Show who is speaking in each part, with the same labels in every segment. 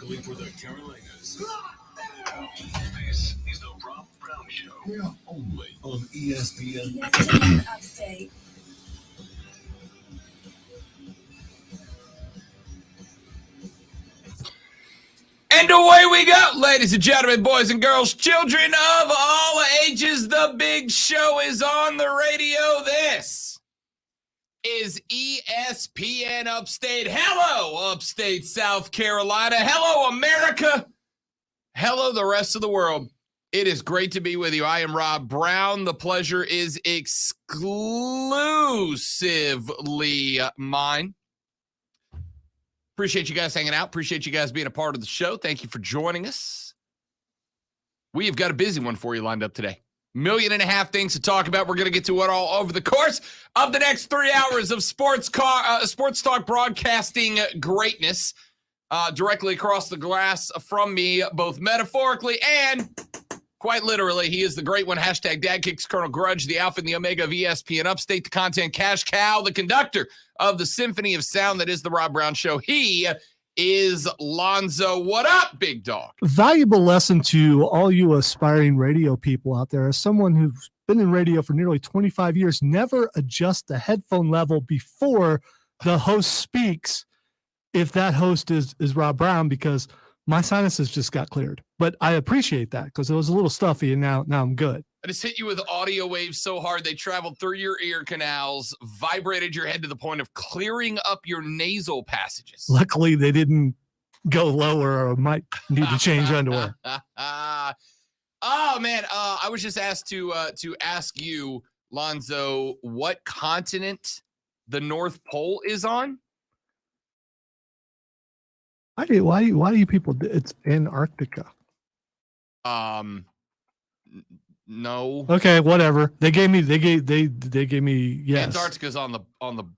Speaker 1: locally for the Carolinas.
Speaker 2: This is the Rob Brown Show.
Speaker 1: Yeah, only on ESPN.
Speaker 3: ESPN Upstate.
Speaker 4: And away we go, ladies and gentlemen, boys and girls, children of all ages. The big show is on the radio. This is ESPN Upstate. Hello, Upstate South Carolina. Hello, America. Hello, the rest of the world. It is great to be with you. I am Rob Brown. The pleasure is exclusively mine. Appreciate you guys hanging out. Appreciate you guys being a part of the show. Thank you for joining us. We have got a busy one for you lined up today. 1.5 million things to talk about. We're going to get to it all over the course of the next 3 hours of sports talk broadcasting greatness directly across the glass from me, both metaphorically and quite literally. He is the great one. Hashtag Dad Kicks Colonel Grudge, the alpha and the omega of ESPN Upstate, the content cash cow, the conductor of the symphony of sound that is the Rob Brown Show. He is Lonzo. What up, big dog?
Speaker 5: Valuable lesson to all you aspiring radio people out there. As someone who's been in radio for nearly 25 years, never adjust the headphone level before the host speaks if that host is Rob Brown, because my sinuses just got cleared. But I appreciate that because it was a little stuffy, and now I'm good.
Speaker 4: I just hit you with audio waves so hard they traveled through your ear canals, vibrated your head to the point of clearing up your nasal passages.
Speaker 5: Luckily, they didn't go lower, or I might need to change underwear.
Speaker 4: Oh, man. I was just asked to ask you, Lonzo, what continent the North Pole is on?
Speaker 5: Why do you people? It's Antarctica.
Speaker 4: No.
Speaker 5: Okay, whatever. They gave me yes.
Speaker 4: Antarctica's on the bottom.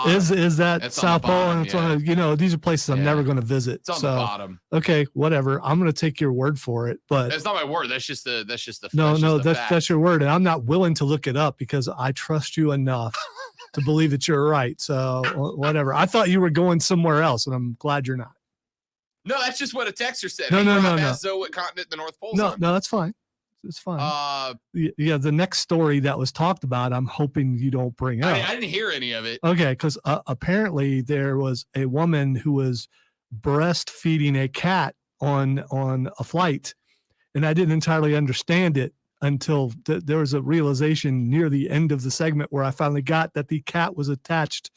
Speaker 5: Is that
Speaker 4: it's
Speaker 5: South Pole?
Speaker 4: Bottom,
Speaker 5: And it's
Speaker 4: yeah.
Speaker 5: on these are places I'm never going to visit.
Speaker 4: It's on the bottom.
Speaker 5: Okay, whatever. I'm going to take your word for it. But
Speaker 4: that's not my word. That's just the
Speaker 5: that's your word, and I'm not willing to look it up because I trust you enough to believe that you're right. So whatever. I thought you were going somewhere else, and I'm glad you're not.
Speaker 4: No, that's just what a texter said.
Speaker 5: No.
Speaker 4: So what continent the North Pole's
Speaker 5: No,
Speaker 4: on?
Speaker 5: no, that's fine. It's fine. Yeah, the next story that was talked about, I'm hoping you don't bring up.
Speaker 4: I didn't hear any of it.
Speaker 5: Okay, because apparently there was a woman who was breastfeeding a cat on a flight, and I didn't entirely understand it until there was a realization near the end of the segment where I finally got that the cat was attached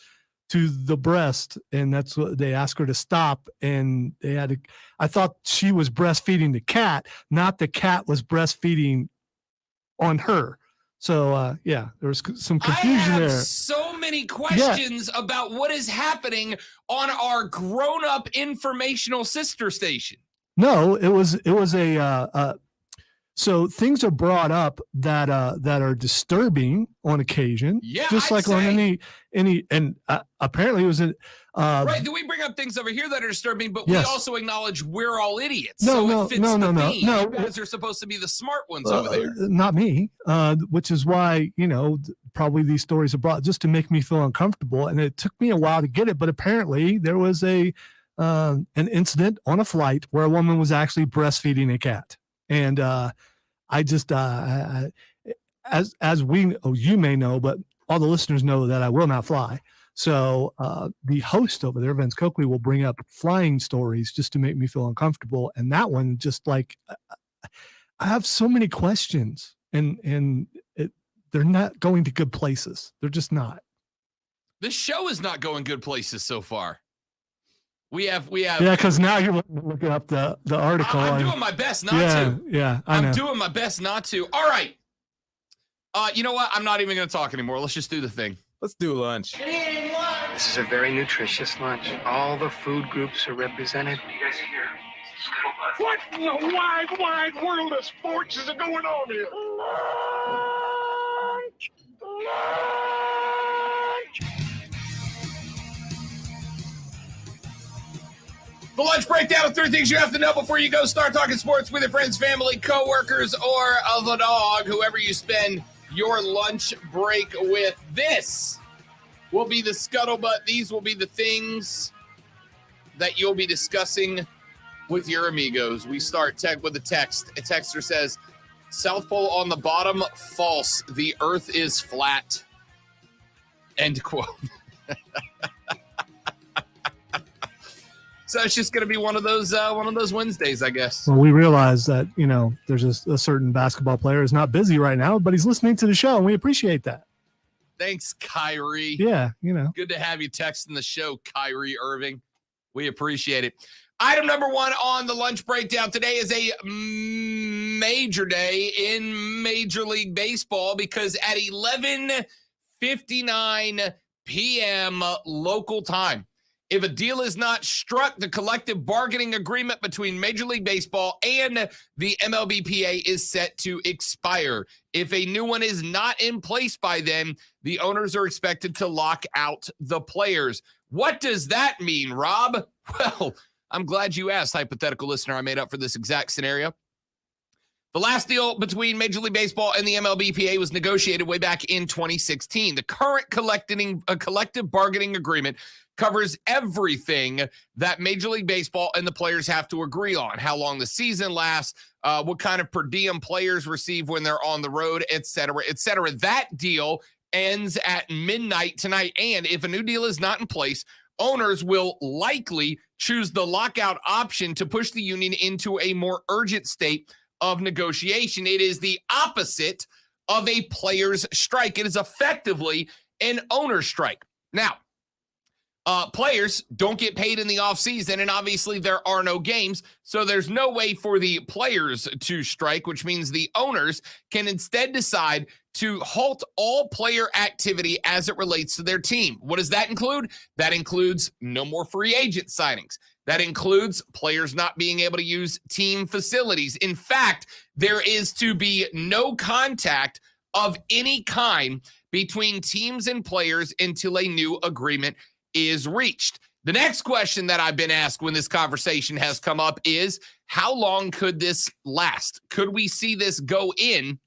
Speaker 5: to the breast, and that's what they asked her to stop, and they had to. I thought she was breastfeeding the cat, not the cat was breastfeeding on her. So there was some confusion there.
Speaker 4: I have so many questions about what is happening on our grown-up informational sister station.
Speaker 5: No, it was a so things are brought up that are disturbing on occasion.
Speaker 4: Yeah,
Speaker 5: just like on any and apparently it was
Speaker 4: right. Do we bring up things over here that are disturbing? But we also acknowledge we're all idiots.
Speaker 5: No.
Speaker 4: You guys are supposed to be the smart ones over there.
Speaker 5: Not me. Which is why probably these stories are brought just to make me feel uncomfortable, and it took me a while to get it. But apparently there was an incident on a flight where a woman was actually breastfeeding a cat. And I just, as you may know, but all the listeners know that I will not fly. So the host over there, Vince Coakley, will bring up flying stories just to make me feel uncomfortable. And that one, just like, I have so many questions, and they're not going to good places. They're just not.
Speaker 4: The show is not going good places so far. We have. Yeah,
Speaker 5: because now you're looking up the article.
Speaker 4: I'm doing my best not to.
Speaker 5: Yeah,
Speaker 4: I'm doing my best not to. All right. You know what? I'm not even going to talk anymore. Let's just do the thing.
Speaker 6: Let's do lunch.
Speaker 7: This is a very nutritious lunch. All the food groups are represented.
Speaker 2: You guys hear?
Speaker 8: What in the wide world of sports is going on here?
Speaker 4: The lunch breakdown of 3 things you have to know before you go start talking sports with your friends, family, coworkers, or the dog, whoever you spend your lunch break with. This will be the scuttlebutt. These will be the things that you'll be discussing with your amigos. We start with a text. A texter says, South Pole on the bottom, false. The earth is flat. End quote. So it's just going to be one of those Wednesdays, I guess.
Speaker 5: Well, we realize that, there's a certain basketball player who's not busy right now, but he's listening to the show, and we appreciate that.
Speaker 4: Thanks, Kyrie.
Speaker 5: Yeah,
Speaker 4: Good to have you texting the show, Kyrie Irving. We appreciate it. Item number 1 on the lunch breakdown today is a major day in Major League Baseball because at 11:59 p.m. local time, if a deal is not struck, the collective bargaining agreement between Major League Baseball and the MLBPA is set to expire. If a new one is not in place by then, the owners are expected to lock out the players. What does that mean, Rob? Well, I'm glad you asked, hypothetical listener. I made up for this exact scenario. The last deal between Major League Baseball and the MLBPA was negotiated way back in 2016. The current collective bargaining agreement covers everything that Major League Baseball and the players have to agree on, how long the season lasts, what kind of per diem players receive when they're on the road, et cetera, et cetera. That deal ends at midnight tonight, and if a new deal is not in place, owners will likely choose the lockout option to push the union into a more urgent state of negotiation. It is the opposite of a player's strike. It is effectively an owner's strike. Now, players don't get paid in the offseason, and obviously there are no games, so there's no way for the players to strike, which means the owners can instead decide to halt all player activity as it relates to their team. What does that include? That includes no more free agent signings. That includes players not being able to use team facilities. In fact, there is to be no contact of any kind between teams and players until a new agreement is reached. The next question that I've been asked when this conversation has come up is, how long could this last? Could we see this go in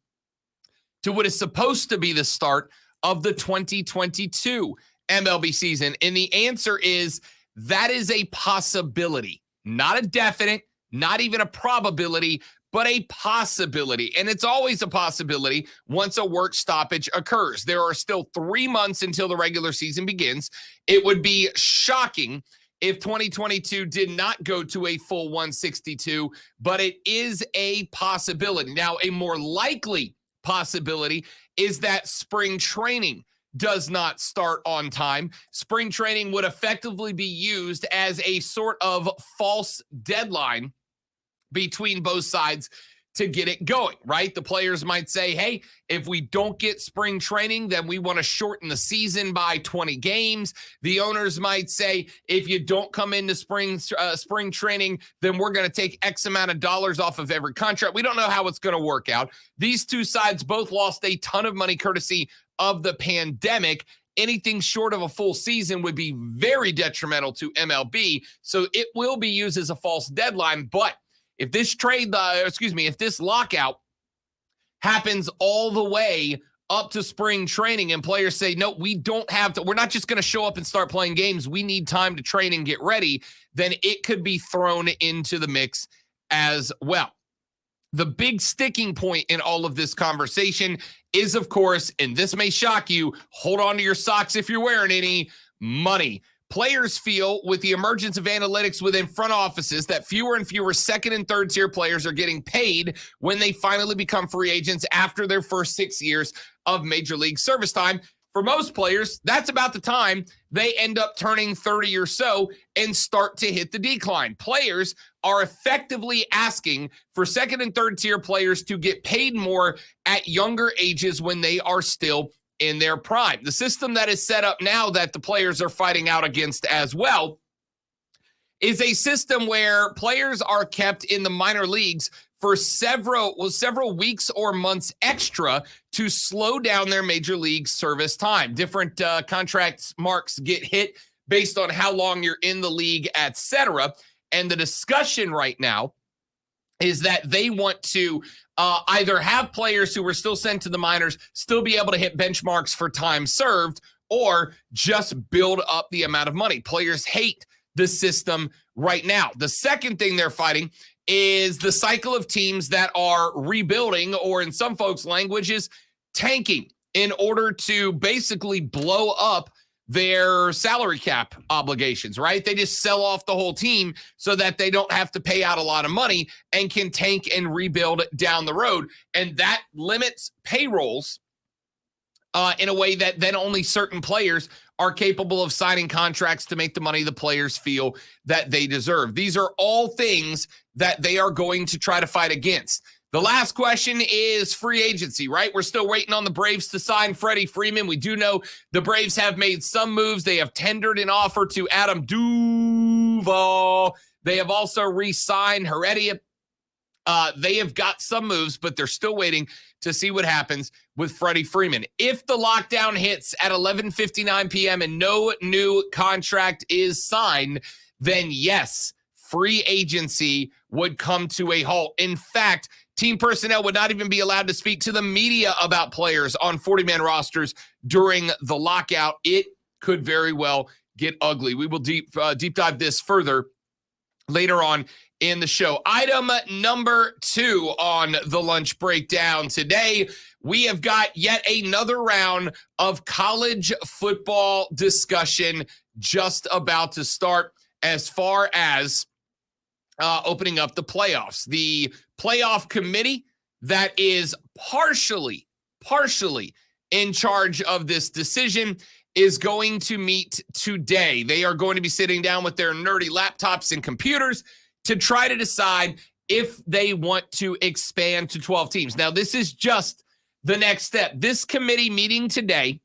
Speaker 4: to what is supposed to be the start of the 2022 MLB season? And the answer is, that is a possibility, not a definite, not even a probability, but a possibility. And it's always a possibility once a work stoppage occurs. There are still 3 months until the regular season begins. It would be shocking if 2022 did not go to a full 162, but it is a possibility. Now, a more likely possibility is that spring training does not start on time. Spring training would effectively be used as a sort of false deadline between both sides to get it going, right? The players might say, hey, if we don't get spring training, then we want to shorten the season by 20 games. The owners might say, if you don't come into spring training, then we're going to take X amount of dollars off of every contract. We don't know how it's going to work out. These two sides both lost a ton of money courtesy of the pandemic. Anything short of a full season would be very detrimental to MLB. So it will be used as a false deadline. But if this if this lockout happens all the way up to spring training and players say, no, we don't have to, we're not just going to show up and start playing games, we need time to train and get ready, then it could be thrown into the mix as well. The big sticking point in all of this conversation is, of course, and this may shock you, hold on to your socks if you're wearing any, money. Players feel with the emergence of analytics within front offices that fewer and fewer second and third tier players are getting paid when they finally become free agents after their first 6 years of major league service time. For most players, that's about the time they end up turning 30 or so and start to hit the decline. Players are effectively asking for second and third tier players to get paid more at younger ages when they are still in their prime. The system that is set up now that the players are fighting out against as well is a system where players are kept in the minor leagues for several weeks or months extra to slow down their major league service time. Different contract marks get hit based on how long you're in the league, etc. And the discussion right now is that they want to either have players who were still sent to the minors still be able to hit benchmarks for time served, or just build up the amount of money. Players hate the system right now. The second thing they're fighting is the cycle of teams that are rebuilding, or in some folks' languages, tanking, in order to basically blow up their salary cap obligations, right? They just sell off the whole team so that they don't have to pay out a lot of money and can tank and rebuild down the road. And that limits payrolls in a way that then only certain players are capable of signing contracts to make the money the players feel that they deserve. These are all things that they are going to try to fight against. The last question is free agency, right? We're still waiting on the Braves to sign Freddie Freeman. We do know the Braves have made some moves. They have tendered an offer to Adam Duvall. They have also re-signed Heredia. They have got some moves, but they're still waiting to see what happens with Freddie Freeman. If the lockdown hits at 11:59 p.m. and no new contract is signed, then yes, free agency would come to a halt. In fact, team personnel would not even be allowed to speak to the media about players on 40-man rosters during the lockout. It could very well get ugly. We will deep dive this further later on in the show. Item number 2 on the lunch breakdown today, we have got yet another round of college football discussion just about to start as far as opening up the playoffs. The playoff committee that is partially in charge of this decision is going to meet today. They are going to be sitting down with their nerdy laptops and computers to try to decide if they want to expand to 12 teams. Now, this is just the next step. This committee meeting today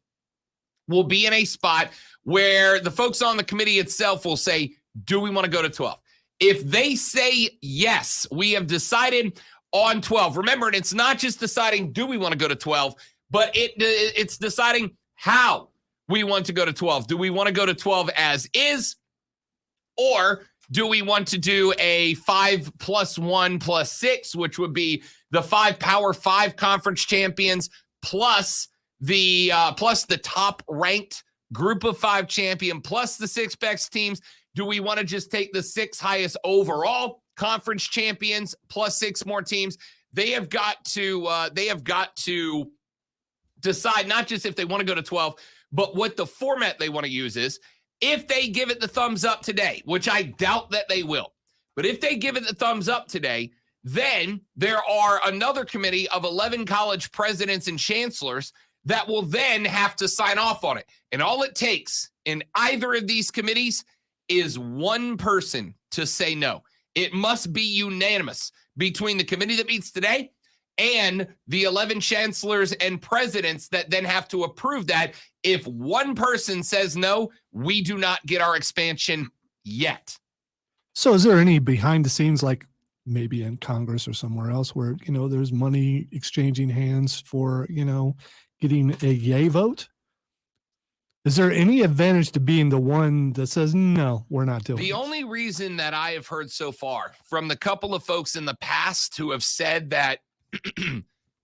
Speaker 4: will be in a spot where the folks on the committee itself will say, do we want to go to 12? If they say yes, we have decided on 12. Remember, it's not just deciding, do we want to go to 12, but it's deciding how we want to go to 12. Do we want to go to 12 as is, or do we want to do a 5+1+6, which would be the 5 Power 5 conference champions plus the top ranked group of 5 champion plus the 6 best teams? Do we want to just take the 6 highest overall conference champions plus 6 more teams? They have got to decide not just if they want to go to 12, but what the format they want to use is. If they give it the thumbs up today, which I doubt that they will, but if they give it the thumbs up today, then there are another committee of 11 college presidents and chancellors that will then have to sign off on it. And all it takes in either of these committees is one person to say no. It must be unanimous between the committee that meets today and the 11 chancellors and presidents that then have to approve that. If one person says no, we do not get our expansion yet.
Speaker 5: So is there any behind the scenes, like maybe in Congress or somewhere else, where, there's money exchanging hands for, getting a yay vote? Is there any advantage to being the one that says, no, we're not doing it? The
Speaker 4: only reason that I have heard so far from the couple of folks in the past who have said that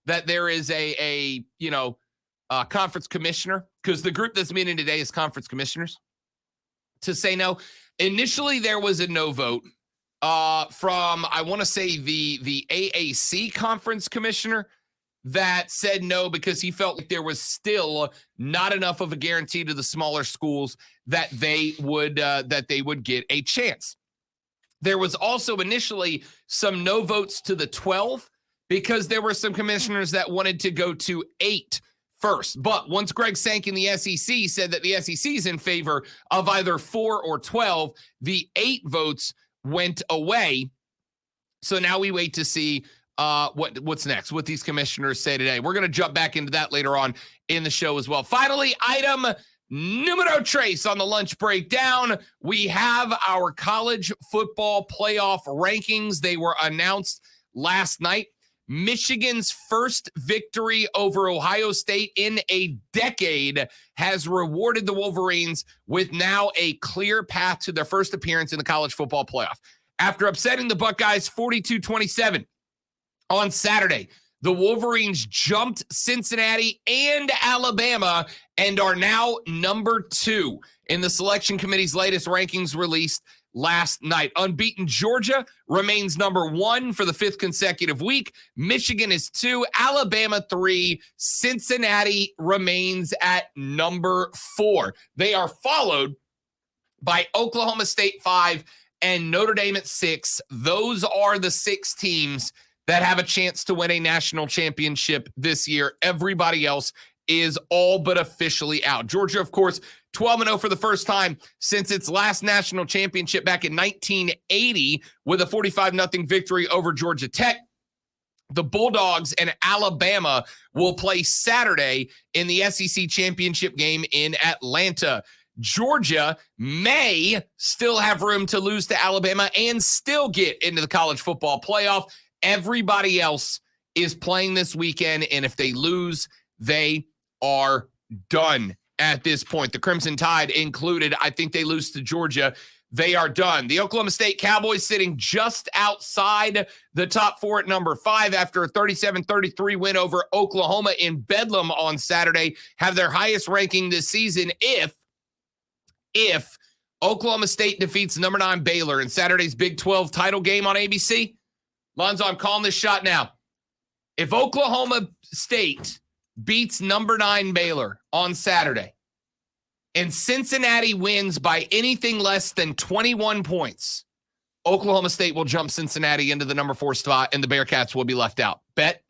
Speaker 4: that there is a conference commissioner, because the group that's meeting today is conference commissioners, to say no. Initially, there was a no vote from, I want to say, the AAC conference commissioner that said no because he felt like there was still not enough of a guarantee to the smaller schools that they would get a chance. There was also initially some no votes to the 12 because there were some commissioners that wanted to go to 8 first. But once Greg Sankey in the SEC said that the SEC is in favor of either 4 or 12, the 8 votes went away. So now we wait to see what's next, what these commissioners say today. We're going to jump back into that later on in the show as well. Finally, item numero tres on the lunch breakdown. We have our college football playoff rankings. They were announced last night. Michigan's first victory over Ohio State in a decade has rewarded the Wolverines with now a clear path to their first appearance in the college football playoff. After upsetting the Buckeyes 42-27 on Saturday, the Wolverines jumped Cincinnati and Alabama and are now number 2 in the selection committee's latest rankings released last night. Unbeaten Georgia remains number 1 for the 5th consecutive week. Michigan is 2, Alabama 3, Cincinnati remains at number 4. They are followed by Oklahoma State 5 and Notre Dame at 6. Those are the 6 teams that have a chance to win a national championship this year. Everybody else is all but officially out. Georgia, of course, 12-0 for the first time since its last national championship back in 1980 with a 45-0 victory over Georgia Tech. The Bulldogs and Alabama will play Saturday in the SEC championship game in Atlanta. Georgia may still have room to lose to Alabama and still get into the college football playoff. Everybody else is playing this weekend, and if they lose, they are done at this point. The Crimson Tide included. I think they lose to Georgia. They are done. The Oklahoma State Cowboys sitting just outside the top 4 at number 5 after a 37-33 win over Oklahoma in Bedlam on Saturday, have their highest ranking this season if Oklahoma State defeats number 9 Baylor in Saturday's Big 12 title game on ABC. Lonzo, I'm calling this shot now. If Oklahoma State beats number 9 Baylor on Saturday and Cincinnati wins by anything less than 21 points, Oklahoma State will jump Cincinnati into the number 4 spot and the Bearcats will be left out. Bet?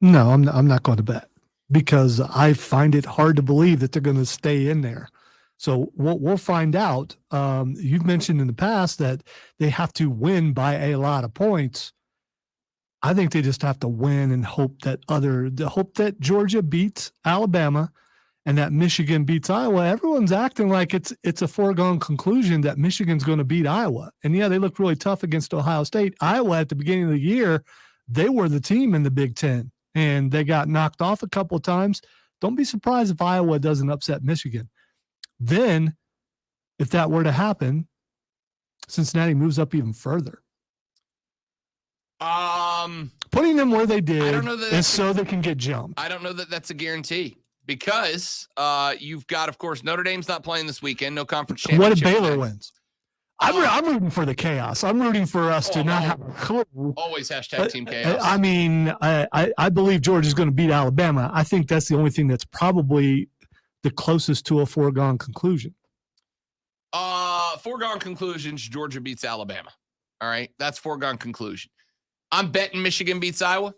Speaker 5: No, I'm not going to bet because I find it hard to believe that they're going to stay in there. So we'll find out. You've mentioned in the past that they have to win by a lot of points. I think they just have to win and hope that Georgia beats Alabama and that Michigan beats Iowa. Everyone's acting like it's a foregone conclusion that Michigan's going to beat Iowa. And yeah, they looked really tough against Ohio State. Iowa at the beginning of the year, they were the team in the Big Ten and they got knocked off a couple of times. Don't be surprised if Iowa doesn't upset Michigan. Then, if that were to happen, Cincinnati moves up even further. Putting them where they did,
Speaker 4: I don't know
Speaker 5: and so they can get jumped.
Speaker 4: I don't know that that's a guarantee because you've got, of course, Notre Dame's not playing this weekend. No conference championship.
Speaker 5: What if Baylor wins? I'm rooting for the chaos. I'm rooting for us to not have a clue.
Speaker 4: Always hashtag Team Chaos.
Speaker 5: I mean, I believe Georgia's going to beat Alabama. I think that's the only thing that's probably the closest to a foregone conclusion.
Speaker 4: Foregone conclusions, Georgia beats Alabama. All right, that's foregone conclusion. I'm betting Michigan beats Iowa.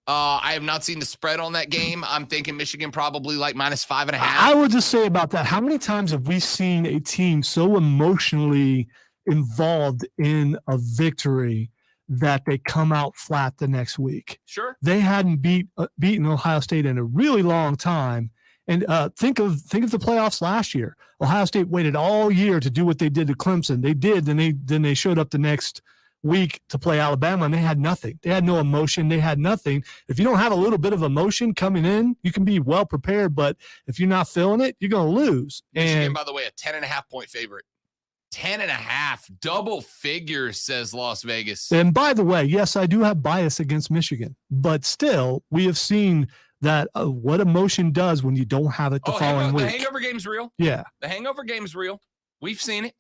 Speaker 4: I have not seen the spread on that game. I'm thinking Michigan probably like -5.5.
Speaker 5: I would just say about that, how many times have we seen a team so emotionally involved in a victory that they come out flat the next week?
Speaker 4: Sure.
Speaker 5: They hadn't beaten Ohio State in a really long time. And think of the playoffs last year. Ohio State waited all year to do what they did to Clemson. They did, then they showed up the next week to play Alabama, and they had nothing. They had no emotion. They had nothing. If you don't have a little bit of emotion coming in, you can be well prepared. But if you're not feeling it, you're going to lose.
Speaker 4: Michigan,
Speaker 5: And
Speaker 4: by the way, a 10.5-point favorite. 10.5, double figures, says Las Vegas.
Speaker 5: And by the way, yes, I do have bias against Michigan, but still, we have seen that what emotion does when you don't have it the following week.
Speaker 4: The hangover game's real.
Speaker 5: Yeah.
Speaker 4: The hangover game's real. We've seen it.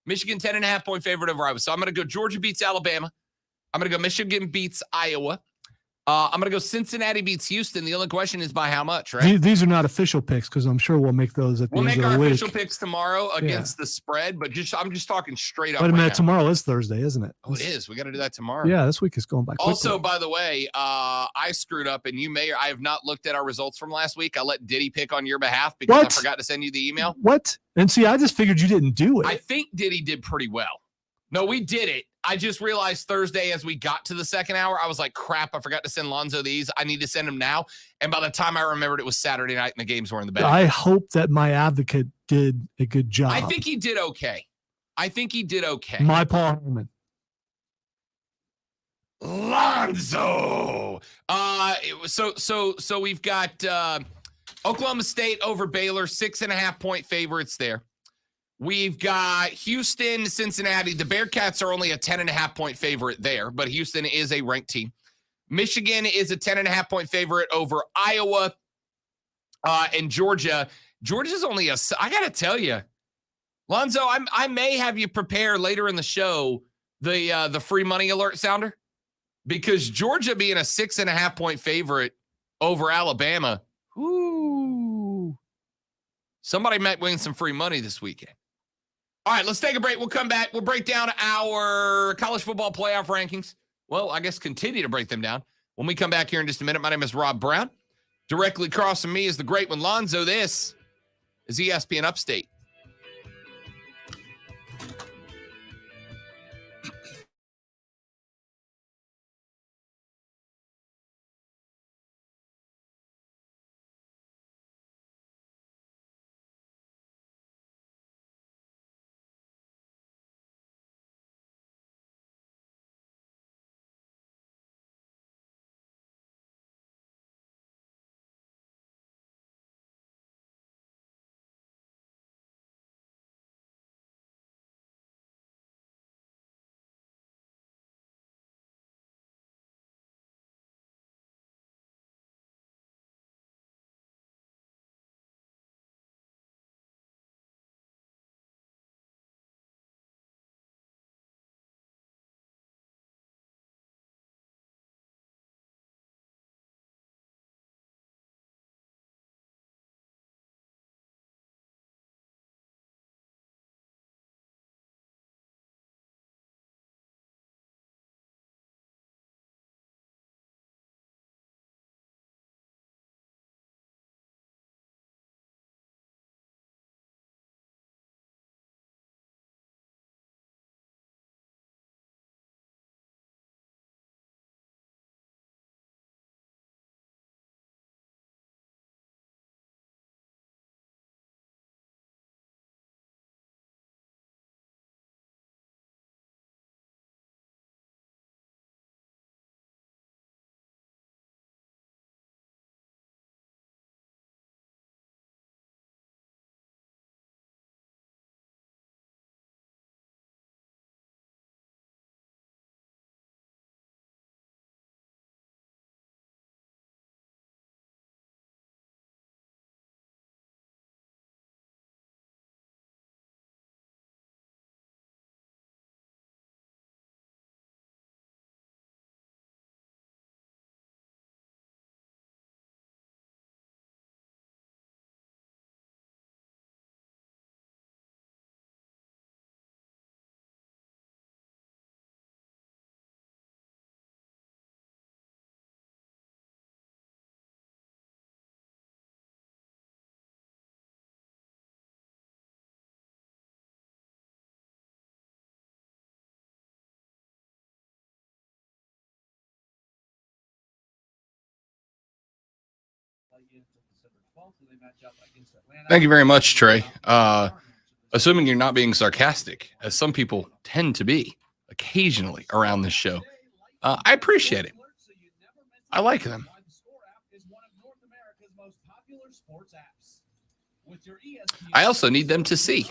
Speaker 4: Michigan 10.5-point favorite over Iowa. So I'm going to go Georgia beats Alabama. I'm going to go Michigan beats Iowa. I'm going to go Cincinnati beats Houston. The only question is by how much, right?
Speaker 5: These are not official picks because I'm sure we'll make those at the
Speaker 4: We'll
Speaker 5: end
Speaker 4: make
Speaker 5: of
Speaker 4: our
Speaker 5: the week.
Speaker 4: official picks tomorrow against the spread, but I'm just talking straight up.
Speaker 5: Wait a minute,
Speaker 4: right now.
Speaker 5: tomorrow is Thursday, isn't it?
Speaker 4: Oh, it is. We got to do that tomorrow.
Speaker 5: Yeah, this week is going by quickly.
Speaker 4: Also, by the way, I screwed up, and I have not looked at our results from last week. I let Diddy pick on your behalf because
Speaker 5: What?
Speaker 4: I forgot to send you the email.
Speaker 5: What? And see, I just figured you didn't do it.
Speaker 4: I think Diddy did pretty well. No, we did it. I just realized Thursday as we got to the second hour, I was like, crap, I forgot to send Lonzo these. I need to send them now. And by the time I remembered, it was Saturday night and the games were in the bag.
Speaker 5: I hope that my advocate did a good job.
Speaker 4: I think he did okay.
Speaker 5: My Paul Heyman.
Speaker 4: Lonzo. So we've got Oklahoma State over Baylor, 6.5-point favorites there. We've got Houston, Cincinnati. The Bearcats are only a 10.5-point favorite there, but Houston is a ranked team. Michigan is a 10.5-point favorite over Iowa and Georgia. Georgia's only I got to tell you, Lonzo, I may have you prepare later in the show the free money alert sounder, because Georgia being a 6.5-point favorite over Alabama, ooh, somebody might win some free money this weekend. All right, let's take a break. We'll come back. We'll break down our college football playoff rankings. Well, I guess continue to break them down when we come back here in just a minute. My name is Rob Brown. Directly across from me is the great one, Lonzo. This is ESPN Upstate. Thank you very much, Trey. Assuming you're not being sarcastic, as some people tend to be occasionally around this show, I appreciate it. I like them. I also need them to see.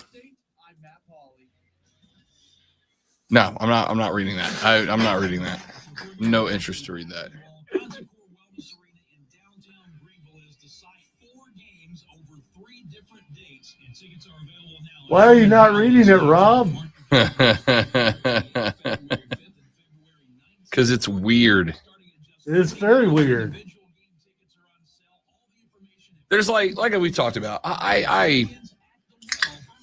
Speaker 4: No, I'm not reading that. I'm not reading that. No interest to read that.
Speaker 5: Why are you not reading it, Rob?
Speaker 4: Because it's weird.
Speaker 5: It's very weird.
Speaker 4: There's like we talked about. I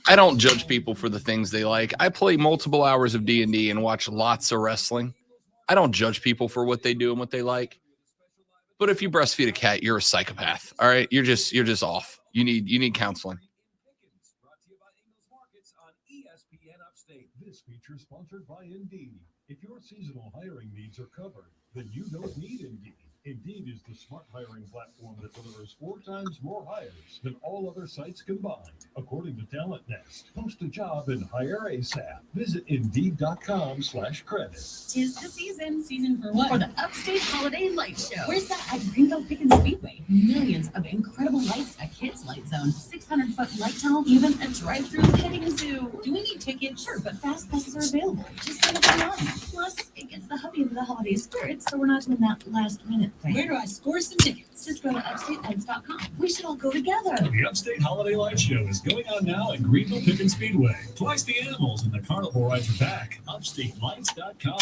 Speaker 4: don't judge people for the things they like. I play multiple hours of D&D and watch lots of wrestling. I don't judge people for what they do and what they like. But if you breastfeed a cat, you're a psychopath. All right, you're just off. You need counseling.
Speaker 1: This feature sponsored by Indeed. If your seasonal hiring needs are covered, then you don't need Indeed. Indeed is the smart hiring platform that delivers 4 times more hires than all other sites combined, according to Talent Nest. Post a job and hire ASAP. Visit Indeed.com/credit.
Speaker 3: 'Tis the season. Season for what? For the Upstate Holiday Light Show. Where's that? At Greenville Pickens Speedway. Millions of incredible lights, a kids' light zone, 600-foot light tunnel, even a drive-through petting zoo. Do we need tickets? Sure, but fast passes are available. Just sign up online. Plus, it gets the hubby into the holiday spirit, so we're not doing that last minute thing. Where do I score some tickets? Just go to upstateeggs.com. We should all go together.
Speaker 1: The Upstate Holiday Light Show is going on now at Greenville Pickens Speedway. Twice the animals and the carnival rides are back. UpstateLights.com.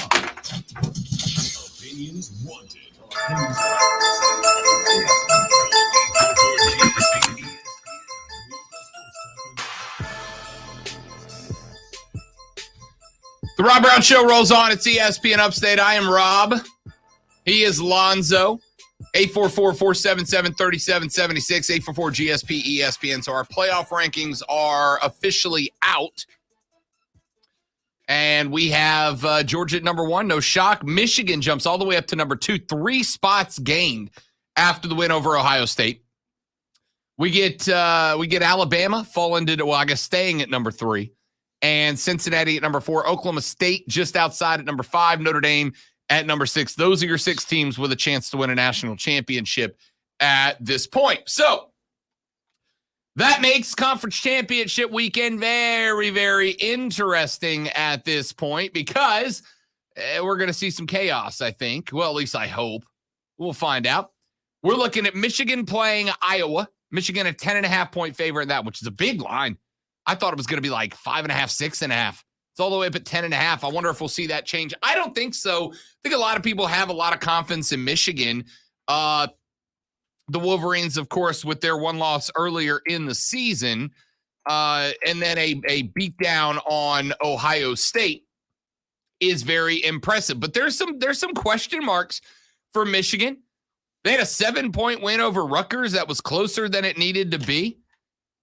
Speaker 1: Opinions wanted.
Speaker 4: The Rob Brown Show rolls on. It's ESPN Upstate. I am Rob. He is Lonzo. 844-477-3776. 844-GSP-ESPN. So our playoff rankings are officially out. And we have Georgia at number 1. No shock. Michigan jumps all the way up to number 2. 3 spots gained after the win over Ohio State. We get Alabama falling to, well, I guess staying at number 3. And Cincinnati at number 4. Oklahoma State just outside at number 5. Notre Dame at number 6. Those are your 6 teams with a chance to win a national championship at this point. So that makes conference championship weekend very, very interesting at this point because we're going to see some chaos, I think. Well, at least I hope. We'll find out. We're looking at Michigan playing Iowa. Michigan a 10.5-point favorite in that, which is a big line. I thought it was going to be like 5.5, 6.5. It's all the way up at 10.5. I wonder if we'll see that change. I don't think so. I think a lot of people have a lot of confidence in Michigan. The Wolverines, of course, with their one loss earlier in the season, and then a beatdown on Ohio State is very impressive. But there's some question marks for Michigan. They had a 7-point win over Rutgers that was closer than it needed to be.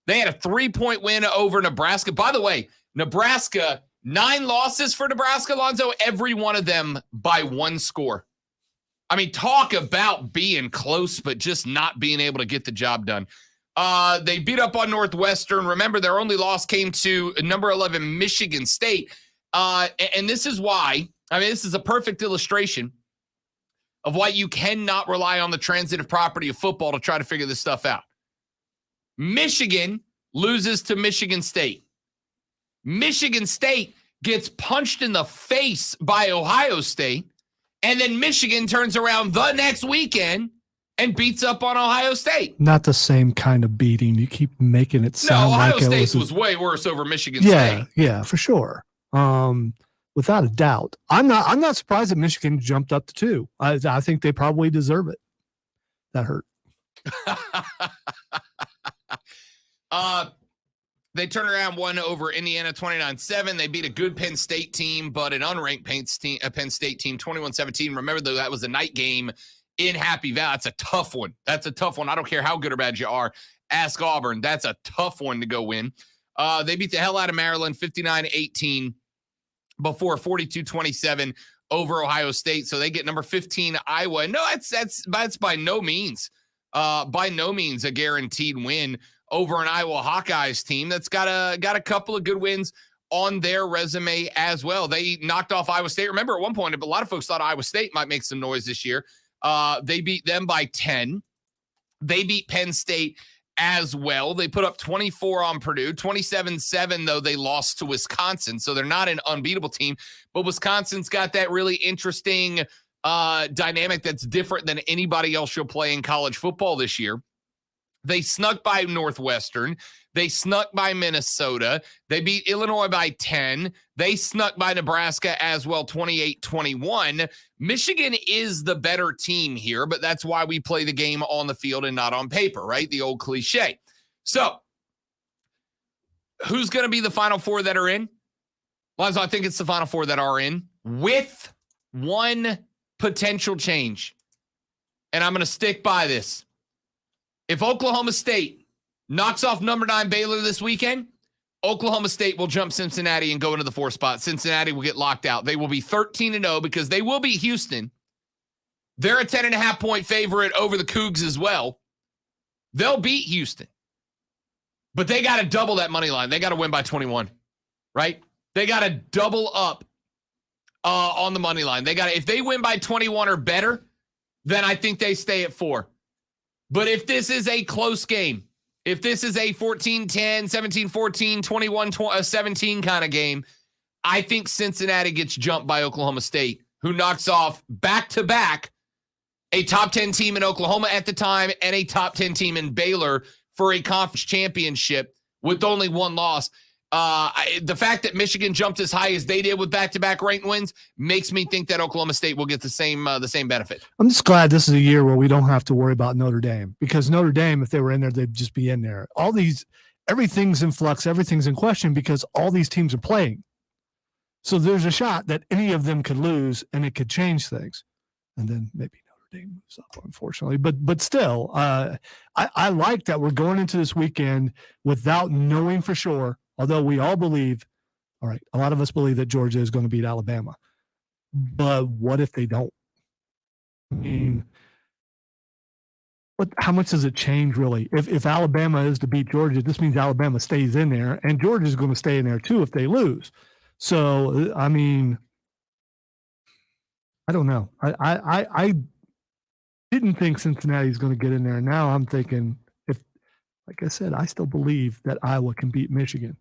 Speaker 4: They had a 3-point win over Nebraska. By the way, Nebraska, 9 losses for Nebraska, Lonzo, every one of them by 1 score. I mean, talk about being close, but just not being able to get the job done. They beat up on Northwestern. Remember, their only loss came to number 11 Michigan State. And this is why, I mean, this is a perfect illustration of why you cannot rely on the transitive property of football to try to figure this stuff out. Michigan loses to Michigan State. Michigan State gets punched in the face by Ohio State, and then Michigan turns around the next weekend and beats up on Ohio State.
Speaker 5: Not the same kind of beating. You keep making it sound
Speaker 4: Ohio
Speaker 5: like
Speaker 4: State
Speaker 5: it
Speaker 4: was way worse over Michigan
Speaker 5: yeah,
Speaker 4: State.
Speaker 5: Yeah, for sure. Without a doubt. I'm not surprised that Michigan jumped up to 2. I think they probably deserve it. That hurt.
Speaker 4: They turned around one over Indiana 29-7. They beat a good Penn State team, but an unranked Penn State team 21-17. Remember, though, that was a night game in Happy Valley. That's a tough one. That's a tough one. I don't care how good or bad you are. Ask Auburn. That's a tough one to go win. They beat the hell out of Maryland 59-18 before 42-27 over Ohio State. So they get number 15 Iowa. No, that's by no means a guaranteed win over an Iowa Hawkeyes team that's got a couple of good wins on their resume as well. They knocked off Iowa State. Remember, at one point, a lot of folks thought Iowa State might make some noise this year. They beat them by 10. They beat Penn State as well. They put up 24 on Purdue. 27-7, though, they lost to Wisconsin. So they're not an unbeatable team. But Wisconsin's got that really interesting dynamic that's different than anybody else you'll play in college football this year. They snuck by Northwestern. They snuck by Minnesota. They beat Illinois by 10. They snuck by Nebraska as well, 28-21. Michigan is the better team here, but that's why we play the game on the field and not on paper, right? The old cliche. So, who's going to be the Final Four that are in? Lonzo, I think it's the Final Four that are in with one potential change. And I'm going to stick by this. If Oklahoma State knocks off number 9 Baylor this weekend, Oklahoma State will jump Cincinnati and go into the 4th spot. Cincinnati will get locked out. They will be 13-0 because they will beat Houston. They're a 10.5-point favorite over the Cougs as well. They'll beat Houston. But they got to double that money line. They got to win by 21, right? They got to double up on the money line. If they win by 21 or better, then I think they stay at 4. But if this is a close game, if this is a 14-10, 17-14, 21-17 kind of game, I think Cincinnati gets jumped by Oklahoma State, who knocks off back-to-back a top 10 team in Oklahoma at the time and a top 10 team in Baylor for a conference championship with only one loss. The fact that Michigan jumped as high as they did with back-to-back ranked wins makes me think that Oklahoma State will get the same benefit.
Speaker 5: I'm just glad this is a year where we don't have to worry about Notre Dame, because Notre Dame, if they were in there, they'd just be in there. Everything's in flux, everything's in question because all these teams are playing. So there's a shot that any of them could lose and it could change things. And then maybe Notre Dame moves up, unfortunately. But still, I like that we're going into this weekend without knowing for sure, although we all believe, all right, a lot of us believe that Georgia is going to beat Alabama. But what if they don't? I mean, how much does it change, really? If Alabama is to beat Georgia, this means Alabama stays in there, and Georgia is going to stay in there too if they lose. So, I mean, I don't know. I didn't think Cincinnati's going to get in there. Now I'm thinking, like I said, I still believe that Iowa can beat Michigan.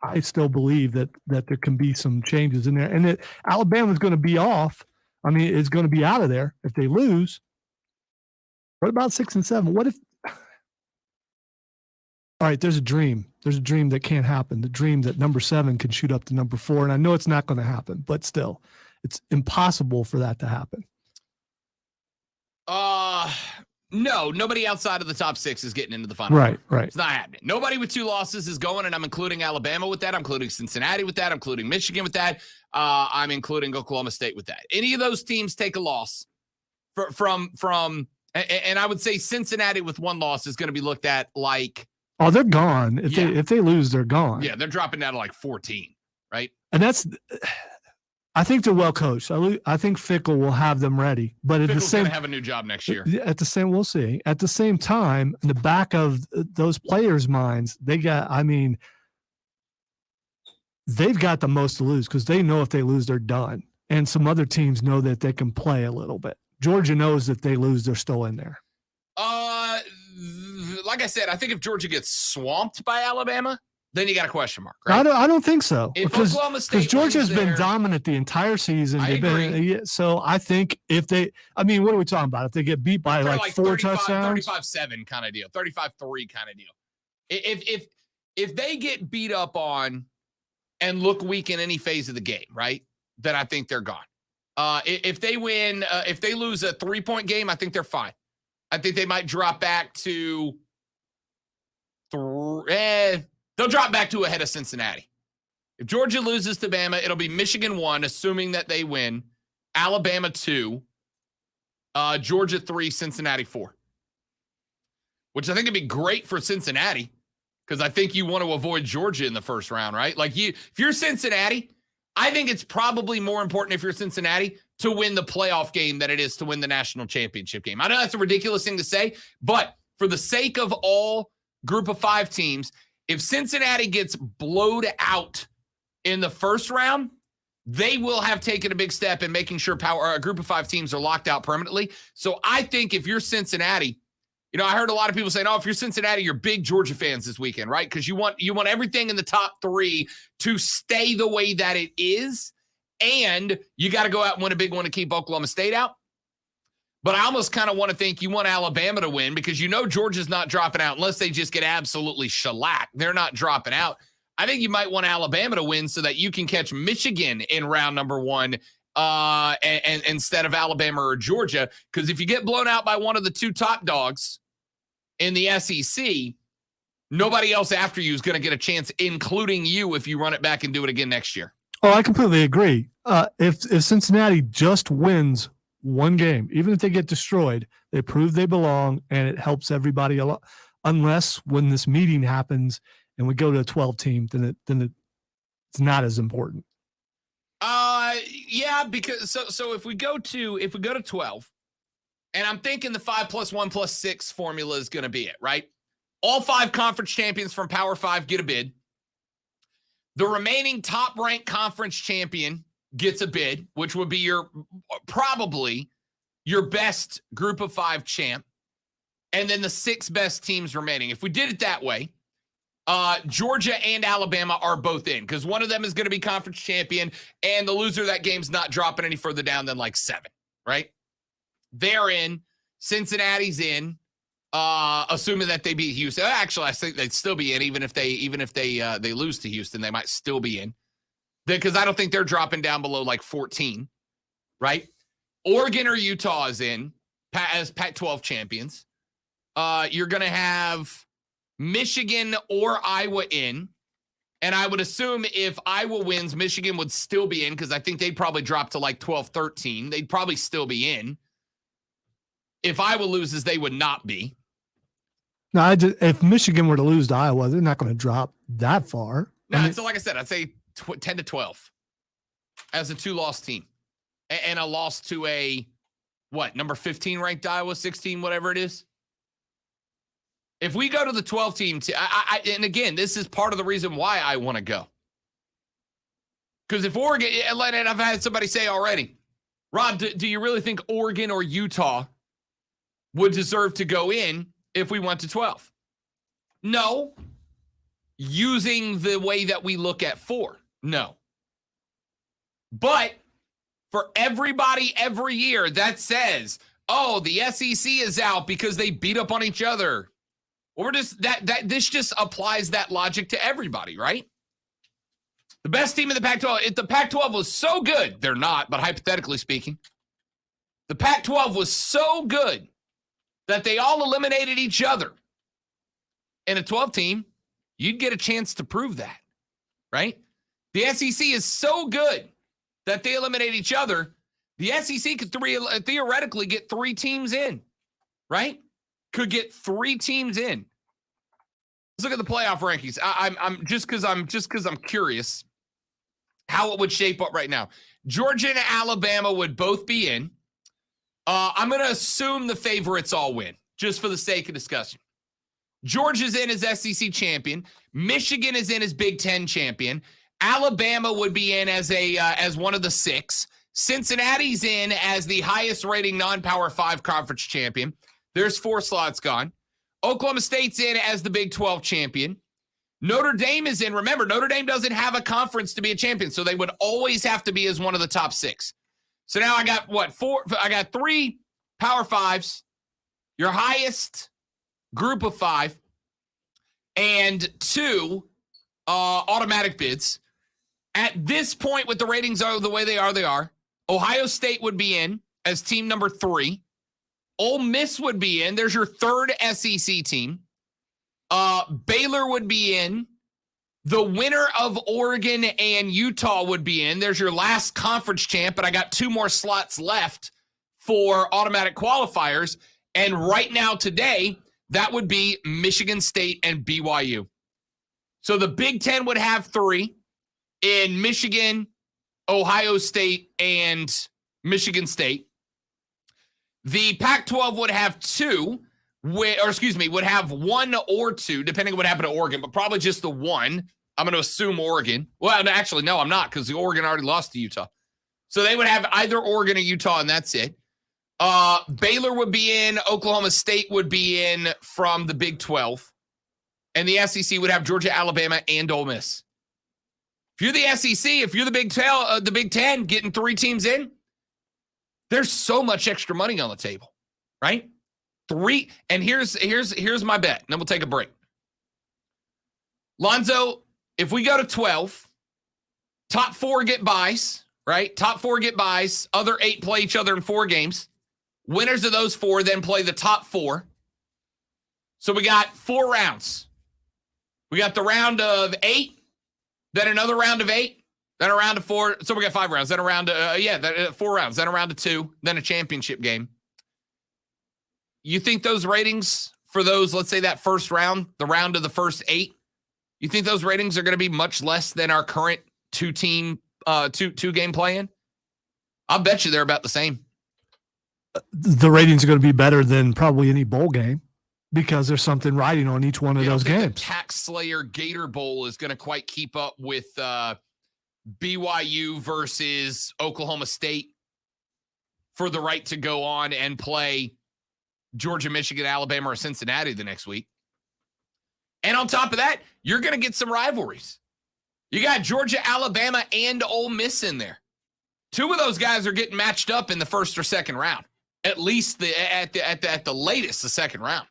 Speaker 5: I still believe that there can be some changes in there, and that Alabama's going to be off. I mean, it's going to be out of there if they lose. What about 6 and 7? What if? All right, there's a dream. There's a dream that can't happen. The dream that number 7 can shoot up to number 4, and I know it's not going to happen, but still, it's impossible for that to happen.
Speaker 4: No, nobody outside of the top 6 is getting into the Final Four.
Speaker 5: Right.
Speaker 4: It's not happening. Nobody with 2 losses is going, and I'm including Alabama with that. I'm including Cincinnati with that. I'm including Michigan with that. I'm including Oklahoma State with that. Any of those teams take a loss from, and I would say Cincinnati with 1 loss is going to be looked at like,
Speaker 5: oh, they're gone. If they lose, they're gone.
Speaker 4: Yeah, they're dropping down to like 14, right?
Speaker 5: And I think they're well coached. I think Fickle will have them ready. But at the same,
Speaker 4: going to have a new job next year.
Speaker 5: We'll see. At the same time, in the back of those players' minds, they've got the most to lose because they know if they lose, they're done. And some other teams know that they can play a little bit. Georgia knows that they lose, they're still in there.
Speaker 4: Like I said, I think if Georgia gets swamped by Alabama, then you got a question mark. Right?
Speaker 5: I don't think so.
Speaker 4: Because
Speaker 5: Georgia's been dominant the entire season.
Speaker 4: I agree.
Speaker 5: So I think what are we talking about? If they get beat by like 4 touchdowns?
Speaker 4: 35-7 kind of deal. 35-3 kind of deal. If they get beat up on and look weak in any phase of the game, right, then I think they're gone. If they lose a 3-point game, I think they're fine. I think they might drop back to they'll drop back to ahead of Cincinnati. If Georgia loses to Bama, it'll be Michigan 1, assuming that they win, Alabama 2, Georgia 3, Cincinnati 4. Which I think would be great for Cincinnati because I think you want to avoid Georgia in the first round, right? Like if you're Cincinnati, I think it's probably more important if you're Cincinnati to win the playoff game than it is to win the national championship game. I know that's a ridiculous thing to say, but for the sake of all group of 5 teams, if Cincinnati gets blowed out in the first round, they will have taken a big step in making sure a group of 5 teams are locked out permanently. So I think if you're Cincinnati, I heard a lot of people saying, if you're Cincinnati, you're big Georgia fans this weekend, right? Because you want everything in the top 3 to stay the way that it is. And you got to go out and win a big one to keep Oklahoma State out. But I almost kind of want to think you want Alabama to win because Georgia's not dropping out unless they just get absolutely shellacked. They're not dropping out. I think you might want Alabama to win so that you can catch Michigan in round number 1 and instead of Alabama or Georgia. Because if you get blown out by one of the 2 top dogs in the SEC, nobody else after you is going to get a chance, including you, if you run it back and do it again next year.
Speaker 5: Oh, I completely agree. If Cincinnati just wins 1 game, even if they get destroyed, they prove they belong, and it helps everybody a lot. Unless when this meeting happens and we go to a 12 team, then it's not as important.
Speaker 4: Yeah, because so if we go to 12, and I'm thinking the 5+1+6 formula is going to be it, right? All 5 conference champions from Power 5 get a bid. The remaining top-ranked conference champion gets a bid, which would be probably your best group of 5 champ, and then the 6 best teams remaining. If we did it that way, Georgia and Alabama are both in because one of them is going to be conference champion, and the loser of that game's not dropping any further down than like 7, right? They're in. Cincinnati's in, assuming that they beat Houston. Actually, I think they'd still be in, even if they lose to Houston, they might still be in. Because I don't think they're dropping down below like 14, right? Oregon or Utah is in as Pac-12 champions. You're going to have Michigan or Iowa in. And I would assume if Iowa wins, Michigan would still be in because I think they'd probably drop to like 12, 13. They'd probably still be in. If Iowa loses, they would not be.
Speaker 5: No, if Michigan were to lose to Iowa, they're not going to drop that far.
Speaker 4: No, so like I said, I'd say 10 to 12 as a 2-loss team. And a loss to a, number 15 ranked Iowa, 16, whatever it is. If we go to the 12 team, and again, this is part of the reason why I want to go. Because if Oregon, and I've had somebody say already, Rob, do you really think Oregon or Utah would deserve to go in if we went to 12? No. Using the way that we look at 4, no. But for everybody every year that says, oh, the SEC is out because they beat up on each other. Or just this just applies that logic to everybody, right? The best team in the Pac-12, if the Pac-12 was so good, they're not, but hypothetically speaking, the Pac-12 was so good that they all eliminated each other. In a 12 team, you'd get a chance to prove that, right? The SEC is so good that they eliminate each other. The SEC could theoretically get 3 teams in, right? Could get 3 teams in. Let's look at the playoff rankings. I'm just because I'm curious how it would shape up right now. Georgia and Alabama would both be in. I'm going to assume the favorites all win, just for the sake of discussion. Georgia's in as SEC champion. Michigan is in as Big Ten champion. Alabama would be in as one of the 6. Cincinnati's in as the highest rating non-Power 5 conference champion. There's 4 slots gone. Oklahoma State's in as the Big 12 champion. Notre Dame is in. Remember, Notre Dame doesn't have a conference to be a champion, so they would always have to be as one of the top 6. So now I got 4? I got 3 Power 5s, your highest group of 5, and 2 automatic bids. At this point, with the ratings are the way they are. Ohio State would be in as team number 3. Ole Miss would be in. There's your 3rd SEC team. Baylor would be in. The winner of Oregon and Utah would be in. There's your last conference champ, but I got 2 more slots left for automatic qualifiers. And right now, today, that would be Michigan State and BYU. So the Big Ten would have 3 in Michigan, Ohio State, and Michigan State. The Pac-12 would have 2, would have 1 or 2, depending on what happened to Oregon, but probably just the 1. I'm going to assume Oregon. Well, actually, no, I'm not, because the Oregon already lost to Utah. So they would have either Oregon or Utah, and that's it. Baylor would be in. Oklahoma State would be in from the Big 12. And the SEC would have Georgia, Alabama, and Ole Miss. If you're the SEC, if you're the Big 10 getting 3 teams in, there's so much extra money on the table, right? 3, and here's my bet, and then we'll take a break. Lonzo, if we go to 12, top 4 get buys, right? Top 4 get buys. Other 8 play each other in 4 games. Winners of those 4 then play the top 4. So we got 4 rounds. We got the round of 8, then another round of 8. Then a round of 4. So we got 5 rounds. Then a round of 4 rounds. Then a round of 2. Then a championship game. You think those ratings for those, let's say that first round, the round of the first 8, you think those ratings are going to be much less than our current 2-game play-in? I'll bet you they're about the same.
Speaker 5: The ratings are going to be better than probably any bowl game because there's something riding on each one of those games.
Speaker 4: The Tax Slayer Gator Bowl is going to quite keep up with BYU versus Oklahoma State for the right to go on and play Georgia, Michigan, Alabama, or Cincinnati the next week. And on top of that, you're going to get some rivalries. You got Georgia, Alabama, and Ole Miss in there. 2 of those guys are getting matched up in the first or second round. at least at the latest, the second round.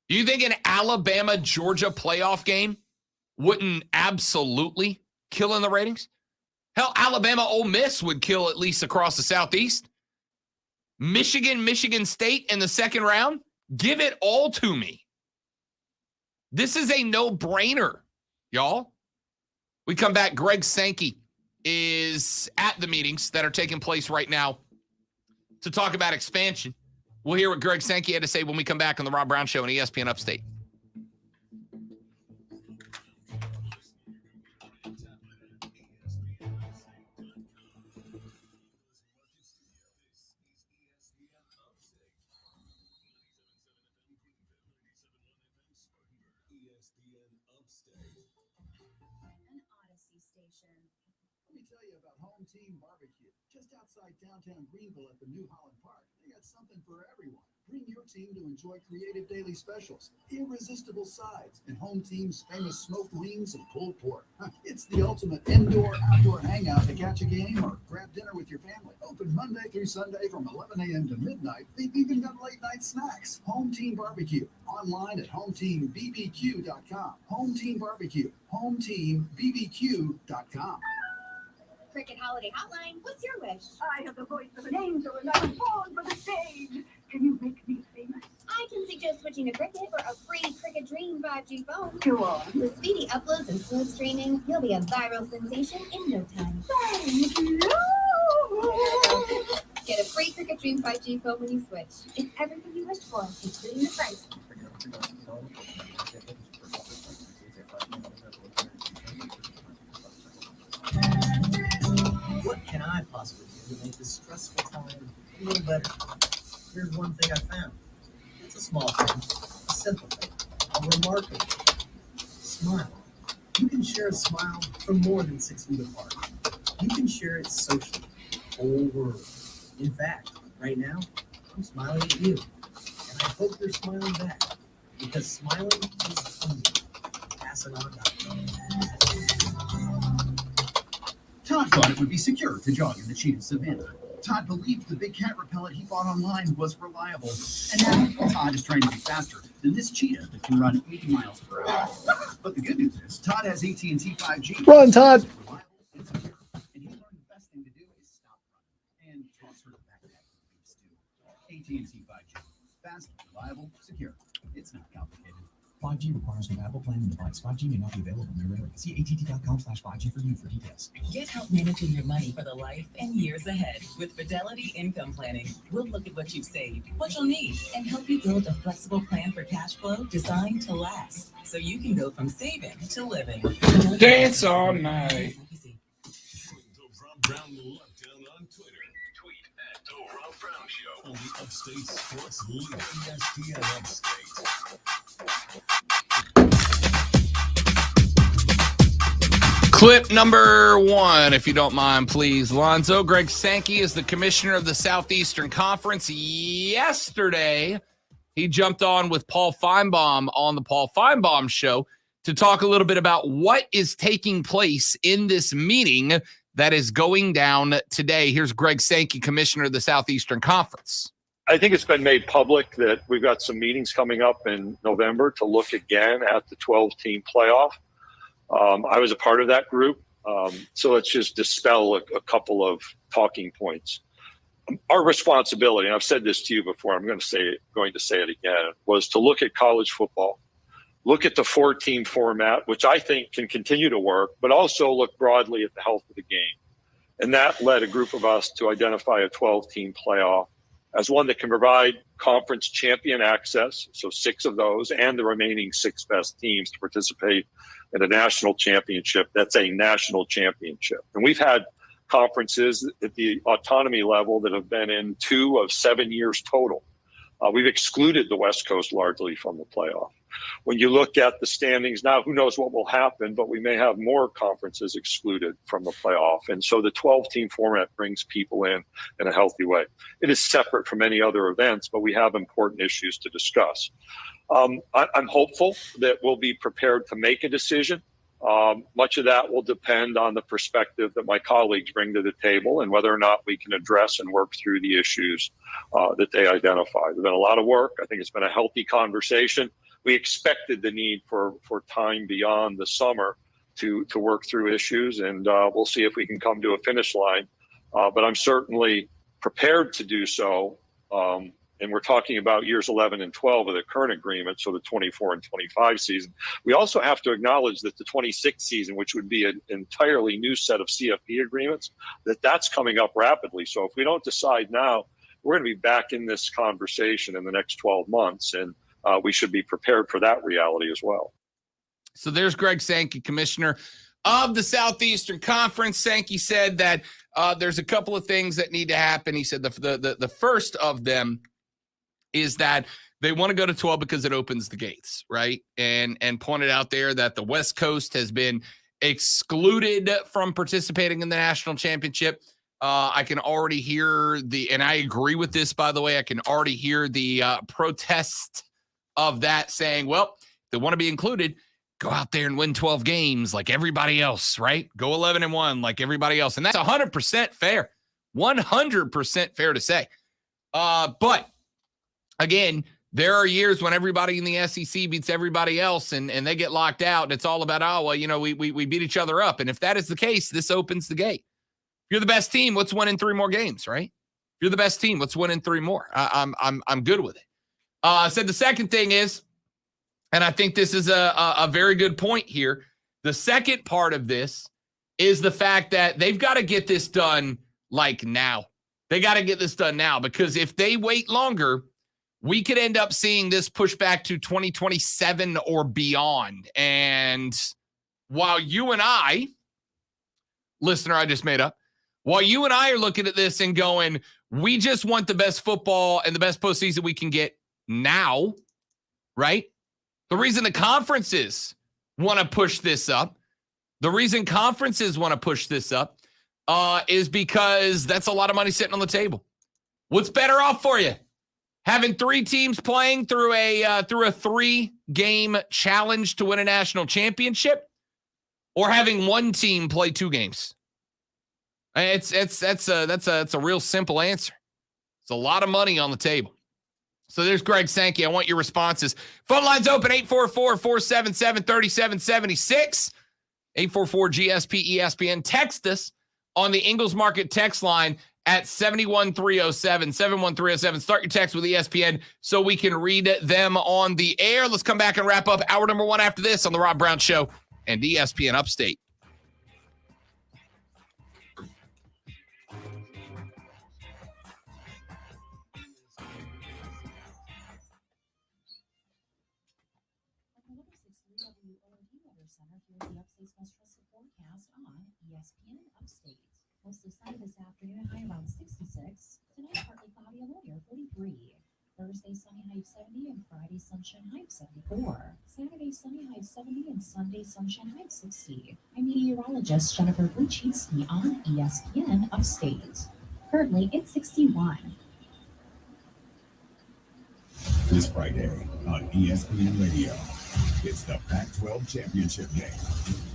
Speaker 4: Do you think an Alabama-Georgia playoff game wouldn't absolutely kill in the ratings? Hell, Alabama-Ole Miss would kill at least across the Southeast. Michigan State in the second round? Give it all to me. This is a no-brainer, y'all. We come back. Greg Sankey is at the meetings that are taking place right now to talk about expansion. We'll hear what Greg Sankey had to say when we come back on the Rob Brown Show on ESPN Upstate.
Speaker 6: Let me tell you about Home Team Barbecue. Just outside downtown Greenville at the New Holland Park. They got something for everyone. Bring your team to enjoy creative daily specials, irresistible sides, and Home Team's famous smoked wings and pulled pork. It's the ultimate indoor-outdoor hangout to catch a game or grab dinner with your family. Open Monday through Sunday from 11 a.m. to midnight. They've even got late-night snacks. Home Team Barbecue. Online at HomeTeamBBQ.com. Home Team Barbecue. HomeTeamBBQ.com.
Speaker 9: Cricket Holiday Hotline. What's your wish?
Speaker 10: I have the voice of an angel and I was born for the stage. Can you make me famous?
Speaker 9: I can suggest switching to Cricket for a free Cricket Dream 5G phone.
Speaker 10: Go on.
Speaker 9: With speedy uploads and smooth streaming, you'll be a viral sensation in no time.
Speaker 10: Thank you.
Speaker 9: Get a free Cricket Dream 5G phone when you switch. It's everything you wished for, including the price.
Speaker 11: What can I possibly do to make this stressful time a little better? Here's one thing I found. It's a small thing, a simple thing, a remarkable thing. Smile. You can share a smile from more than 6 feet apart. You can share it socially, whole world. In fact, right now, I'm smiling at you. And I hope you're smiling back. Because smiling is fun. Pass it on.
Speaker 6: Todd thought it would be secure to jog in the cheetah savannah. Todd believed the big cat repellent he bought online was reliable. And now Todd is trying to be faster than this cheetah that can run 80 miles per hour. But the good news is Todd has AT&T 5G.
Speaker 5: Run, Todd.
Speaker 6: It's reliable and secure. And he learned the best thing to do is stop running and toss her back to AT&T 5G. Fast, reliable, secure. It's not complicated.
Speaker 12: 5G requires an Apple plan and device. 5G may not be available near area. See att.com/5G for you for details.
Speaker 13: Get help managing your money for the life and years ahead with Fidelity Income Planning. We'll look at what you've saved, what you'll need, and help you build a flexible plan for cash flow designed to last, so you can go from saving to living.
Speaker 14: Dance all night.
Speaker 2: Rob Brown Lockdown on Twitter. Tweet at The Rob Brown Show on the Upstate Sports Leader, ESPN Upstate.
Speaker 4: Clip number one, if you don't mind, please. Lonzo, Greg Sankey is the commissioner of the Southeastern Conference. Yesterday, he jumped on with Paul Feinbaum on the Paul Feinbaum Show to talk a little bit about what is taking place in this meeting that is going down today. Here's Greg Sankey, commissioner of the Southeastern Conference.
Speaker 15: I think it's been made public that we've got some meetings coming up in November to look again at the 12-team playoff. I was a part of that group, so let's just dispel a couple of talking points. Our responsibility, and I've said this to you before, I'm going to say it again, was to look at college football, look at the 4-team format, which I think can continue to work, but also look broadly at the health of the game. And that led a group of us to identify a 12-team playoff as one that can provide conference champion access, so 6 of those, and the remaining 6 best teams to participate in a national championship. That's a national championship. And we've had conferences at the autonomy level that have been in 2 of 7 years total. We've excluded the West Coast largely from the playoff. When you look at the standings now, who knows what will happen, but we may have more conferences excluded from the playoff. And so the 12-team format brings people in a healthy way. It is separate from any other events, but we have important issues to discuss. I'm hopeful that we'll be prepared to make a decision Much of that will depend on the perspective that my colleagues bring to the table and whether or not we can address and work through the issues that they identify. There's been a lot of work. I think it's been a healthy conversation. We expected the need for time beyond the summer to work through issues, and we'll see if we can come to a finish line. But I'm certainly prepared to do so. And we're talking about years 11 and 12 of the current agreement, so the 24 and 25 season. We also have to acknowledge that the 26 season, which would be an entirely new set of CFP agreements, that's coming up rapidly. So if we don't decide now, we're going to be back in this conversation in the next 12 months, and we should be prepared for that reality as well.
Speaker 4: So there's Greg Sankey, commissioner of the Southeastern Conference. Sankey said that there's a couple of things that need to happen. He said the first of them is that they want to go to 12 because it opens the gates, right? And pointed out there that the West Coast has been excluded from participating in the national championship. I can already hear and I agree with this, by the way, I can already hear the protest of that saying, well, if they want to be included, go out there and win 12 games like everybody else, right? Go 11-1 like everybody else. And that's 100% fair, 100% fair to say. But again, there are years when everybody in the SEC beats everybody else and they get locked out. And it's all about, we beat each other up. And if that is the case, this opens the gate. If you're the best team, let's win in 3 more games, right? If you're the best team, let's win in 3 more. I'm good with it. Said the second thing is, and I think this is a very good point here. The second part of this is the fact that they've got to get this done like now. They got to get this done now, because if they wait longer, we could end up seeing this push back to 2027 or beyond. And while you and I, listener, I just made up, while you and I are looking at this and going, we just want the best football and the best postseason we can get now, right? The reason the conferences want to push this up, is because that's a lot of money sitting on the table. What's better off for you? Having 3 teams playing through a 3-game challenge to win a national championship, or having 1 team play 2 games? That's a real simple answer. It's a lot of money on the table. So there's Greg Sankey. I want your responses. Phone lines open, 844-477-3776, 844-GSP-ESPN. Text us on the Ingles Market text line at 71307, 71307. Start your text with ESPN so we can read them on the air. Let's come back and wrap up hour number 1 after this on the Rob Brown Show and ESPN Upstate.
Speaker 3: Mostly sunny this afternoon, high around 66. Tonight, partly cloudy, a low near 43. Thursday, sunny, high of 70, and Friday, sunshine, high of 74. Saturday, sunny, high of 70, and Sunday, sunshine, high of 60. I'm meteorologist Jennifer Bruczynski on ESPN Upstate. Currently, it's 61.
Speaker 16: This Friday on ESPN Radio, it's the Pac-12 Championship game.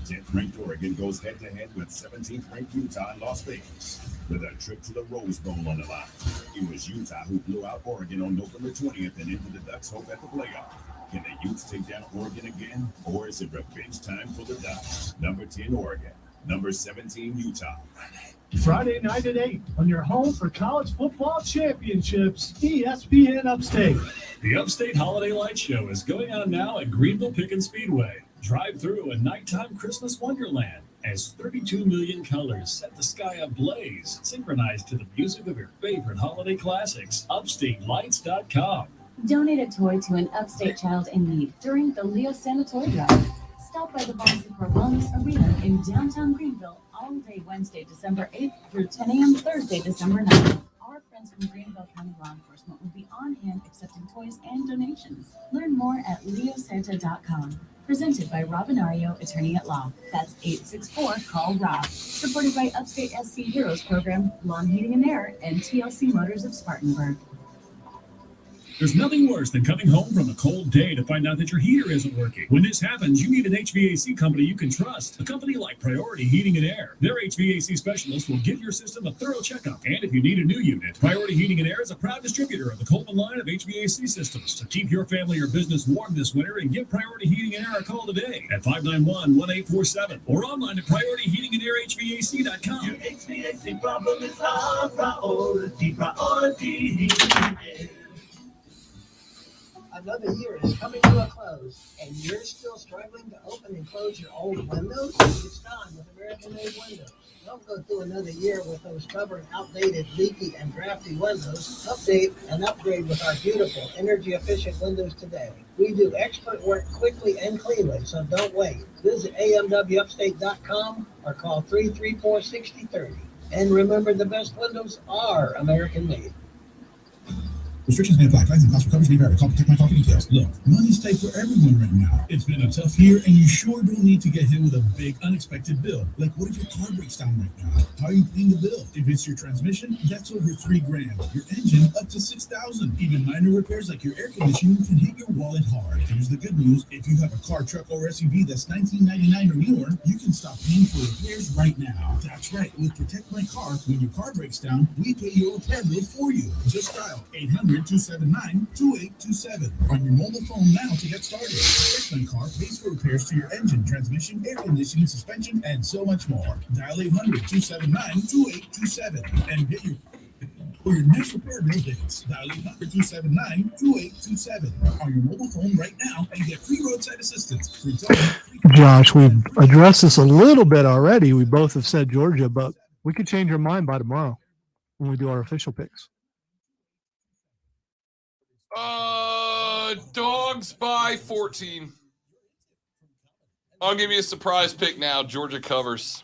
Speaker 16: 10th ranked Oregon goes head-to-head with 17th ranked Utah in Las Vegas, with a trip to the Rose Bowl on the line. It was Utah who blew out Oregon on November 20th and ended the Ducks' hope at the playoff. Can the Utes take down Oregon again, or is it revenge time for the Ducks? Number 10 Oregon, number 17 Utah.
Speaker 17: Friday night at 8 on your home for college football championships, ESPN Upstate.
Speaker 18: The Upstate Holiday Light Show is going on now at Greenville Pickens Speedway. Drive through a nighttime Christmas wonderland as 32 million colors set the sky ablaze, synchronized to the music of your favorite holiday classics. UpstateLights.com.
Speaker 3: Donate a toy to an Upstate child in need during the Leo Santa Toy Drive. Stop by the Bon Secours Wellness Arena in downtown Greenville all day Wednesday, December 8th through 10 a.m. Thursday, December 9th. Our friends from Greenville County Law Enforcement will be on hand accepting toys and donations. Learn more at leosanta.com. Presented by Robinario Attorney at Law. That's 864-CALL-ROB. Supported by Upstate SC Heroes Program, Lawn Heating and Air, and TLC Motors of Spartanburg.
Speaker 18: There's nothing worse than coming home from a cold day to find out that your heater isn't working. When this happens, you need an HVAC company you can trust. A company like Priority Heating and Air. Their HVAC specialist will give your system a thorough checkup. And if you need a new unit, Priority Heating and Air is a proud distributor of the Coleman line of HVAC systems. So keep your family or business warm this winter and give Priority Heating and Air a call today at 591-1847 or online at PriorityHeatingandAirHVAC.com.
Speaker 19: Your HVAC problem is our priority. Priority.
Speaker 11: Another year is coming to a close, and you're still struggling to open and close your old windows? It's time with American-made windows. Don't go through another year with those stubborn, outdated, leaky, and drafty windows. Update and upgrade with our beautiful, energy-efficient windows today. We do expert work quickly and cleanly, so don't wait. Visit amwupstate.com or call 334-6030. And remember, the best windows are American-made.
Speaker 20: Restrictions may apply. Prices and costs for coverage may vary. Call Protect My Car for details. Look, money's tight for everyone right now. It's been a tough year, and you sure don't need to get hit with a big, unexpected bill. Like, what if your car breaks down right now? How are you paying the bill? If it's your transmission, that's over $3,000. Your engine, up to $6,000. Even minor repairs like your air conditioning can hit your wallet hard. Here's the good news: if you have a car, truck, or SUV that's $19.99 or newer, you can stop paying for repairs right now. That's right. With Protect My Car, when your car breaks down, we pay your repair bill for you. Just dial 800-279-2827 on your mobile phone now to get started. Protect My Car pays for repairs to your engine, transmission, air conditioning, suspension, and so much more. Dial 800-279-2827 and get your for your next repair bill dates. Dial 800-279-2827 on your mobile phone right now and get free roadside assistance. Free towing,
Speaker 5: Josh, we've addressed this a little bit already. We both have said Georgia, but we could change our mind by tomorrow when we do our official picks.
Speaker 4: Dogs by 14. I'll give you a surprise pick now. Georgia covers.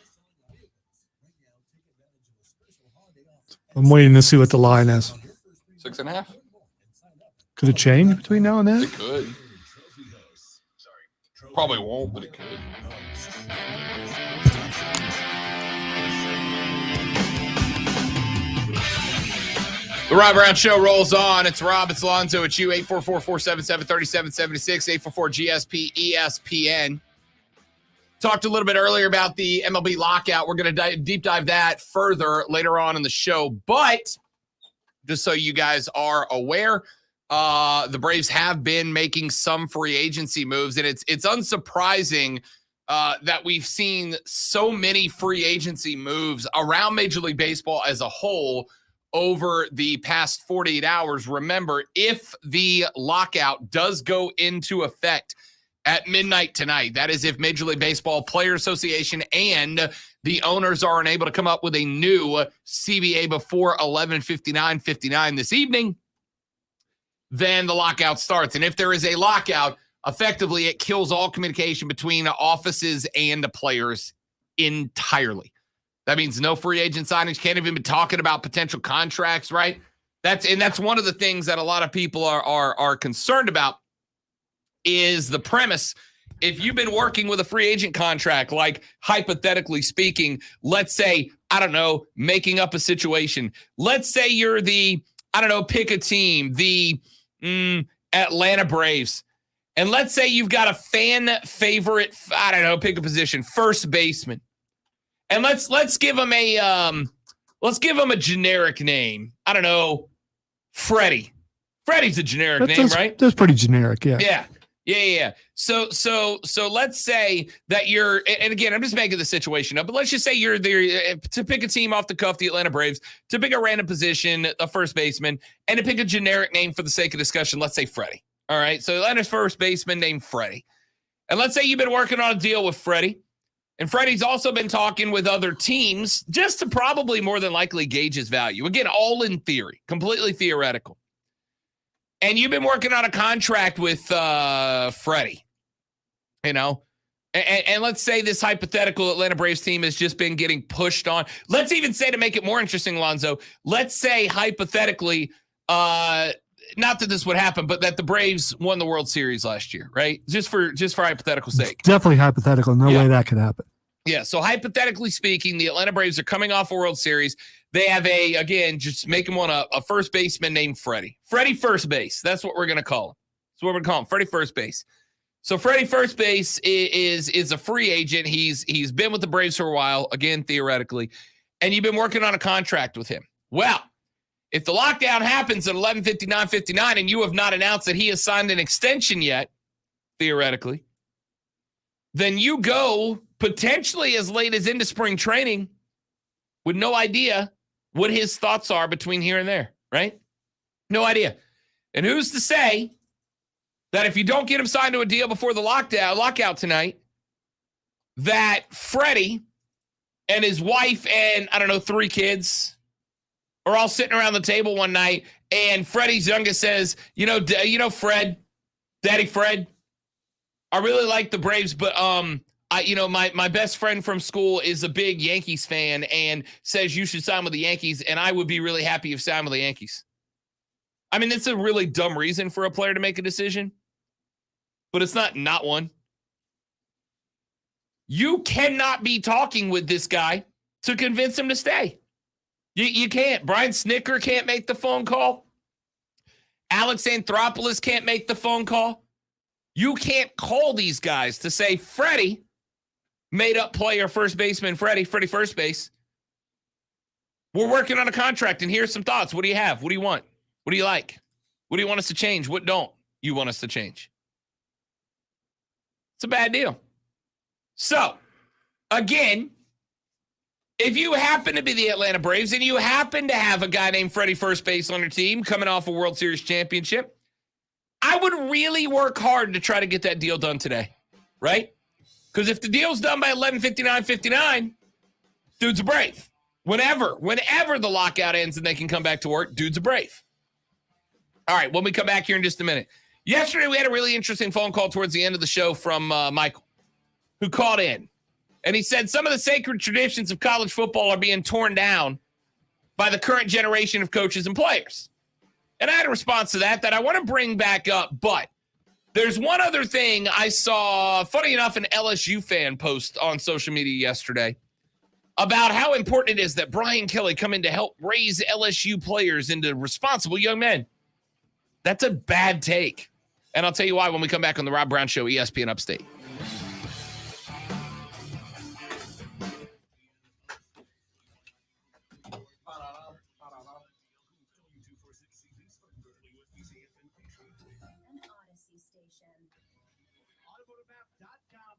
Speaker 5: I'm waiting to see what the line is.
Speaker 4: 6.5.
Speaker 5: Could it change between now and then?
Speaker 4: It could. Probably won't, but it could. The Rob Brown Show rolls on. It's Rob, it's Lonzo, it's you, 844-477-3776, 844-GSP-ESPN. Talked a little bit earlier about the MLB lockout. We're going to deep dive that further later on in the show. But just so you guys are aware, the Braves have been making some free agency moves, and it's unsurprising that we've seen so many free agency moves around Major League Baseball as a whole over the past 48 hours. Remember, if the lockout does go into effect at midnight tonight, that is if Major League Baseball Player Association and the owners are unable to come up with a new CBA before 11:59 this evening, then the lockout starts. And if there is a lockout, effectively it kills all communication between offices and the players entirely. That means no free agent signings, can't even be talking about potential contracts, right? That's one of the things that a lot of people are concerned about, is the premise. If you've been working with a free agent contract, like hypothetically speaking, let's say, I don't know, making up a situation. Let's say you're pick a team, the Atlanta Braves. And let's say you've got a fan favorite, pick a position, first baseman. And let's give him a generic name. I don't know, Freddie. Freddie's a generic name, right?
Speaker 5: That's pretty generic, yeah.
Speaker 4: Yeah. So let's say that you're, and again, I'm just making the situation up, but let's just say you're there to pick a team off the cuff, the Atlanta Braves, to pick a random position, a first baseman, and to pick a generic name for the sake of discussion. Let's say Freddie. All right. So Atlanta's first baseman named Freddie. And let's say you've been working on a deal with Freddie, and Freddie's also been talking with other teams just to probably more than likely gauge his value. Again, all in theory, completely theoretical. And you've been working on a contract with Freddie, and let's say this hypothetical Atlanta Braves team has just been getting pushed on. Let's even say, to make it more interesting, Lonzo, let's say hypothetically, not that this would happen, but that the Braves won the World Series last year, right? Just for hypothetical sake.
Speaker 5: Definitely hypothetical. No way that could happen.
Speaker 4: Yeah, so hypothetically speaking, the Atlanta Braves are coming off a World Series. They have just make him one a first baseman named Freddie. Freddie First Base. That's what we're going to call him. That's what we're going to call him, Freddie First Base. So Freddie First Base is a free agent. He's been with the Braves for a while, again, theoretically, and you've been working on a contract with him. Well, if the lockdown happens at 11:59:59 and you have not announced that he has signed an extension yet, theoretically, then you go potentially as late as into spring training with no idea what his thoughts are between here and there, right? No idea. And who's to say that if you don't get him signed to a deal before the lockout tonight, that Freddie and his wife and, 3 kids are all sitting around the table one night, and Freddie's youngest says, Fred, Daddy Fred, I really like the Braves, but my best friend from school is a big Yankees fan and says you should sign with the Yankees, and I would be really happy if you signed with the Yankees. I mean, it's a really dumb reason for a player to make a decision, but it's not one. You cannot be talking with this guy to convince him to stay. You can't. Brian Snicker can't make the phone call. Alex Anthopoulos can't make the phone call. You can't call these guys to say, Freddie, made-up player, first baseman, Freddie First Base, we're working on a contract, and here's some thoughts. What do you have? What do you want? What do you like? What do you want us to change? What don't you want us to change? It's a bad deal. So, again, if you happen to be the Atlanta Braves and you happen to have a guy named Freddie First Base on your team coming off a World Series championship, I would really work hard to try to get that deal done today, right? Because if the deal's done by 11:59:59, dude's a Brave. Whenever the lockout ends and they can come back to work, dude's a Brave. All right, when we come back here in just a minute. Yesterday, we had a really interesting phone call towards the end of the show from Michael, who called in. And he said some of the sacred traditions of college football are being torn down by the current generation of coaches and players. And I had a response to that I want to bring back up. But there's one other thing I saw, funny enough, an LSU fan post on social media yesterday about how important it is that Brian Kelly come in to help raise LSU players into responsible young men. That's a bad take. And I'll tell you why when we come back on the Rob Brown Show, ESPN Upstate.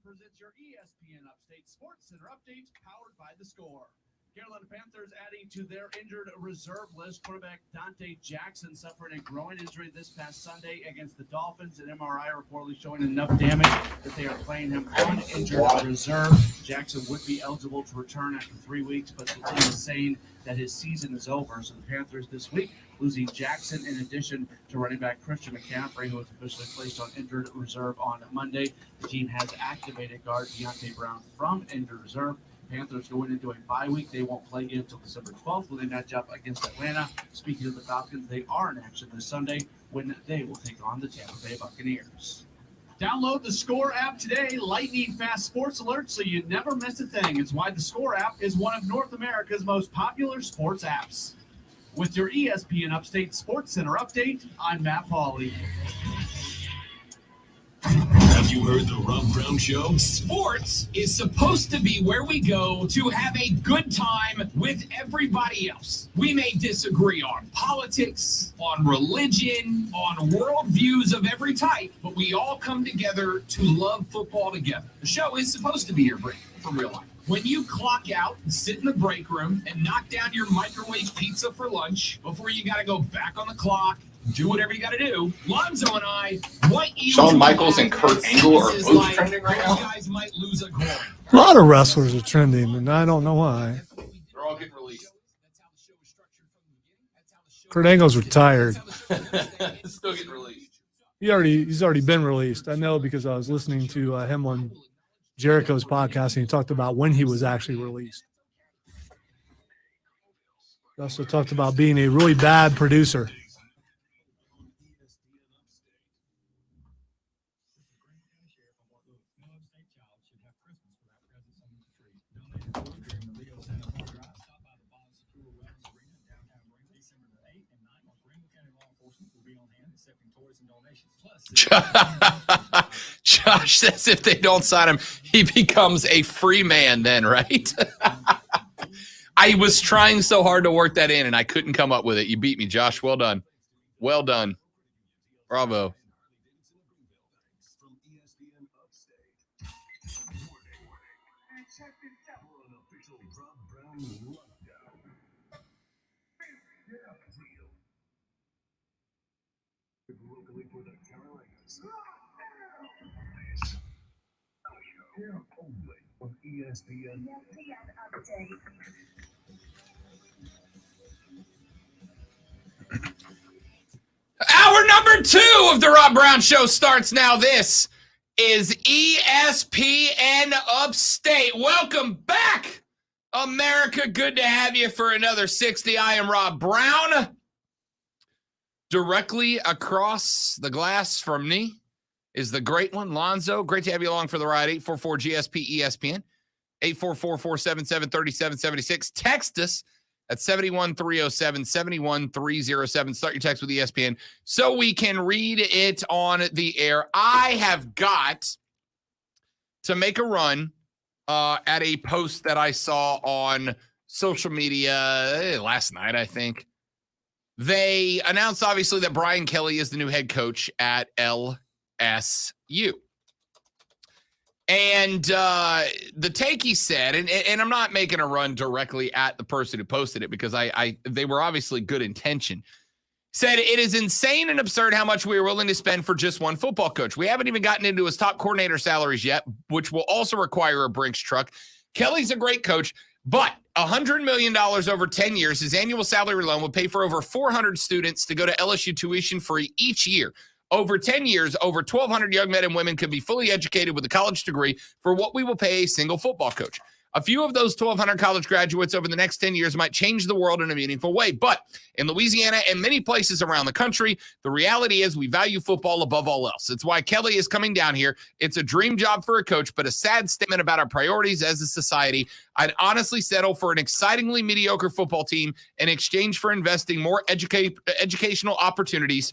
Speaker 21: Presents your ESPN Upstate Sports Center update powered by The Score. Carolina Panthers adding to their injured reserve list. Quarterback Dante Jackson suffering a groin injury this past Sunday against the Dolphins. An MRI reportedly showing enough damage that they are playing him on injured reserve. Jackson would be eligible to return after 3 weeks, but the team is saying that his season is over. So the Panthers this week losing Jackson in addition to running back Christian McCaffrey, who was officially placed on injured reserve on Monday. The team has activated guard Deontay Brown from injured reserve. Panthers going into a bye week. They won't play again until December 12th when they match up against Atlanta. Speaking of the Falcons, they are in action this Sunday when they will take on the Tampa Bay Buccaneers. Download the Score app today. Lightning fast sports alerts so you never miss a thing. It's why the Score app is one of North America's most popular sports apps. With your ESPN Upstate Sports Center update, I'm Matt Pauley.
Speaker 2: Have you heard the Rob Brown Show?
Speaker 22: Sports is supposed to be where we go to have a good time with everybody else. We may disagree on politics, on religion, on worldviews of every type, but we all come together to love football together. The show is supposed to be your break for real life. When you clock out and sit in the break room and knock down your microwave pizza for lunch before you got to go back on the clock, do whatever you got to do, Lonzo and I want you
Speaker 23: Shawn
Speaker 22: to
Speaker 23: Michaels and Kurt Schiller are both trending right now.
Speaker 22: guys might lose a groin.
Speaker 5: A lot of wrestlers are trending, and I don't know why.
Speaker 23: They're all getting released.
Speaker 5: Kurt Angle's retired.
Speaker 23: Still getting released.
Speaker 5: He's already been released. I know because I was listening to him on Jericho's podcast, and he talked about when he was actually released. He also talked about being a really bad producer.
Speaker 4: Josh says if they don't sign him, he becomes a free man then, right? I was trying so hard to work that in, and I couldn't come up with it. You beat me, Josh. Well done. Well done. Bravo.
Speaker 2: ESPN update.
Speaker 4: Hour number 2 of the Rob Brown Show starts now. This is ESPN Upstate. Welcome back, America. Good to have you for another 60. I am Rob Brown. Directly across the glass from me is the great one, Lonzo. Great to have you along for the ride. 844-GSP-ESPN. 844-477-3776. Text us at 71307, 71307. Start your text with ESPN so we can read it on the air. I have got to make a run at a post that I saw on social media last night, I think. They announced, obviously, that Brian Kelly is the new head coach at LSU. And the take he said, and I'm not making a run directly at the person who posted it because they were obviously good intention, said it is insane and absurd how much we are willing to spend for just one football coach. We haven't even gotten into his top coordinator salaries yet, which will also require a Brinks truck. Kelly's a great coach, but $100 million over 10 years, his annual salary alone will pay for over 400 students to go to LSU tuition free each year. Over 10 years, over 1,200 young men and women could be fully educated with a college degree for what we will pay a single football coach. A few of those 1,200 college graduates over the next 10 years might change the world in a meaningful way. But in Louisiana and many places around the country, the reality is we value football above all else. It's why Kelly is coming down here. It's a dream job for a coach, but a sad statement about our priorities as a society. I'd honestly settle for an excitingly mediocre football team in exchange for investing more educational opportunities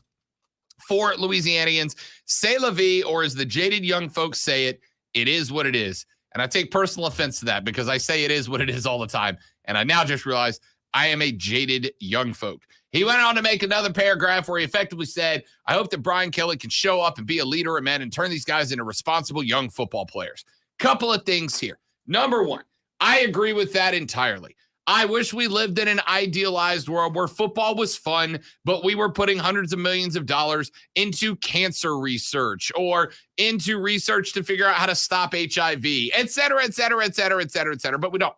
Speaker 4: for Louisianians. C'est la vie, or as the jaded young folks say it, it is what it is. And I take personal offense to that because I say it is what it is all the time. And I now just realize I am a jaded young folk. He went on to make another paragraph where he effectively said, I hope that Brian Kelly can show up and be a leader of men and turn these guys into responsible young football players. Couple of things here. Number one, I agree with that entirely. I wish we lived in an idealized world where football was fun, but we were putting hundreds of millions of dollars into cancer research or into research to figure out how to stop HIV, et cetera, et cetera, et cetera, et cetera, et cetera. But we don't.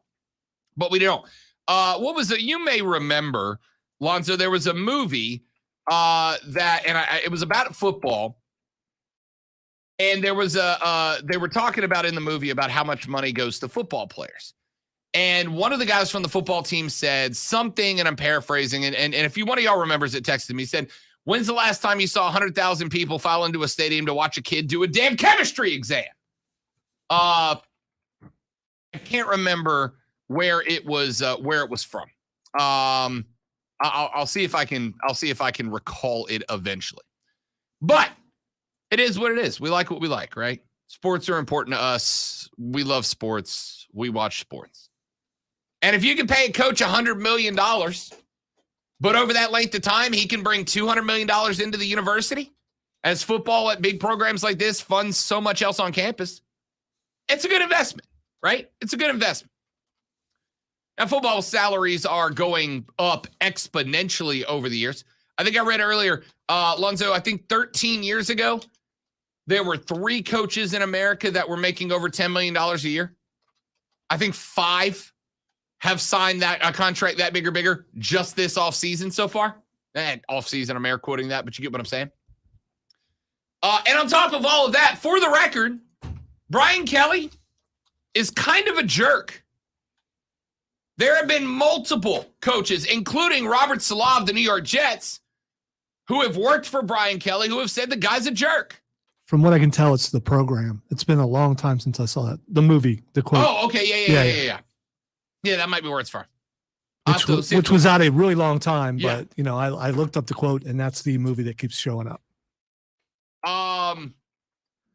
Speaker 4: What was it? You may remember, Lonzo, there was a movie it was about football. And there was they were talking about in the movie about how much money goes to football players. And one of the guys from the football team said something, and I'm paraphrasing, and if one of y'all remembers it, texted me, he said, when's the last time you saw 100,000 people file into a stadium to watch a kid do a damn chemistry exam? I can't remember where it was from. I'll see if I can recall it eventually. But it is what it is. We like what we like, right? Sports are important to us. We love sports. We watch sports. And if you can pay a coach $100 million, but over that length of time, he can bring $200 million into the university, as football at big programs like this funds so much else on campus, it's a good investment, right? It's a good investment. Now, football salaries are going up exponentially over the years. I think I read earlier, Lonzo, I think 13 years ago, there were 3 coaches in America that were making over $10 million a year. I think 5 have signed a contract that big or bigger just this offseason so far. And offseason, I'm air quoting that, but you get what I'm saying. And on top of all of that, for the record, Brian Kelly is kind of a jerk. There have been multiple coaches, including Robert Saleh of the New York Jets, who have worked for Brian Kelly, who have said the guy's a jerk.
Speaker 5: From what I can tell, it's the program. It's been a long time since I saw that. The movie, the quote.
Speaker 4: Oh, okay. Yeah, that might be where it's from.
Speaker 5: which was out a really long time.
Speaker 4: Yeah.
Speaker 5: But, I looked up the quote, and that's the movie that keeps showing up.
Speaker 4: We'll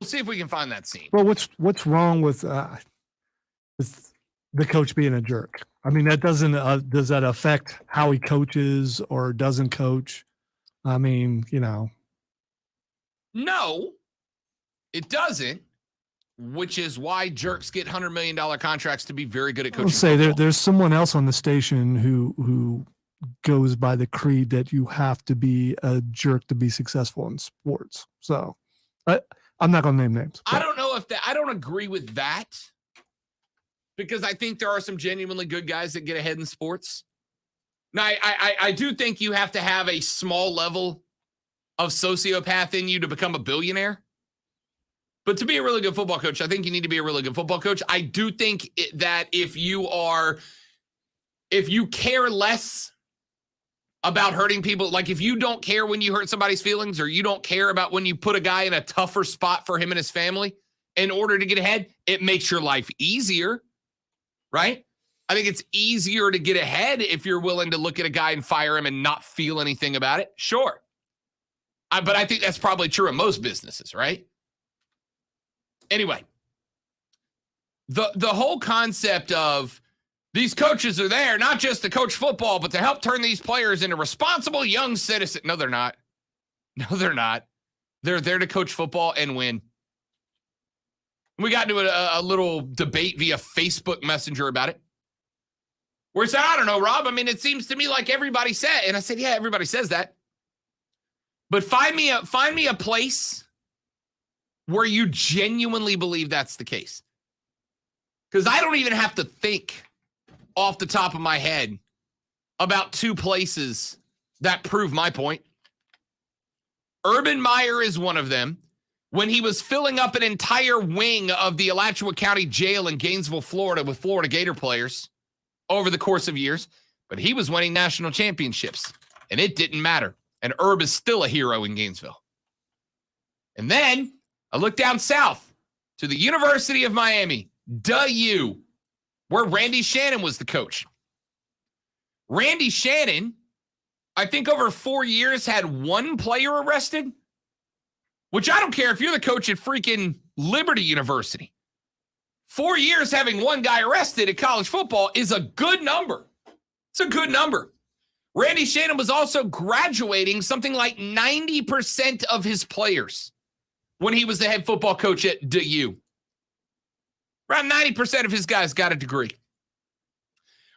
Speaker 4: see if we can find that scene.
Speaker 5: Well, what's wrong with the coach being a jerk? I mean, that doesn't does that affect how he coaches or doesn't coach? I mean,
Speaker 4: No, it doesn't. Which is why jerks get $100 million contracts to be very good at coaching.
Speaker 5: I'll say
Speaker 4: football.
Speaker 5: there's someone else on the station who goes by the creed that you have to be a jerk to be successful in sports. So I'm not going to name names.
Speaker 4: I don't know I don't agree with that, because I think there are some genuinely good guys that get ahead in sports. Now, I do think you have to have a small level of sociopath in you to become a billionaire. But to be a really good football coach, I think you need to be a really good football coach. I do think that if you care less about hurting people, like if you don't care when you hurt somebody's feelings, or you don't care about when you put a guy in a tougher spot for him and his family in order to get ahead, it makes your life easier, right? I think it's easier to get ahead if you're willing to look at a guy and fire him and not feel anything about it. Sure. But I think that's probably true in most businesses, right? Anyway, the whole concept of these coaches are there not just to coach football, but to help turn these players into responsible young citizens. No, they're not. No, they're not. They're there to coach football and win. We got into a little debate via Facebook Messenger about it, where he said, I don't know, Rob. I mean, it seems to me like everybody said. And I said, yeah, everybody says that. But find me a place where you genuinely believe that's the case. Because I don't even have to think off the top of my head about two places that prove my point. Urban Meyer is one of them. When he was filling up an entire wing of the Alachua County Jail in Gainesville, Florida, with Florida Gator players over the course of years, but he was winning national championships, and it didn't matter. And Herb is still a hero in Gainesville. And then I look down south to the University of Miami, DU, where Randy Shannon was the coach. Randy Shannon, I think over 4 years, had one player arrested, which I don't care if you're the coach at freaking Liberty University. 4 years having one guy arrested at college football is a good number. It's a good number. Randy Shannon was also graduating something like 90% of his players when he was the head football coach at DU. Around 90% of his guys got a degree.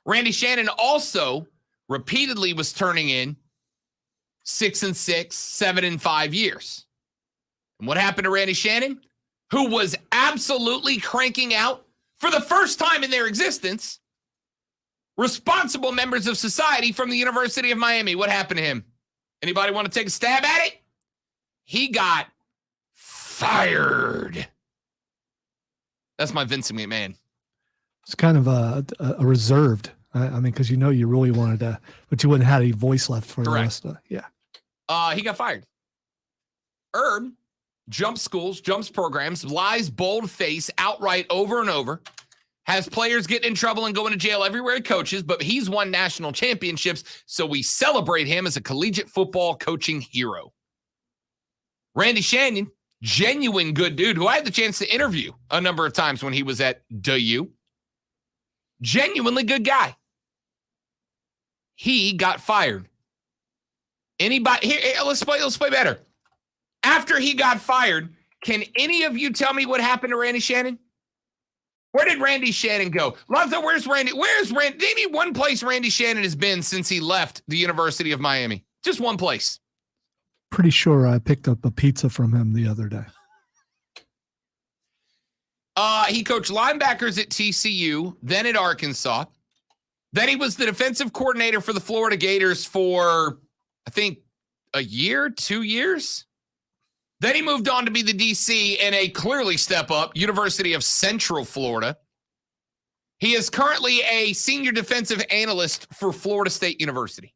Speaker 4: Randy Shannon also repeatedly was turning in 6 and 6, 7 and 5 years. And what happened to Randy Shannon, who was absolutely cranking out for the first time in their existence responsible members of society from the University of Miami? What happened to him? Anybody want to take a stab at it? He got fired. That's my Vincent McMahon.
Speaker 5: It's kind of a reserved. I mean, because you really wanted to, but you wouldn't have any voice left for the rest of yeah.
Speaker 4: He got fired. Herb jumps schools, jumps programs, lies bold-faced outright over and over, has players getting in trouble and going to jail everywhere he coaches, but he's won national championships, so we celebrate him as a collegiate football coaching hero. Randy Shannon, genuine good dude, who I had the chance to interview a number of times when he was at DU. Genuinely good guy. He got fired. Anybody here? Let's play better. After he got fired, can any of you tell me what happened to Randy Shannon? Where did Randy Shannon go? Lonzo, where's Randy? Name me one place Randy Shannon has been since he left the University of Miami. Just one place.
Speaker 5: Pretty sure I picked up a pizza from him the other day.
Speaker 4: He coached linebackers at TCU, then at Arkansas. Then he was the defensive coordinator for the Florida Gators for, I think, a year, 2 years. Then he moved on to be the DC in a clearly step up, University of Central Florida. He is currently a senior defensive analyst for Florida State University.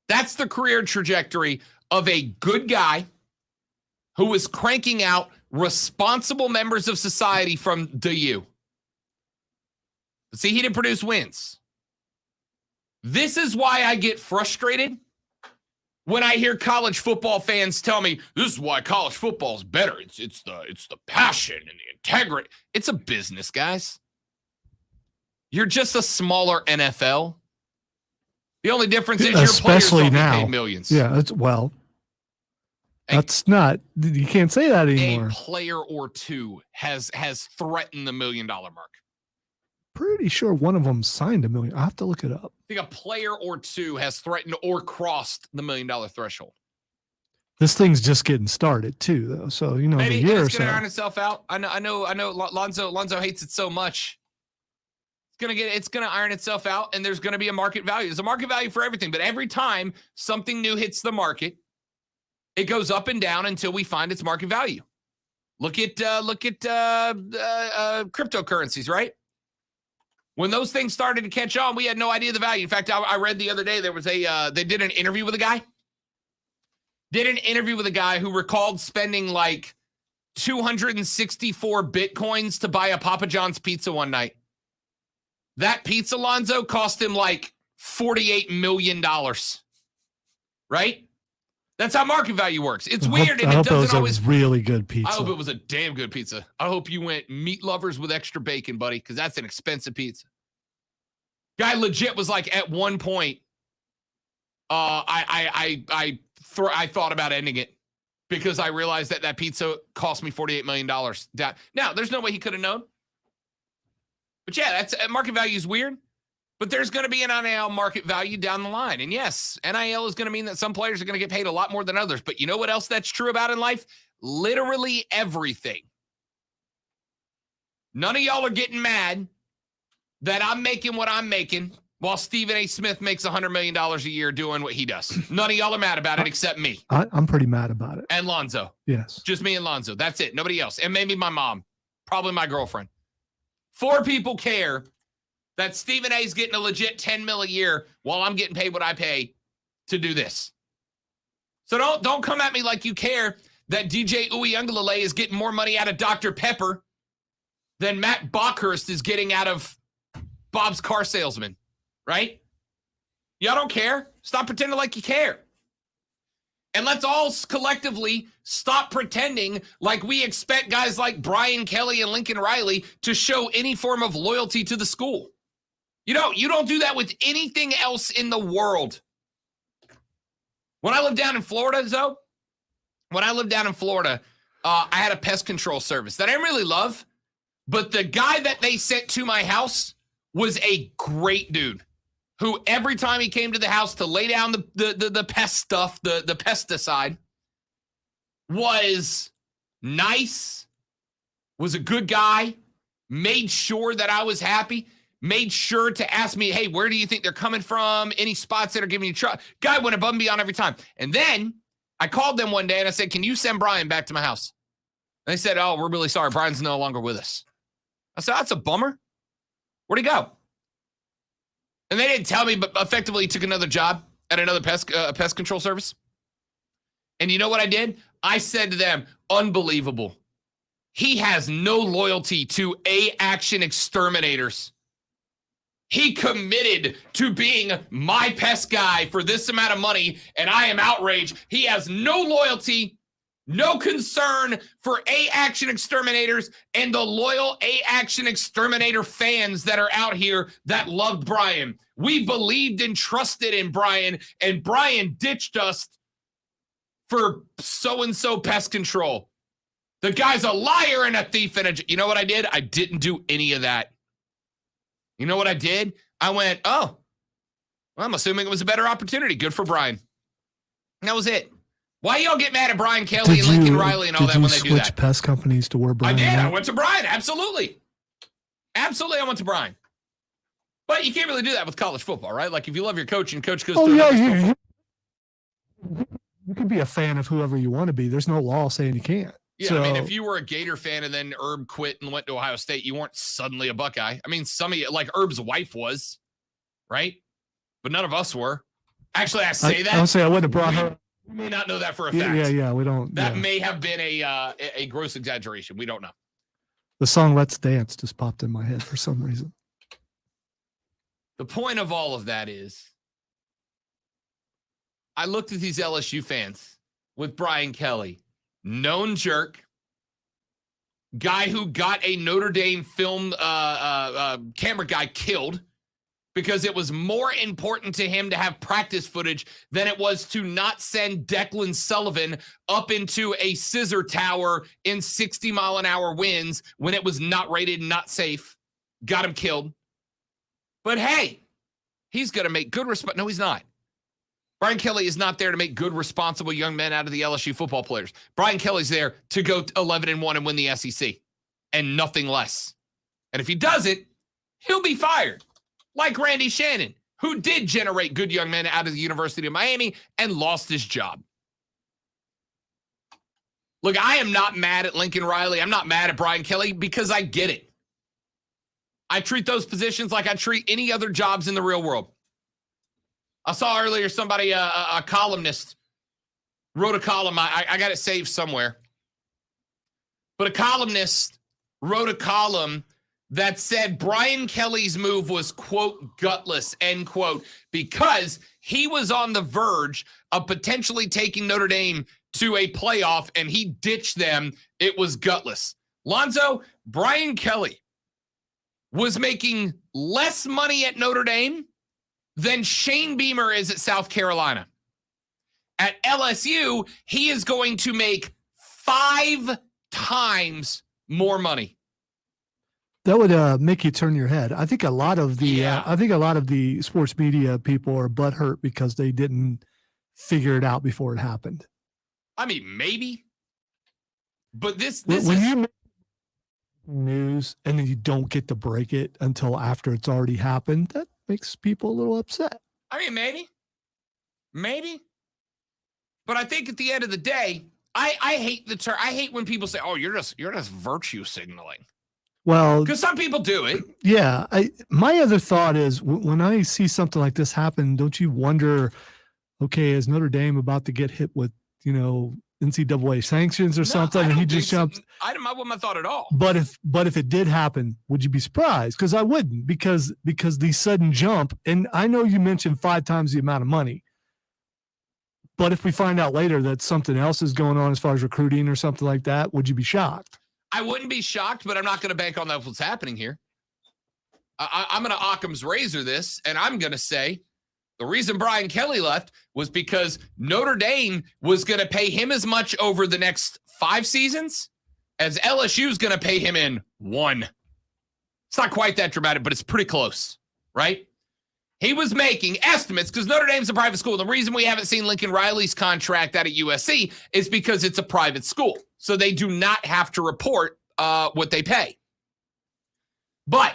Speaker 4: That's the career trajectory of a good guy who is cranking out responsible members of society from DU. But see, he didn't produce wins. This is why I get frustrated when I hear college football fans tell me this is why college football is better. It's the passion and the integrity. It's a business, guys. You're just a smaller NFL. The only difference is your
Speaker 5: especially
Speaker 4: players don't
Speaker 5: now.
Speaker 4: get paid millions.
Speaker 5: Yeah, that's not. You can't say that anymore.
Speaker 4: A player or two has threatened the $1 million mark.
Speaker 5: Pretty sure one of them signed $1 million. I have to look it up.
Speaker 4: I think a player or two has threatened or crossed the $1 million threshold.
Speaker 5: This thing's just getting started too, though. So
Speaker 4: Maybe
Speaker 5: the year or
Speaker 4: it's going
Speaker 5: so.
Speaker 4: to iron itself out. I know. Lonzo hates it so much. It's gonna iron itself out, and there's gonna be a market value. There's a market value for everything, but every time something new hits the market, it goes up and down until we find its market value. Look at cryptocurrencies, right? When those things started to catch on, we had no idea the value. In fact, I read the other day there was they did an interview with a guy. Did an interview with a guy who recalled spending like 264 Bitcoins to buy a Papa John's pizza one night. That pizza, Lonzo, cost him like $48 million. Right? That's how market value works. It's weird, and it doesn't always.
Speaker 5: A really good pizza.
Speaker 4: I hope it was a damn good pizza. I hope you went meat lovers with extra bacon, buddy, because that's an expensive pizza. Guy legit was like at one point, I thought about ending it because I realized that pizza cost me $48 million. Now, there's no way he could have known. But yeah, that's market value is weird, but there's going to be an NIL market value down the line. And yes, NIL is going to mean that some players are going to get paid a lot more than others. But you know what else that's true about in life? Literally everything. None of y'all are getting mad that I'm making what I'm making while Stephen A. Smith makes $100 million a year doing what he does. None of y'all are mad about it except me.
Speaker 5: I'm pretty mad about it.
Speaker 4: And Lonzo.
Speaker 5: Yes.
Speaker 4: Just me and Lonzo. That's it. Nobody else. And maybe my mom. Probably my girlfriend. 4 people care that Stephen A is getting a legit $10 million a year while I'm getting paid what I pay to do this. So don't come at me like you care that DJ Uiagalelei is getting more money out of Dr. Pepper than Matt Bockhurst is getting out of Bob's Car Salesman, right? Y'all don't care? Stop pretending like you care. And let's all collectively stop pretending like we expect guys like Brian Kelly and Lincoln Riley to show any form of loyalty to the school. You don't do that with anything else in the world. When I lived down in Florida, Zoe, I had a pest control service that I didn't really love, but the guy that they sent to my house was a great dude. Who every time he came to the house to lay down the pest stuff, the pesticide, was nice, was a good guy, made sure that I was happy, made sure to ask me, hey, where do you think they're coming from? Any spots that are giving you trouble? Guy went above and beyond every time. And then I called them one day and I said, can you send Brian back to my house? And they said, oh, we're really sorry. Brian's no longer with us. I said, that's a bummer. Where'd he go? And they didn't tell me, but effectively took another job at another pest control service. And you know what I did? I said to them, unbelievable. He has no loyalty to A-Action Exterminators. He committed to being my pest guy for this amount of money, and I am outraged. He has no loyalty, no concern for A-Action Exterminators and the loyal A-Action Exterminator fans that are out here that loved Brian. We believed and trusted in Brian, and Brian ditched us for so-and-so pest control. The guy's a liar and a thief and you know what I did? I didn't do any of that. You know what I did? I went, oh, well, I'm assuming it was a better opportunity. Good for Brian. And that was it. Why y'all get mad at Brian Kelly and Lincoln Riley and all that when they do that?
Speaker 5: Did you switch pest companies to where Brian
Speaker 4: I did.
Speaker 5: went?
Speaker 4: I went to Brian. Absolutely. Absolutely, I went to Brian. But you can't really do that with college football, right? Like if you love your coach and coach goes to another school.
Speaker 5: You can be a fan of whoever you want to be. There's no law saying you can't.
Speaker 4: Yeah,
Speaker 5: so,
Speaker 4: I mean, if you were a Gator fan and then Herb quit and went to Ohio State, you weren't suddenly a Buckeye. I mean, some of you, like Herb's wife was, right? But none of us were. Actually, I say that.
Speaker 5: I would say I wouldn't have brought her.
Speaker 4: We may not know that for a fact.
Speaker 5: Yeah, we don't.
Speaker 4: That may have been a gross exaggeration. We don't know.
Speaker 5: The song "Let's Dance" just popped in my head for some reason.
Speaker 4: The point of all of that is I looked at these LSU fans with Brian Kelly, known jerk, guy who got a Notre Dame film camera guy killed because it was more important to him to have practice footage than it was to not send Declan Sullivan up into a scissor tower in 60-mile-an-hour winds when it was not rated and not safe. Got him killed. But hey, he's going to make good No, he's not. Brian Kelly is not there to make good, responsible young men out of the LSU football players. Brian Kelly's there to go 11-1 and win the SEC and nothing less. And if he doesn't, he'll be fired. Like Randy Shannon, who did generate good young men out of the University of Miami and lost his job. Look, I am not mad at Lincoln Riley. I'm not mad at Brian Kelly because I get it. I treat those positions like I treat any other jobs in the real world. I saw earlier somebody, a columnist, wrote a column. I got it saved somewhere. But a columnist wrote a column that said Brian Kelly's move was, quote, gutless, end quote, because he was on the verge of potentially taking Notre Dame to a playoff and he ditched them. It was gutless. Lonzo, Brian Kelly was making less money at Notre Dame than Shane Beamer is at South Carolina. At LSU, he is going to make 5 times more money.
Speaker 5: That would make you turn your head. I think a lot of the sports media people are butthurt because they didn't figure it out before it happened.
Speaker 4: I mean, maybe, but this
Speaker 5: when
Speaker 4: is
Speaker 5: you make news and then you don't get to break it until after it's already happened. That makes people a little upset.
Speaker 4: I mean, maybe, but I think at the end of the day, I hate the term. I hate when people say, "Oh, you're just virtue signaling."
Speaker 5: Well,
Speaker 4: because some people do it.
Speaker 5: Yeah. My other thought is when I see something like this happen, don't you wonder, okay, is Notre Dame about to get hit with, NCAA sanctions or something? And he just jumps.
Speaker 4: I wasn't my thought at all.
Speaker 5: But if it did happen, would you be surprised? Because I wouldn't, because the sudden jump, and I know you mentioned 5 times the amount of money. But if we find out later that something else is going on as far as recruiting or something like that, would you be shocked?
Speaker 4: I wouldn't be shocked, but I'm not going to bank on that what's happening here. I'm going to Occam's razor this, and I'm going to say the reason Brian Kelly left was because Notre Dame was going to pay him as much over the next 5 seasons as LSU is going to pay him in 1. It's not quite that dramatic, but it's pretty close, right? He was making estimates because Notre Dame's a private school. The reason we haven't seen Lincoln Riley's contract out at USC is because it's a private school. So they do not have to report what they pay. But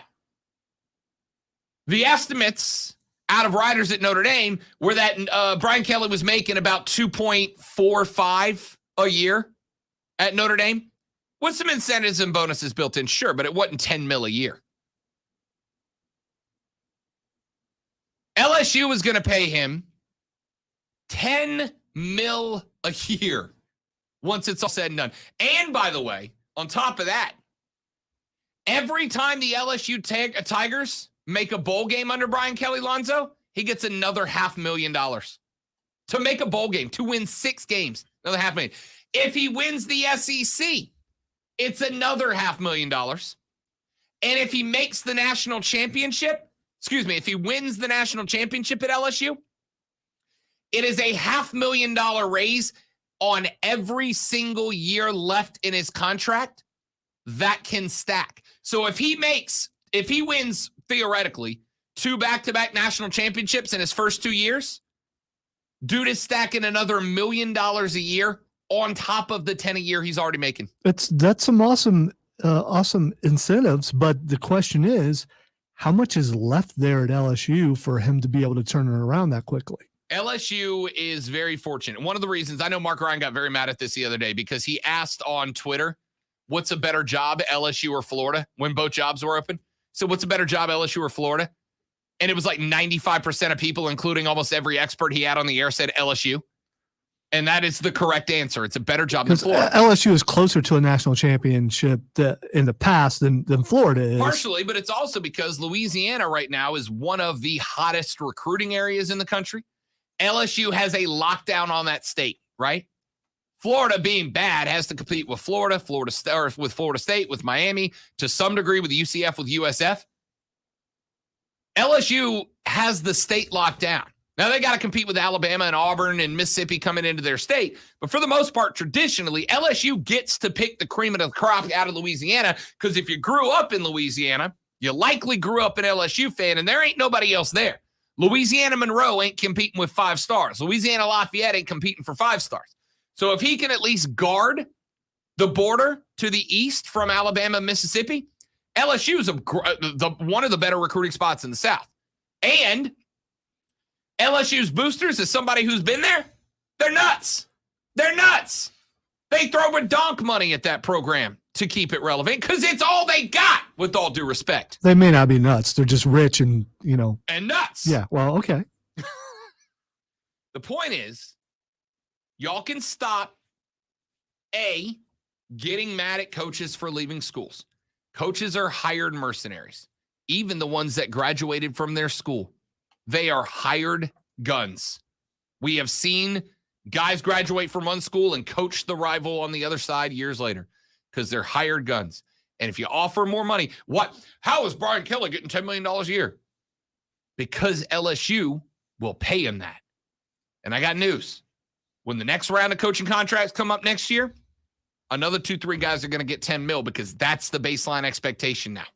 Speaker 4: the estimates out of writers at Notre Dame were that Brian Kelly was making about $2.45 a year at Notre Dame with some incentives and bonuses built in, sure, but it wasn't $10 million a year. LSU was going to pay him $10 million a year once it's all said and done. And by the way, on top of that, every time the LSU Tigers make a bowl game under Brian Kelly, Lonzo, he gets another $500,000 to make a bowl game, to win 6 games, another $500,000. If he wins the SEC, it's another $500,000. And if he makes the national championship, if he wins the national championship at LSU, it is a $500,000 raise on every single year left in his contract that can stack. So if he wins theoretically 2 back-to-back national championships in his first 2 years, dude is stacking another $1 million a year on top of the 10 a year he's already making.
Speaker 5: That's some awesome incentives. But the question is, how much is left there at LSU for him to be able to turn it around that quickly?
Speaker 4: LSU is very fortunate. One of the reasons, I know Mark Ryan got very mad at this the other day because he asked on Twitter, what's a better job, LSU or Florida, when both jobs were open? So what's a better job, LSU or Florida? And it was like 95% of people, including almost every expert he had on the air, said LSU. And that is the correct answer. It's a better job than
Speaker 5: Because
Speaker 4: Florida.
Speaker 5: LSU is closer to a national championship in the past than Florida is.
Speaker 4: Partially, but it's also because Louisiana right now is one of the hottest recruiting areas in the country. LSU has a lockdown on that state, right? Florida being bad has to compete with Florida State, with Miami, to some degree with UCF, with USF. LSU has the state locked down. Now, they got to compete with Alabama and Auburn and Mississippi coming into their state. But for the most part, traditionally, LSU gets to pick the cream of the crop out of Louisiana, because if you grew up in Louisiana, you likely grew up an LSU fan, and there ain't nobody else there. Louisiana Monroe ain't competing with 5 stars. Louisiana Lafayette ain't competing for 5 stars. So if he can at least guard the border to the east from Alabama and Mississippi, LSU is one of the better recruiting spots in the South. And LSU's boosters, as somebody who's been there, they're nuts. They're nuts. They throw redonk money at that program to keep it relevant because it's all they got, with all due respect.
Speaker 5: They may not be nuts. They're just rich and,
Speaker 4: And nuts.
Speaker 5: Yeah, well, okay.
Speaker 4: The point is, y'all can stop, getting mad at coaches for leaving schools. Coaches are hired mercenaries, even the ones that graduated from their school. They are hired guns. We have seen guys graduate from one school and coach the rival on the other side years later because they're hired guns. And if you offer more money, how is Brian Kelly getting $10 million a year? Because LSU will pay him that. And I got news. When the next round of coaching contracts come up next year, another 2-3 guys are going to get 10 mil because that's the baseline expectation now.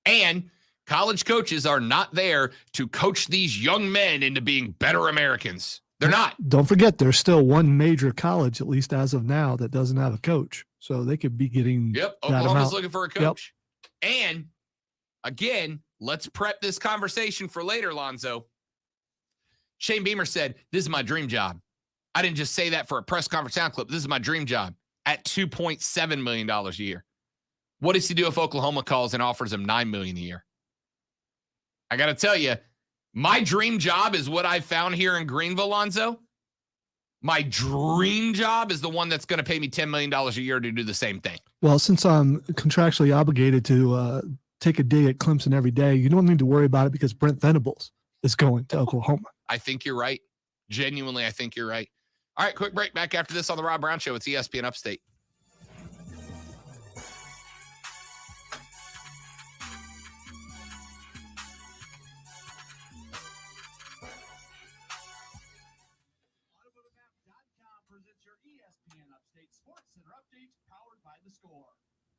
Speaker 4: And college coaches are not there to coach these young men into being better Americans. They're not.
Speaker 5: Don't forget, there's still one major college, at least as of now, that doesn't have a coach. So they could be getting
Speaker 4: Yep,
Speaker 5: that
Speaker 4: Oklahoma's
Speaker 5: amount.
Speaker 4: looking for a coach. Yep. And, again, let's prep this conversation for later, Lonzo. Shane Beamer said, this is my dream job. I didn't just say that for a press conference sound clip. This is my dream job at $2.7 million a year. What does he do if Oklahoma calls and offers him $9 million a year? I got to tell you, my dream job is what I found here in Greenville, Lonzo. My dream job is the one that's going to pay me $10 million a year to do the same thing.
Speaker 5: Well, since I'm contractually obligated to take a dig at Clemson every day, you don't need to worry about it because Brent Venables is going to Oklahoma.
Speaker 4: I think you're right. Genuinely, I think you're right. All right, quick break. Back after this on the Rob Brown Show. It's ESPN Upstate.
Speaker 21: Presents your ESPN Upstate Sports Center update, powered by The Score.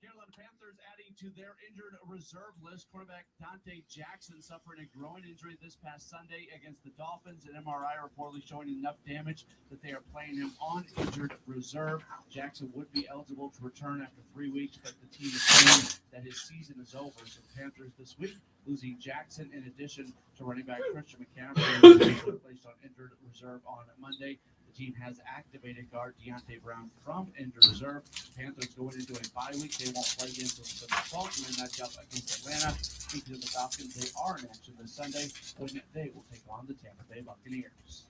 Speaker 21: Carolina Panthers adding to their injured reserve list. Quarterback Dante Jackson suffering a groin injury this past Sunday against the Dolphins. An MRI reportedly showing enough damage that they are playing him on injured reserve. Jackson would be eligible to return after 3 weeks, but the team is saying that his season is over. So the Panthers this week losing Jackson in addition to running back Christian McCaffrey, who was placed on injured reserve on Monday. The team has activated guard Deontay Brown from injured reserve. Panthers going into a bye week. They won't play again until December 12th when they match up against Atlanta. Speaking of the Falcons, they are in action this Sunday when they will take on the Tampa Bay Buccaneers.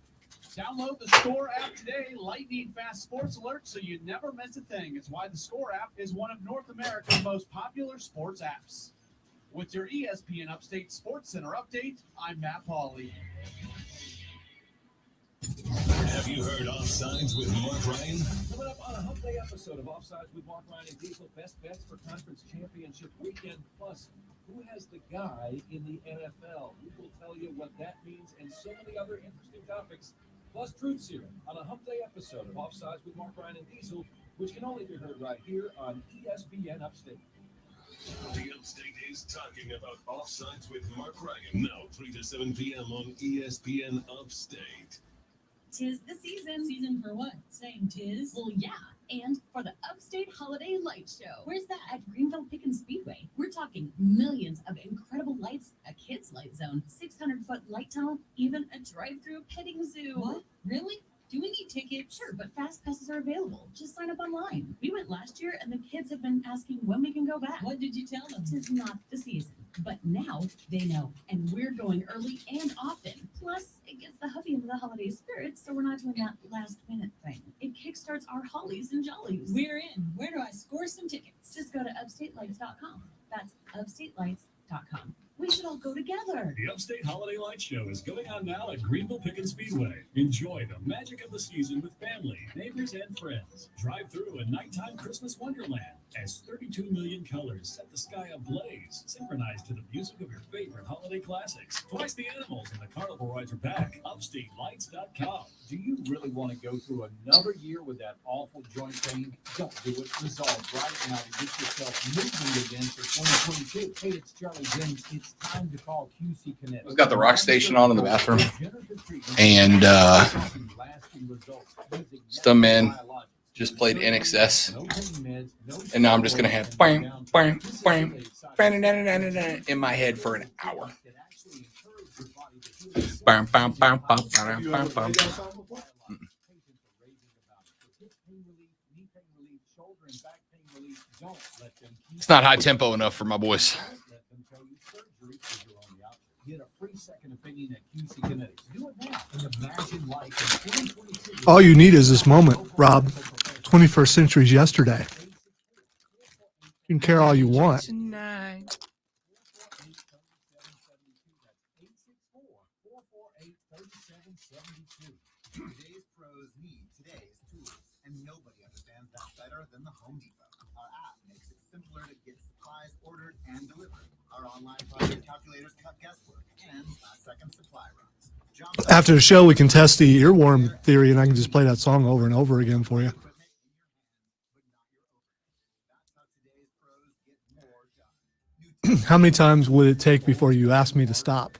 Speaker 21: Download the Score app today. Lightning fast sports alerts so you never miss a thing. It's why the Score app is one of North America's most popular sports apps. With your ESPN Upstate Sports Center update, I'm Matt Pauley.
Speaker 2: Have you heard Offsides with Mark Ryan?
Speaker 1: Coming up on a Hump Day episode of Offsides with Mark Ryan and Diesel, best bets for conference championship weekend, plus who has the guy in the NFL? We will tell you what that means and so many other interesting topics, plus Truth Serum on a Hump Day episode of Offsides with Mark Ryan and Diesel, which can only be heard right here on ESPN Upstate.
Speaker 2: The Upstate is talking about Offsides with Mark Ryan, now 3 to 7 p.m. on ESPN Upstate.
Speaker 3: 'Tis the season for what? Saying 'tis? Well, yeah. And for the Upstate Holiday Light Show. Where's that? At Greenville Pickens Speedway. We're talking millions of incredible lights, a kids' light zone, 600-foot light tunnel, even a drive-through petting zoo. What? Really? Do we need tickets? Sure, but fast passes are available. Just sign up online. We went last year, and the kids have been asking when we can go back. What did you tell them? 'Tis not the season. But now they know, and we're going early and often. Plus, it gets the hubby into the holiday spirit, so we're not doing that last-minute thing. It kickstarts our hollies and jollies.
Speaker 7: We're in. Where do I score some tickets?
Speaker 3: Just go to upstatelights.com. That's upstatelights.com. We should all go together.
Speaker 18: The Upstate Holiday Light Show is going on now at Greenville Pickens Speedway. Enjoy the magic of the season with family, neighbors, and friends. Drive through a nighttime Christmas wonderland as 32 million colors set the sky ablaze, synchronized to the music of your favorite holiday classics. Twice the animals and the carnival rides are back. UpstateLights.com.
Speaker 1: Do you really want to go through another year with that awful joint pain? Don't do it. Resolve right now to get yourself moving again for 2022. Hey, it's Charlie James. It's time to call QC Connect.
Speaker 4: I've got the rock station on in the bathroom. And some man just played NXS. And now I'm just going to have bang, bang, bang, bang, in my head for an hour. Bam, bam, bam, bam, bam, bam, bam. It's not high tempo enough for my boys.
Speaker 5: All you need is this moment, Rob. 21st century's yesterday. You can care all you want.
Speaker 8: Today's pros need today's tools, and nobody understands that better than the Home Depot. Our app makes it simpler to get supplies ordered and delivered. Our online project calculators cut guesswork and last-second supply runs.
Speaker 5: After the show, we can test the earworm theory, and I can just play that song over and over again for you. How many times would it take before you ask me to stop?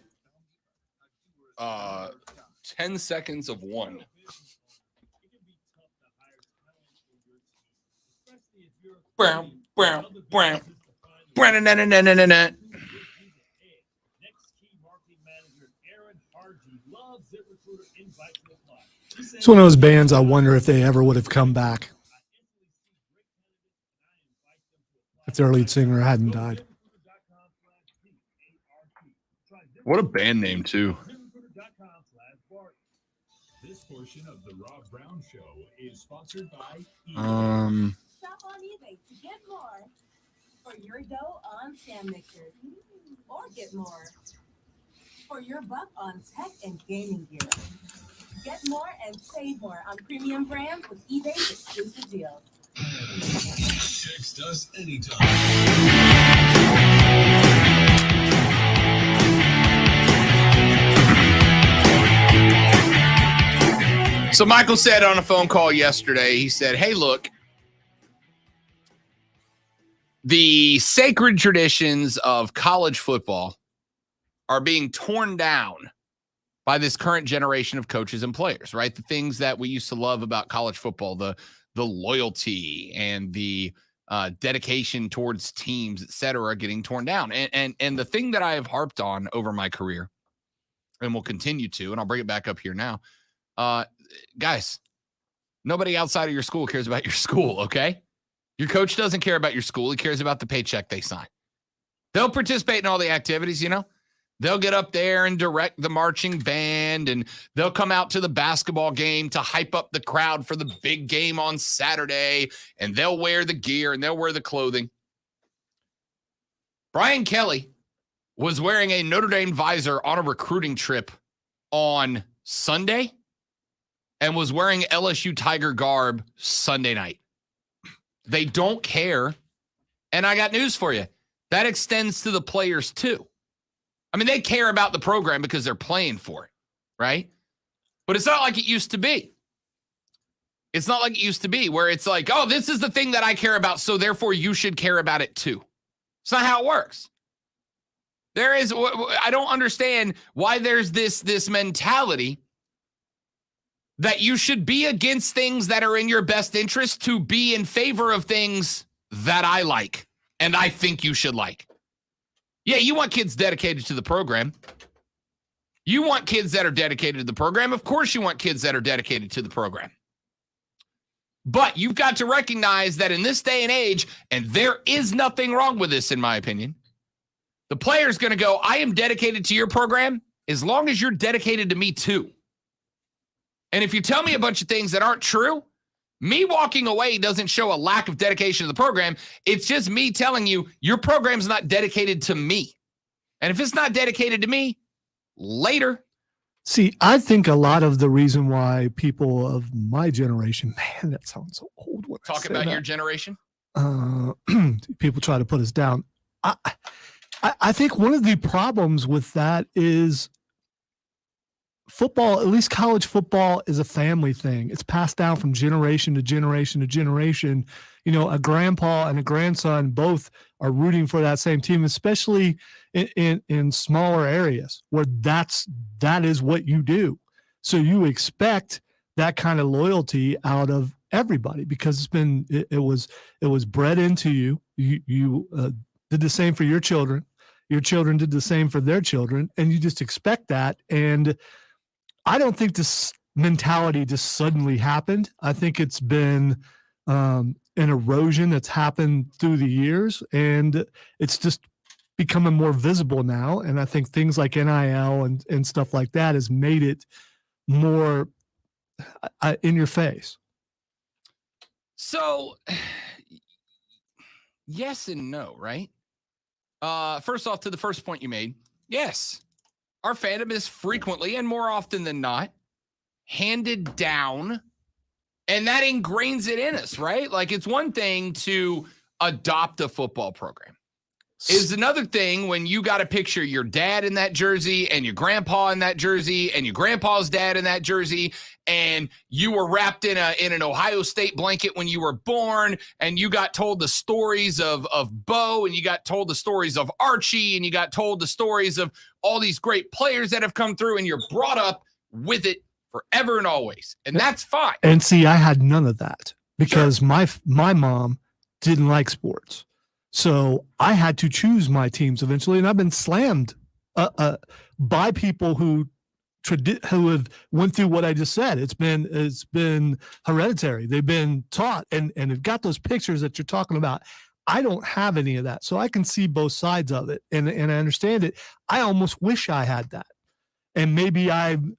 Speaker 4: 10 seconds of one. Brown, brown, brown.
Speaker 5: It's one of those bands I wonder if they ever would have come back if their lead singer hadn't died.
Speaker 4: What a band name, too.
Speaker 2: This portion of the Rob Brown Show is sponsored by
Speaker 13: Shop on eBay to get more for your dough on stand mixers, or get more for your buck on tech and gaming gear. Get more and save more on premium brands with eBay's exclusive deals.
Speaker 2: Text us anytime.
Speaker 4: So Michael said on a phone call yesterday, he said, hey, look, the sacred traditions of college football are being torn down by this current generation of coaches and players, right? The things that we used to love about college football, the loyalty and the dedication towards teams, et cetera, are getting torn down. And the thing that I have harped on over my career and will continue to, and I'll bring it back up here now, guys, nobody outside of your school cares about your school, okay? Your coach doesn't care about your school. He cares about the paycheck they sign. They'll participate in all the activities, you know? They'll get up there and direct the marching band, and they'll come out to the basketball game to hype up the crowd for the big game on Saturday, and they'll wear the gear and they'll wear the clothing. Brian Kelly was wearing a Notre Dame visor on a recruiting trip on Sunday and was wearing LSU Tiger garb Sunday night. They don't care. And I got news for you. That extends to the players too. I mean, they care about the program because they're playing for it, right? But it's not like it used to be. It's not like it used to be where it's like, oh, this is the thing that I care about, so therefore you should care about it too. It's not how it works. I don't understand why there's this mentality that you should be against things that are in your best interest to be in favor of things that I like and I think you should like. Yeah, you want kids dedicated to the program. You want kids that are dedicated to the program. Of course you want kids that are dedicated to the program. But you've got to recognize that in this day and age, and there is nothing wrong with this in my opinion, The player's going to go, I am dedicated to your program as long as you're dedicated to me too. And if you tell me a bunch of things that aren't true, me walking away doesn't show a lack of dedication to the program. It's just me telling you your program's not dedicated to me. And if it's not dedicated to me, later.
Speaker 5: See, I think a lot of the reason why people of my generation, man, that sounds so old. When I
Speaker 4: Talk
Speaker 5: say
Speaker 4: about
Speaker 5: that.
Speaker 4: your generation.
Speaker 5: People try to put us down. I think one of the problems with that is football, at least college football, is a family thing. It's passed down from generation to generation to generation. You know, a grandpa and a grandson both are rooting for that same team, especially in smaller areas where that is what you do. So you expect that kind of loyalty out of everybody because it was bred into you. You did the same for your children. Your children did the same for their children, and you just expect that. And I don't think this mentality just suddenly happened. I think it's been an erosion that's happened through the years, and it's just becoming more visible now. And I think things like NIL and stuff like that has made it more in your face.
Speaker 4: So, yes and no, right? First off, to the first point you made, yes, our fandom is frequently and more often than not handed down, and that ingrains it in us, right? Like, it's one thing to adopt a football program. It's another thing when you got to picture your dad in that jersey and your grandpa in that jersey and your grandpa's dad in that jersey, and you were wrapped in an Ohio State blanket when you were born, and you got told the stories of Bo, and you got told the stories of Archie, and you got told the stories of all these great players that have come through, and you're brought up with it forever and always. And that's fine.
Speaker 5: And see, I had none of that because my mom didn't like sports. So I had to choose my teams eventually, and I've been slammed by people who have went through what I just said. It's been hereditary. They've been taught, and have got those pictures that you're talking about. I don't have any of that, so I can see both sides of it, and I understand it. I almost wish I had that, and maybe I'm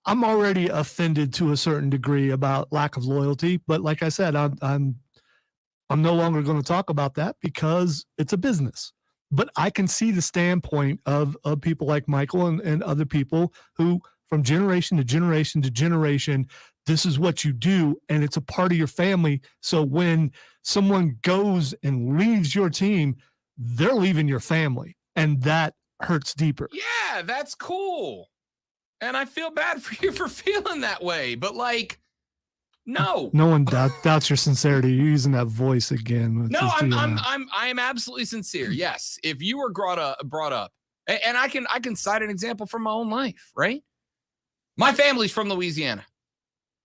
Speaker 5: already offended to a certain degree about lack of loyalty. But like I said, I'm no longer going to talk about that because it's a business. But I can see the standpoint of people like Michael and other people who, from generation to generation to generation, this is what you do, and it's a part of your family. So when someone goes and leaves your team, they're leaving your family, and that hurts deeper.
Speaker 4: Yeah, that's cool. And I feel bad for you for feeling that way, but like, no.
Speaker 5: No one doubts your sincerity. You're using that voice again.
Speaker 4: No, I am absolutely sincere. Yes, if you were brought up, and I can cite an example from my own life, right? My family's from Louisiana.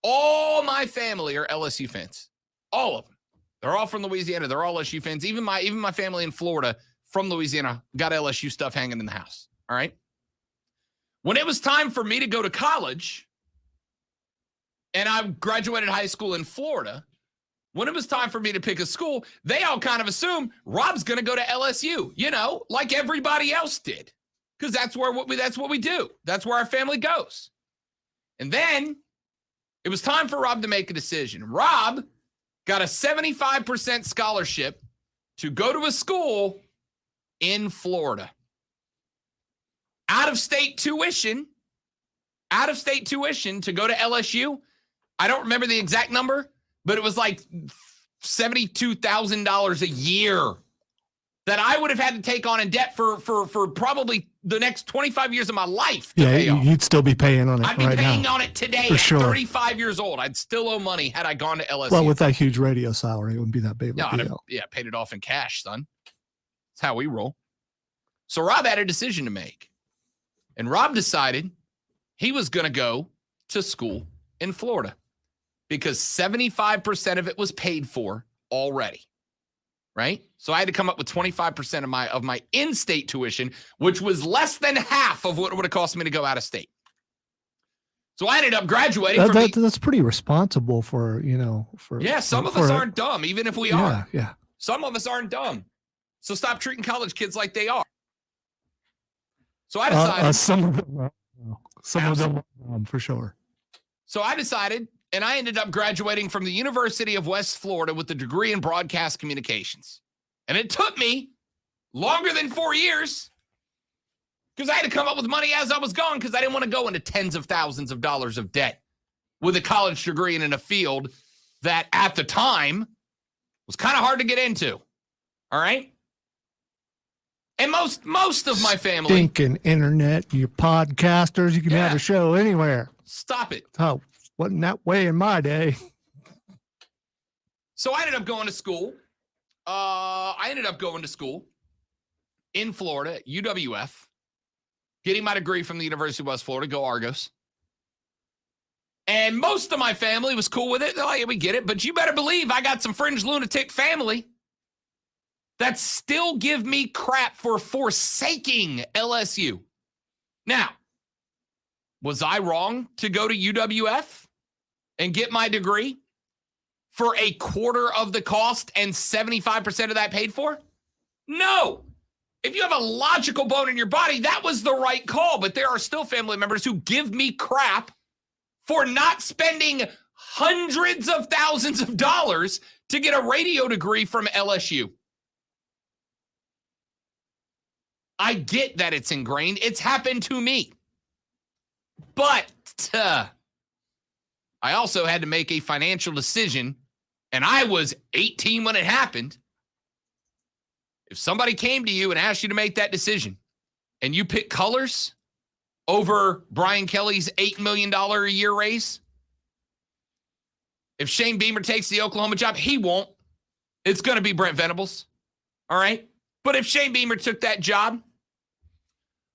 Speaker 4: All my family are LSU fans. All of them. They're all from Louisiana. They're all LSU fans. Even my family in Florida from Louisiana got LSU stuff hanging in the house. All right. When it was time for me to go to college, and I graduated high school in Florida, when it was time for me to pick a school, they all kind of assumed Rob's going to go to LSU, like everybody else did, because that's what we do. That's where our family goes. And then it was time for Rob to make a decision. Rob got a 75% scholarship to go to a school in Florida. Out-of-state tuition to go to LSU. I don't remember the exact number, but it was like $72,000 a year that I would have had to take on in debt for probably the next 25 years of my life to pay off.
Speaker 5: You'd still be paying on it
Speaker 4: I'd be
Speaker 5: right
Speaker 4: paying
Speaker 5: now.
Speaker 4: on it today
Speaker 5: For
Speaker 4: at
Speaker 5: sure.
Speaker 4: 35 years old. I'd still owe money had I gone to LSU.
Speaker 5: Well, with that huge radio salary, it wouldn't be that big of a deal.
Speaker 4: Paid it off in cash, son. That's how we roll. So Rob had a decision to make. And Rob decided he was going to go to school in Florida because 75% of it was paid for already, right? So I had to come up with 25% of my in-state tuition, which was less than half of what it would have cost me to go out of state. So I ended up graduating.
Speaker 5: That's pretty responsible for.
Speaker 4: Some of us aren't dumb, even if we are.
Speaker 5: Yeah.
Speaker 4: Some of us aren't dumb. So stop treating college kids like they are. So I decided.
Speaker 5: Some of them for sure.
Speaker 4: So I decided, and I ended up graduating from the University of West Florida with a degree in broadcast communications. And it took me longer than 4 years because I had to come up with money as I was going because I didn't want to go into tens of thousands of dollars of debt with a college degree and in a field that at the time was kind of hard to get into. All right? And most of my family.
Speaker 5: Stinking internet, you podcasters, you can have a show anywhere.
Speaker 4: Stop it.
Speaker 5: Oh, wasn't that way in my day.
Speaker 4: So I ended up going to school. In Florida, UWF, getting my degree from the University of West Florida. Go Argos. And most of my family was cool with it. They're like, yeah, we get it. But you better believe I got some fringe lunatic family that still give me crap for forsaking LSU. Now, was I wrong to go to UWF and get my degree for a quarter of the cost and 75% of that paid for? No. If you have a logical bone in your body, that was the right call. But there are still family members who give me crap for not spending hundreds of thousands of dollars to get a radio degree from LSU. I get that it's ingrained. It's happened to me. But I also had to make a financial decision, and I was 18 when it happened. If somebody came to you and asked you to make that decision, and you pick colors over Brian Kelly's $8 million a year raise, if Shane Beamer takes the Oklahoma job, he won't. It's going to be Brent Venables. All right? But if Shane Beamer took that job,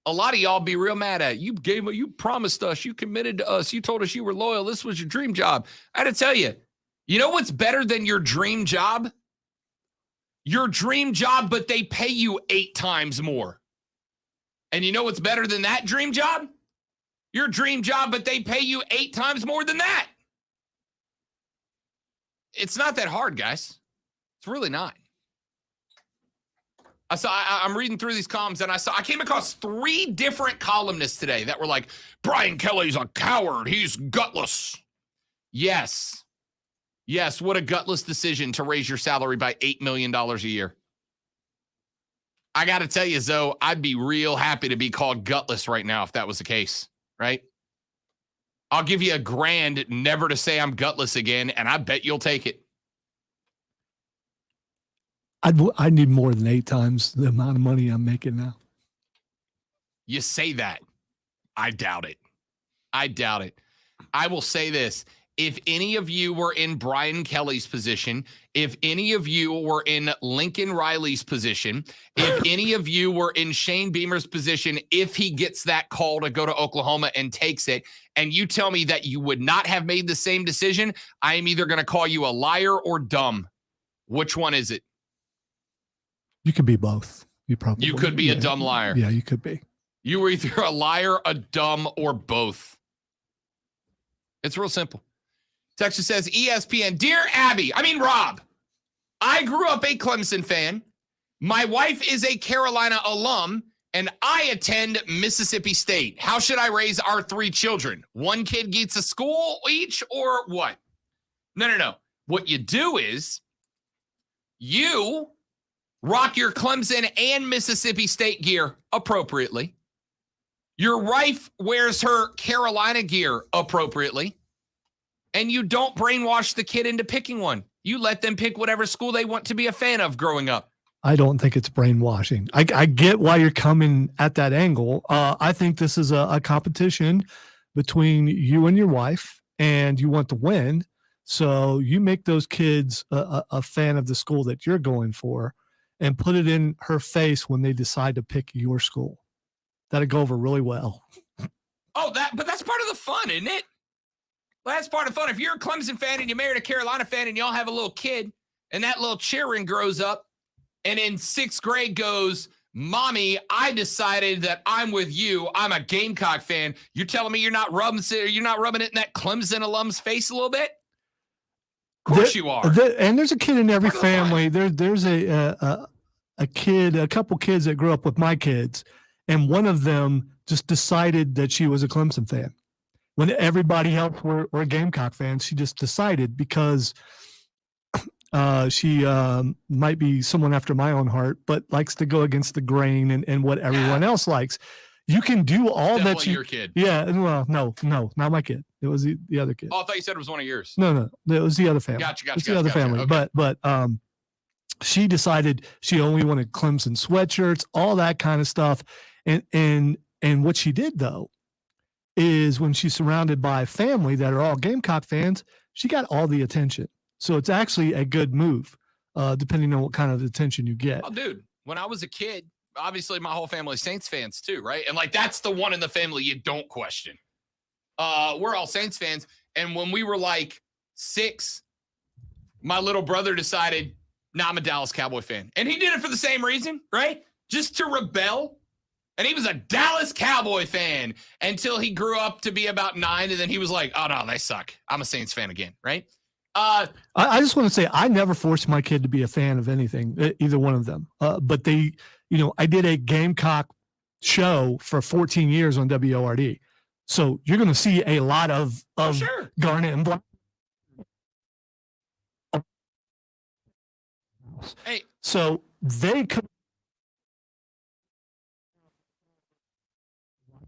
Speaker 4: a lot of y'all be real mad at you. You promised us, you committed to us, you told us you were loyal. This was your dream job. I had to tell you, you know what's better than your dream job? Your dream job, but they pay you 8 times more. And you know what's better than that dream job? Your dream job, but they pay you 8 times more than that. It's not that hard, guys. It's really not. I'm reading through these columns, and I came across 3 different columnists today that were like, Brian Kelly's a coward. He's gutless. Yes. Yes, what a gutless decision to raise your salary by $8 million a year. I got to tell you, Zoe, I'd be real happy to be called gutless right now if that was the case, right? I'll give you $1,000 never to say I'm gutless again, and I bet you'll take it.
Speaker 5: I need more than 8 times the amount of money I'm making now.
Speaker 4: You say that. I doubt it. I doubt it. I will say this. If any of you were in Brian Kelly's position, if any of you were in Lincoln Riley's position, if any of you were in Shane Beamer's position, if he gets that call to go to Oklahoma and takes it, and you tell me that you would not have made the same decision, I am either going to call you a liar or dumb. Which one is it?
Speaker 5: You could be both. You
Speaker 4: could be a dumb liar.
Speaker 5: Yeah, you could be.
Speaker 4: You were either a liar, a dumb, or both. It's real simple. Texas says, ESPN, Dear Rob, I grew up a Clemson fan. My wife is a Carolina alum, and I attend Mississippi State. How should I raise our 3 children? 1 kid gets a school each, or what? No. What you do is you rock your Clemson and Mississippi State gear appropriately. Your wife wears her Carolina gear appropriately. And you don't brainwash the kid into picking one. You let them pick whatever school they want to be a fan of growing up.
Speaker 5: I don't think it's brainwashing. I get why you're coming at that angle. I think this is a competition between you and your wife, and you want to win. So you make those kids a fan of the school that you're going for and put it in her face when they decide to pick your school. That'd go over really well.
Speaker 4: Oh, but that's part of the fun, isn't it? Well, that's part of the fun. If you're a Clemson fan and you married a Carolina fan and y'all have a little kid and that little cheering grows up and in 6th grade goes, Mommy, I decided that I'm with you. I'm a Gamecock fan. You're telling me you're not rubbing it in that Clemson alum's face a little bit? Of course you are.
Speaker 5: And there's a kid in every family. There's a couple kids that grew up with my kids, and one of them just decided that she was a Clemson fan. When everybody else were Gamecock fans, she just decided because she might be someone after my own heart, but likes to go against the grain and what everyone else likes. You can do all
Speaker 4: Definitely
Speaker 5: that you.
Speaker 4: your kid.
Speaker 5: Yeah, well, no, not my kid. It was the other kid.
Speaker 4: Oh, I thought you said it was one of yours.
Speaker 5: No, it was the other family.
Speaker 4: Gotcha.
Speaker 5: It's the other family.
Speaker 4: Okay.
Speaker 5: But she decided she only wanted Clemson sweatshirts, all that kind of stuff. And what she did though is when she's surrounded by family that are all Gamecock fans, she got all the attention. So it's actually a good move, depending on what kind of attention you get.
Speaker 4: Oh, dude, when I was a kid, obviously my whole family is Saints fans too, right? And like that's the one in the family you don't question. We're all Saints fans. And when we were like 6, my little brother decided, nah, I'm a Dallas Cowboy fan. And he did it for the same reason, right? Just to rebel. And he was a Dallas Cowboy fan until he grew up to be about 9. And then he was like, oh, no, they suck. I'm a Saints fan again, right?
Speaker 5: I just want to say I never forced my kid to be a fan of anything, either one of them. But they, I did a Gamecock show for 14 years on WORD. So you're going to see a lot of
Speaker 4: sure.
Speaker 5: Garnet and Black.
Speaker 4: Hey.
Speaker 5: So they could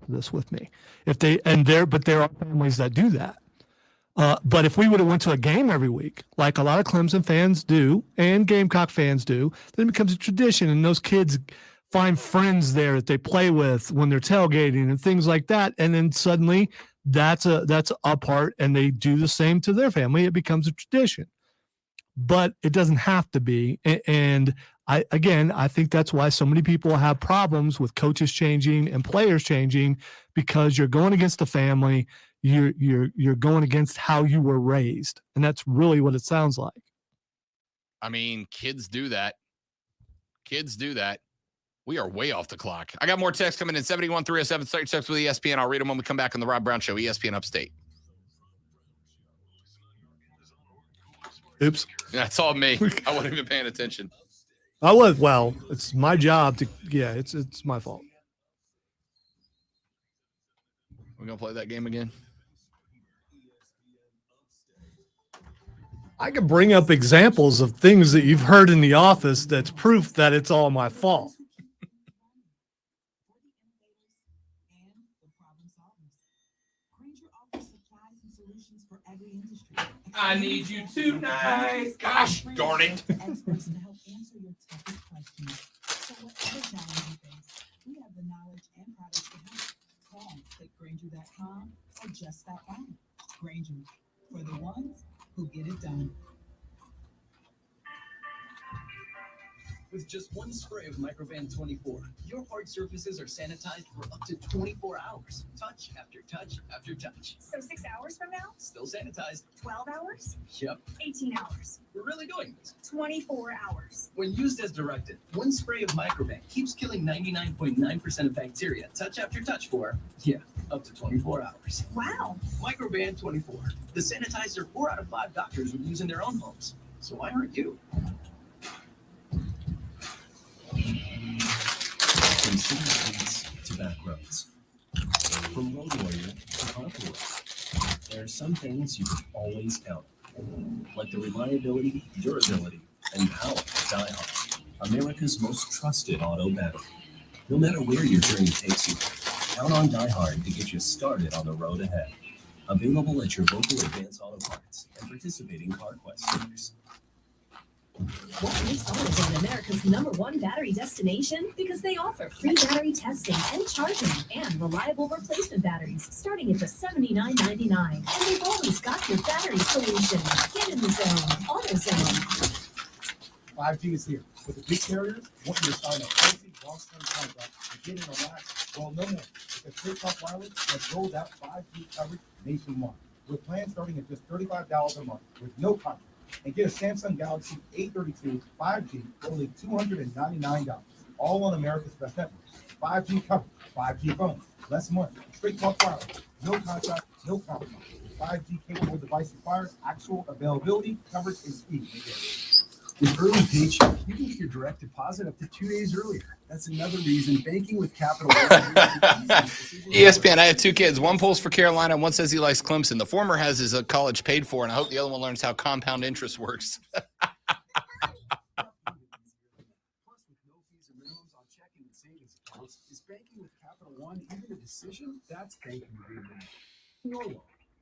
Speaker 5: this with me if they but there are families that do that. But if we would have went to a game every week, like a lot of Clemson fans do and Gamecock fans do, then it becomes a tradition, and those kids find friends there that they play with when they're tailgating and things like that. And then suddenly that's a part, and they do the same to their family. It becomes a tradition, but it doesn't have to be. And I think that's why so many people have problems with coaches changing and players changing, because you're going against the family. You're going against how you were raised. And that's really what it sounds like.
Speaker 4: I mean, kids do that. We are way off the clock. I got more texts coming in. 71307. Start your text with ESPN. I'll read them when we come back on the Rob Brown Show, ESPN Upstate.
Speaker 5: Oops.
Speaker 4: That's all me. I wasn't even paying attention.
Speaker 5: Well, it's my job to, it's my fault.
Speaker 4: We're going to play that game again.
Speaker 5: I can bring up examples of things that you've heard in the office that's proof that it's all my fault.
Speaker 22: I need you tonight. Gosh darn it.
Speaker 13: Experts to help answer your toughest questions. So whatever challenge you face, we have the knowledge and products to help. Call, click Grainger.com, or just stop by. Grainger, for the ones who get it done.
Speaker 6: With just one spray of Microban 24, your hard surfaces are sanitized for up to 24 hours. Touch after touch after touch.
Speaker 9: So 6 hours from now?
Speaker 6: Still sanitized.
Speaker 9: 12 hours?
Speaker 6: Yep.
Speaker 9: 18 hours.
Speaker 6: We're really doing this.
Speaker 9: 24 hours.
Speaker 6: When used as directed, one spray of Microban keeps killing 99.9% of bacteria, touch after touch for, up to 24 hours.
Speaker 9: Wow.
Speaker 6: Microban 24, the sanitizer 4 out of 5 doctors would use in their own homes. So why aren't you?
Speaker 10: From city streets to back roads, from road warrior to conqueror, there are some things you can always count on, like the reliability, durability, and power of DieHard, America's most trusted auto battery. No matter where your journey takes you, count on DieHard to get you started on the road ahead. Available at your local Advance Auto Parts and participating CarQuest stores.
Speaker 3: What makes AutoZone America's #1 battery destination? Because they offer free battery testing and charging and reliable replacement batteries starting at just $79.99. And they've always got your battery solution. Get in the zone. AutoZone.
Speaker 24: 5G is here. With the big carriers, want you to sign a crazy long-term contract and get in a lot. Well, no more. Because Straight Talk Wireless has rolled out 5G coverage nationwide, with plans starting at just $35 a month with no contract. And get a Samsung Galaxy A32 5G for only $299. All on America's best network. 5G coverage, 5G phones, less money. Straight Talk Wireless, no contract, no compromise. 5G capable device requires actual availability, coverage, and speed. With early paycheck, you can get your direct deposit up to 2 days earlier. That's another reason banking with Capital One.
Speaker 4: ESPN, I have two kids. One pulls for Carolina, and one says he likes Clemson. The former has his college paid for, and I hope the other one learns how compound interest works.
Speaker 24: Plus, with no fees or minimums on checking and savings accounts, is banking with Capital One even a decision? That's banking with your wallet.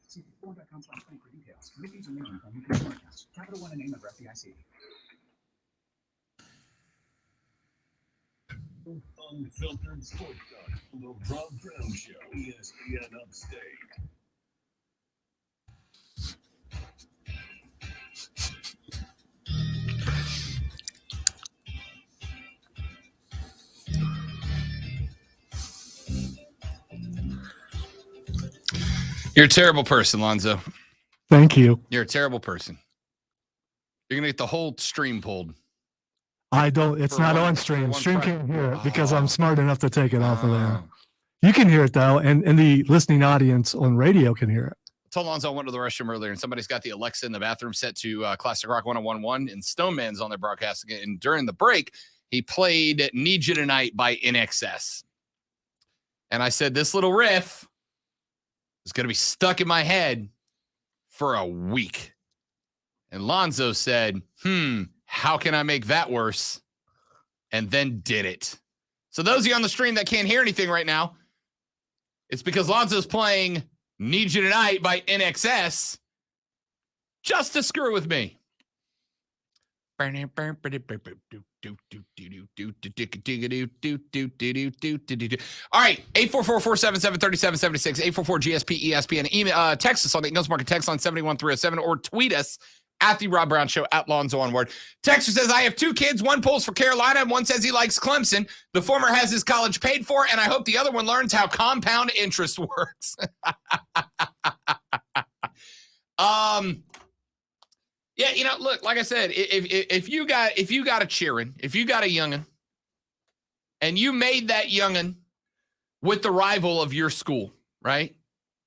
Speaker 24: See capitalone.com/bank for details. No fees or minimums on new consumer accounts. Capital One and name member FDIC.
Speaker 2: Unfiltered sports talk. The Rob Brown Show. ESPN Upstate.
Speaker 4: You're a terrible person, Lonzo.
Speaker 5: Thank you.
Speaker 4: You're a terrible person. You're going to get the whole stream pulled.
Speaker 5: I don't. It's
Speaker 4: For
Speaker 5: not
Speaker 4: one-
Speaker 5: on
Speaker 4: for
Speaker 5: stream.
Speaker 4: one
Speaker 5: Stream
Speaker 4: Friday.
Speaker 5: can't hear it because I'm smart enough to take it off of there.
Speaker 4: Oh.
Speaker 5: You can hear it though, and the listening audience on radio can hear it.
Speaker 4: I told Lonzo I went to the restroom earlier, and somebody's got the Alexa in the bathroom set to Classic Rock 101.1, and Stoneman's on their broadcast again. And during the break, he played Need You Tonight by NXS. And I said, this little riff is going to be stuck in my head for a week. And Lonzo said, how can I make that worse? And then did it. So those of you on the stream that can't hear anything right now, it's because Lonzo's playing Need You Tonight by NXS just to screw with me. All right, 844-477-3776, 844-GSP-ESPN. Email, text us on the Ingles Market text line 71307 or tweet us at the Rob Brown Show, at Lonzo on Word. Texter says, I have two kids. One pulls for Carolina and one says he likes Clemson. The former has his college paid for, and I hope the other one learns how compound interest works. Yeah, you know, look, like I said, if you got a cheering, if you got a youngin', and you made that youngin' with the rival of your school, right?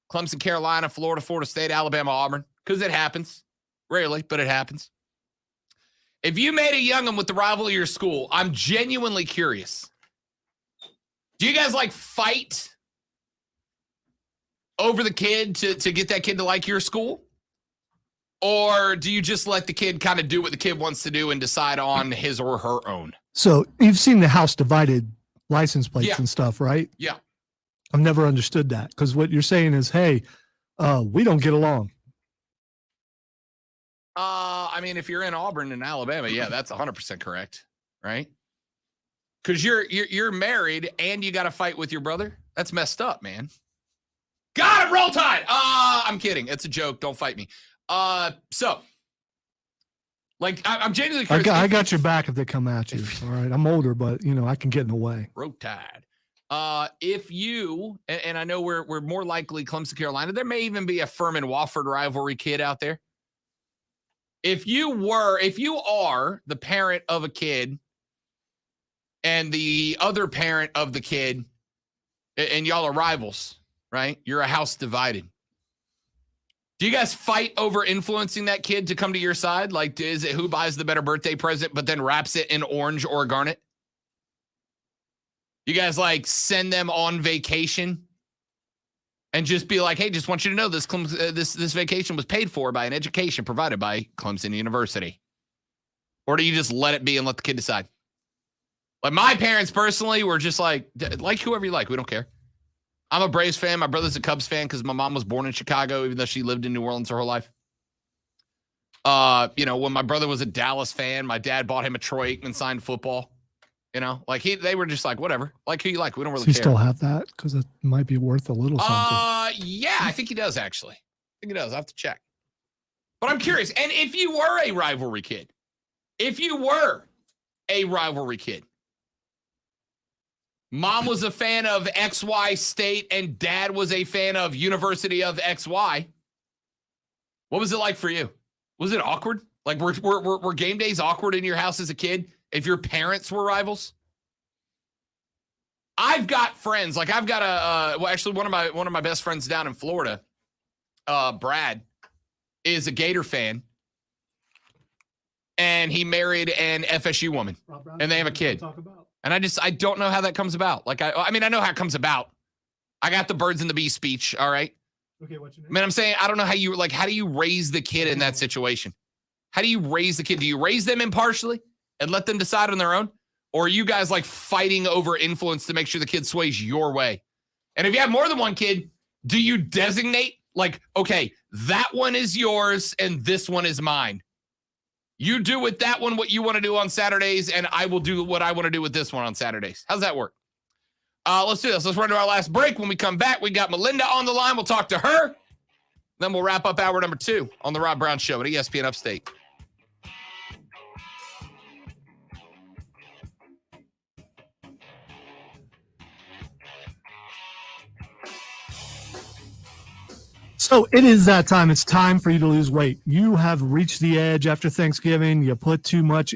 Speaker 4: Clemson, Carolina, Florida, Florida State, Alabama, Auburn, because it happens. Rarely, but it happens. If you made a youngin' with the rival of your school, I'm genuinely curious. Do you guys like fight over the kid to get that kid to like your school? Or do you just let the kid kind of do what the kid wants to do and decide on his or her own?
Speaker 5: So you've seen the house divided license plates
Speaker 4: Yeah.
Speaker 5: and stuff, right?
Speaker 4: Yeah.
Speaker 5: I've never understood that because what you're saying is, hey, we don't get along.
Speaker 4: I mean, if you're in Auburn and Alabama, yeah, that's 100% correct, right? Because you're married and you got to fight with your brother. That's messed up, man. Got it. Roll Tide. I'm kidding. It's a joke. Don't fight me. So, like, I'm genuinely curious.
Speaker 5: I got your back if they come at you. All right, I'm older, but you know I can get in the way.
Speaker 4: Roll Tide. If you and I know we're more likely Clemson, Carolina. There may even be a Furman Wofford rivalry kid out there. If you are the parent of a kid and the other parent of the kid, and y'all are rivals, right? You're a house divided. Do you guys fight over influencing that kid to come to your side? Like, is it who buys the better birthday present, but then wraps it in orange or garnet? You guys like send them on vacation and just be like, hey, just want you to know this vacation was paid for by an education provided by Clemson University. Or do you just let it be and let the kid decide? Like my parents personally were just like whoever you like. We don't care. I'm a Braves fan. My brother's a Cubs fan because my mom was born in Chicago, even though she lived in New Orleans her whole life. You know, when my brother was a Dallas fan, my dad bought him a Troy Aikman signed football. You know, like they were just like, whatever. Like who you like. We don't really
Speaker 5: Does he
Speaker 4: care.
Speaker 5: still have that? Because it might be worth a little something.
Speaker 4: Yeah, I think he does actually. I think he does. I have to check. But I'm curious. And if you were a rivalry kid, mom was a fan of XY State and dad was a fan of University of XY, what was it like for you? Was it awkward? Like were game days awkward in your house as a kid if your parents were rivals? I've got friends, like I've got actually one of my best friends down in Florida, Brad, is a Gator fan. and he married an FSU woman, and they have a kid. And I don't know how that comes about. Like, I mean, I know how it comes about. I got the birds and the bees speech. All right.
Speaker 5: Okay, what's your name?
Speaker 4: I mean, I'm saying, I don't know how do you raise the kid in that situation? How do you raise the kid? Do you raise them impartially and let them decide on their own? Or are you guys like fighting over influence to make sure the kid sways your way? And if you have more than one kid, do you designate like, okay, that one is yours and this one is mine? You do with that one what you want to do on Saturdays, and I will do what I want to do with this one on Saturdays. How's that work? Let's do this. Let's run to our last break. When we come back, we got Melinda on the line. We'll talk to her. Then we'll wrap up hour number 2 on the Rob Brown Show at ESPN Upstate.
Speaker 5: So it is that time. It's time for you to lose weight. You have reached the edge after Thanksgiving. You put too much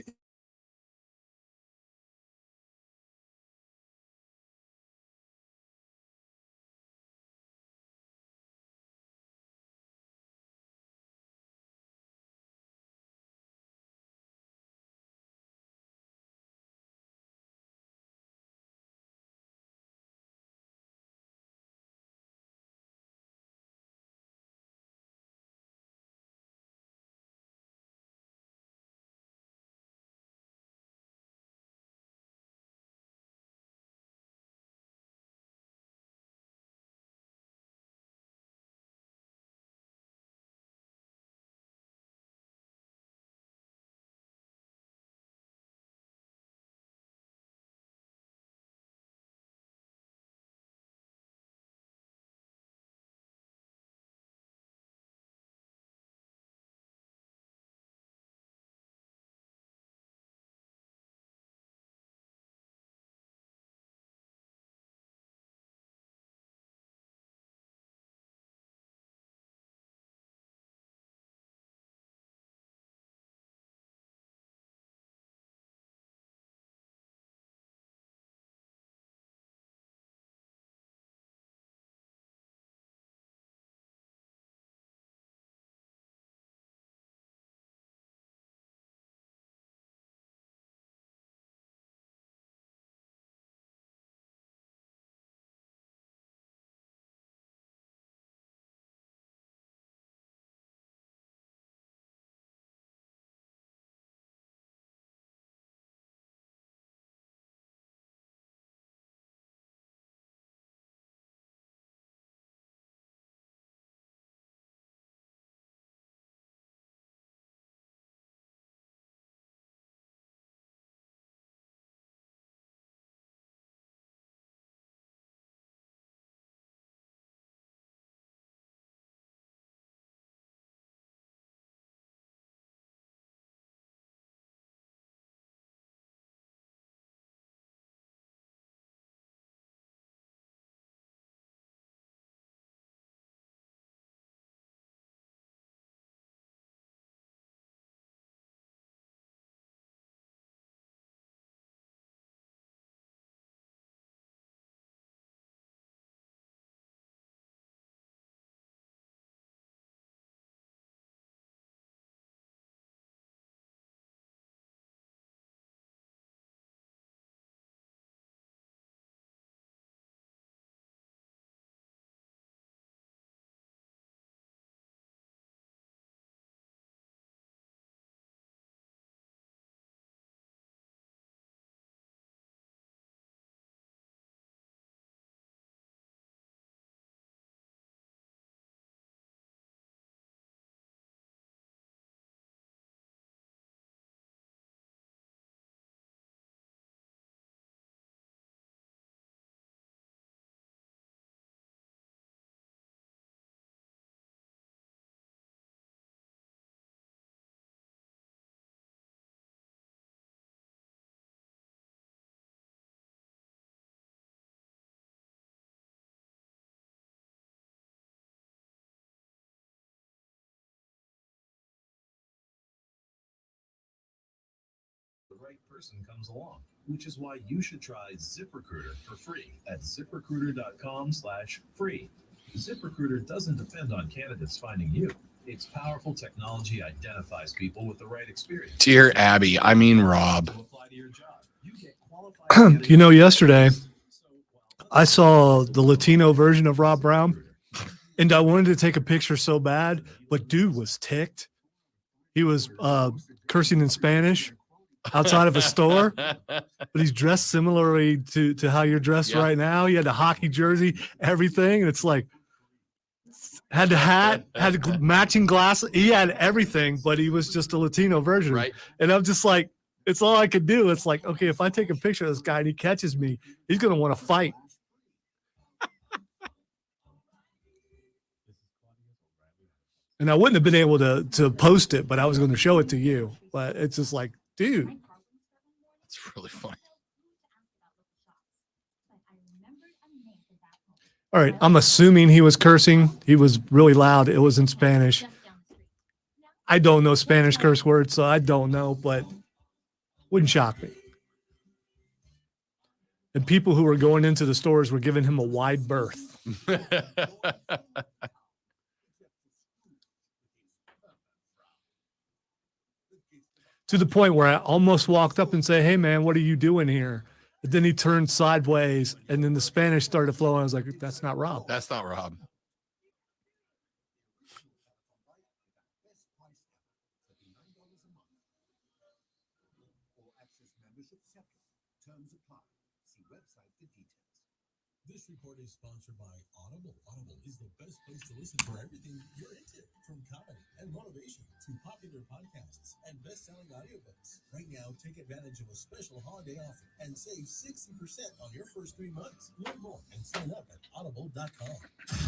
Speaker 1: the right person comes along, which is why you should try ZipRecruiter for free at ZipRecruiter.com/free. ZipRecruiter doesn't depend on candidates finding you.
Speaker 10: Its powerful technology identifies people with the right experience.
Speaker 4: Dear Abby, I mean Rob.
Speaker 5: You know, yesterday I saw the Latino version of Rob Brown, and I wanted to take a picture so bad, but dude was ticked. He was cursing in Spanish outside of a store, but he's dressed similarly to how you're dressed right now. He had a hockey jersey, everything, and it's like had the hat, had the matching glasses. He had everything, but he was just a Latino version.
Speaker 4: Right.
Speaker 5: And I'm just like, it's all I could do. It's like, okay, if I take a picture of this guy and he catches me, he's gonna want to fight. And I wouldn't have been able to post it, but I was going to show it to you. But it's just like, dude.
Speaker 4: It's really funny.
Speaker 5: All right, I'm assuming he was cursing. He was really loud. It was in Spanish. I don't know Spanish curse words, so I don't know, but wouldn't shock me. And people who were going into the stores were giving him a wide berth. To the point where I almost walked up and say, "Hey man, what are you doing here?" But then he turned sideways and then the Spanish started flowing. I was like, that's not Rob.
Speaker 4: That's not Rob.
Speaker 20: This report is sponsored by Audible. Audible is the best place to listen for everything you're into, from comedy and motivation to popular podcasts and best-selling audiobooks. Right now, take advantage of a special holiday offer and save 60% on your first 3 months. Learn more and sign up at audible.com.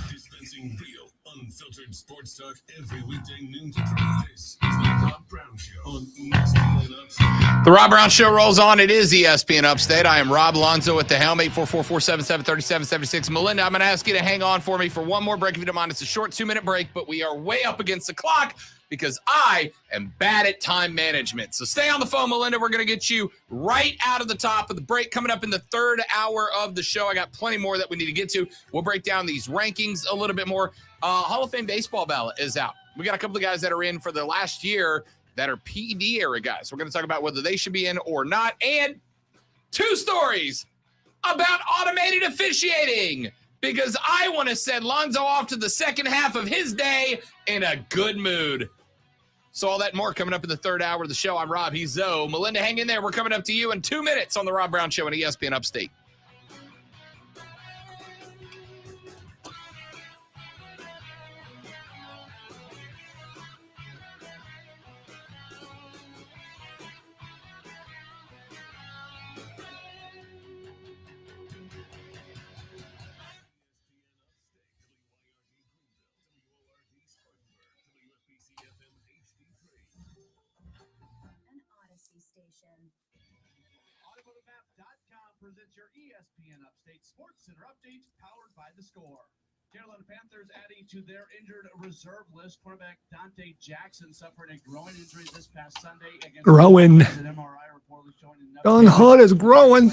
Speaker 2: Dispensing real, unfiltered sports talk every weekday noon to 3. This is the Rob Brown Show on ESPN Upstate.
Speaker 4: The Rob Brown Show rolls on. It is ESPN Upstate. I am Rob Alonzo at the helm, 844-477-3776. Melinda, I'm going to ask you to hang on for me for one more break if you don't mind. It's a short 2-minute break, but we are way up against the clock because I am bad at time management. So stay on the phone, Melinda. We're going to get you right out of the top of the break. Coming up in the third hour of the show, I got plenty more that we need to get to. We'll break down these rankings a little bit more. Hall of Fame baseball ballot is out. We got a couple of guys that are in for the last year that are PED era guys. We're going to talk about whether they should be in or not. And 2 stories about automated officiating, because I want to send Lonzo off to the second half of his day in a good mood. So all that and more coming up in the third hour of the show. I'm Rob. He's Zoe. Melinda, hang in there. We're coming up to you in 2 minutes on the Rob Brown Show on ESPN Upstate.
Speaker 21: AutomotiveMap.com presents your ESPN Upstate Sports Center update powered by The Score. Carolina Panthers adding to their injured reserve list. Quarterback Dante Jackson suffered a groin injury this past Sunday against
Speaker 5: Growing.
Speaker 21: an MRI report was showing enough
Speaker 5: Don Hood is growing.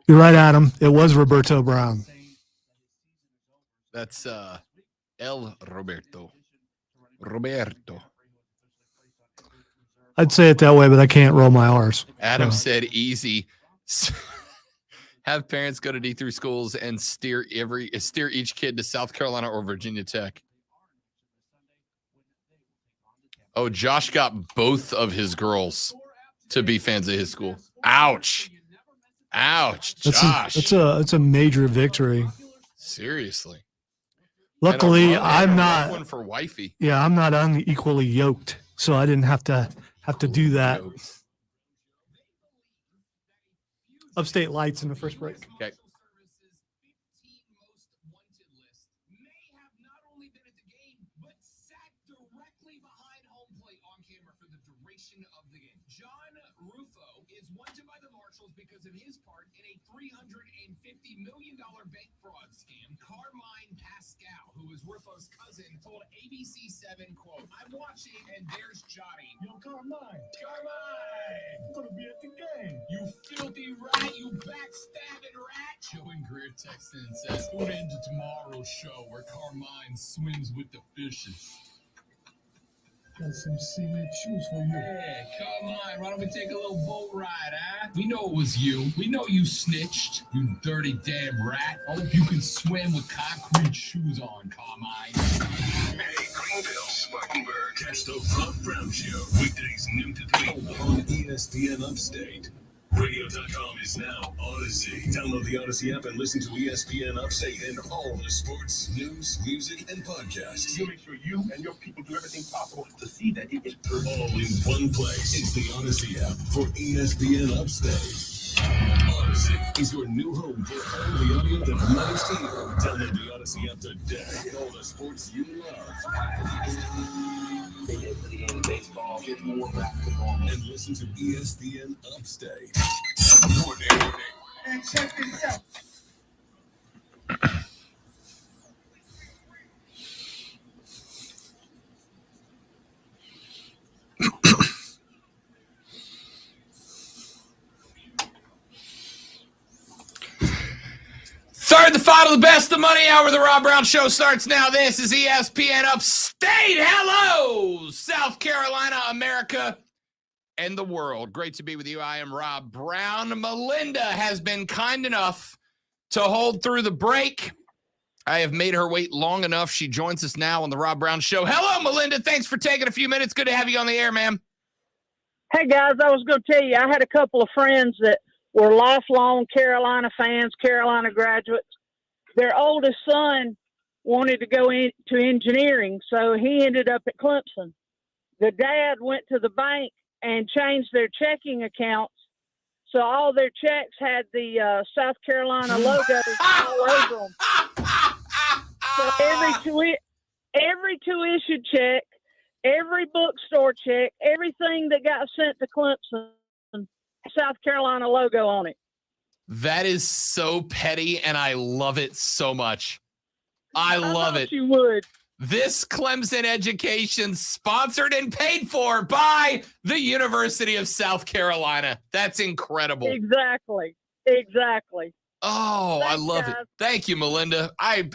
Speaker 5: You're right, Adam. It was Roberto Brown.
Speaker 4: That's El Roberto. Roberto.
Speaker 5: I'd say it that way, but I can't roll my R's.
Speaker 4: Adam
Speaker 5: So.
Speaker 4: said easy. Have parents go to D3 schools and steer each kid to South Carolina or Virginia Tech. Oh, Josh got both of his girls to be fans of his school. Ouch. Ouch, Josh.
Speaker 5: It's a major victory.
Speaker 4: Seriously.
Speaker 5: Luckily,
Speaker 4: And a
Speaker 5: I'm
Speaker 4: rough
Speaker 5: not.
Speaker 4: one for wifey.
Speaker 5: Yeah, I'm not unequally yoked, so I didn't have to do that. Upstate Lights in the first break.
Speaker 4: Okay.
Speaker 22: play on camera for the duration of the game. John Rufo is wanted by the Marshals because of his part in a $350 million bank fraud scam. Carmine Pascal, who is Rufo's cousin, told ABC7, quote, "I'm watching and there's Johnny."
Speaker 17: Yo, Carmine,
Speaker 22: Carmine!
Speaker 17: I'm gonna be at the game.
Speaker 22: You filthy rat, you backstabbing rat. Joe and Greer texts in and says, "Tune into tomorrow's show where Carmine swims with the fishes."
Speaker 17: Got some cement shoes for you.
Speaker 22: Hey, come on. Why don't we take a little boat ride, huh? We know it was you. We know you snitched, you dirty damn rat. I hope you can swim with concrete shoes on, Carmine.
Speaker 2: Hey, Greenville, Spartanburg. Catch the Rob Brown Show weekdays noon to 3 on ESPN Upstate. Radio.com is now Odyssey. Download the Odyssey app and listen to ESPN Upstate and all the sports, news, music, and podcasts.
Speaker 24: We'll make sure you and your people do everything possible to see that it is perfect.
Speaker 2: All in one place. It's the Odyssey app for ESPN Upstate. Odyssey is your new home for all the audio that matters to you. Download the Odyssey app today. Get all the sports you love.
Speaker 1: They get to the end of baseball, get more basketball.
Speaker 2: And listen to ESPN Upstate.
Speaker 24: Morning. And check this out.
Speaker 4: Third, the final, the best, the money hour. The Rob Brown Show starts now. This is ESPN Upstate. Hello, South Carolina, America, and the world. Great to be with you. I am Rob Brown. Melinda has been kind enough to hold through the break. I have made her wait long enough. She joins us now on the Rob Brown Show. Hello, Melinda. Thanks for taking a few minutes. Good to have you on the air, ma'am.
Speaker 12: Hey, guys, I was going to tell you, I had a couple of friends that were lifelong Carolina fans, Carolina graduates. Their oldest son wanted to go into engineering, so he ended up at Clemson. The dad went to the bank and changed their checking accounts, so all their checks had the South Carolina logos all over them. So every tuition check, every bookstore check, everything that got sent to Clemson, South Carolina logo on it.
Speaker 4: That is so petty, and I love it so much. I love it.
Speaker 12: You would.
Speaker 4: This Clemson education sponsored and paid for by the University of South Carolina. That's incredible.
Speaker 12: Exactly.
Speaker 4: Oh,
Speaker 12: Thanks,
Speaker 4: I love
Speaker 12: guys.
Speaker 4: it. Thank you, Melinda. I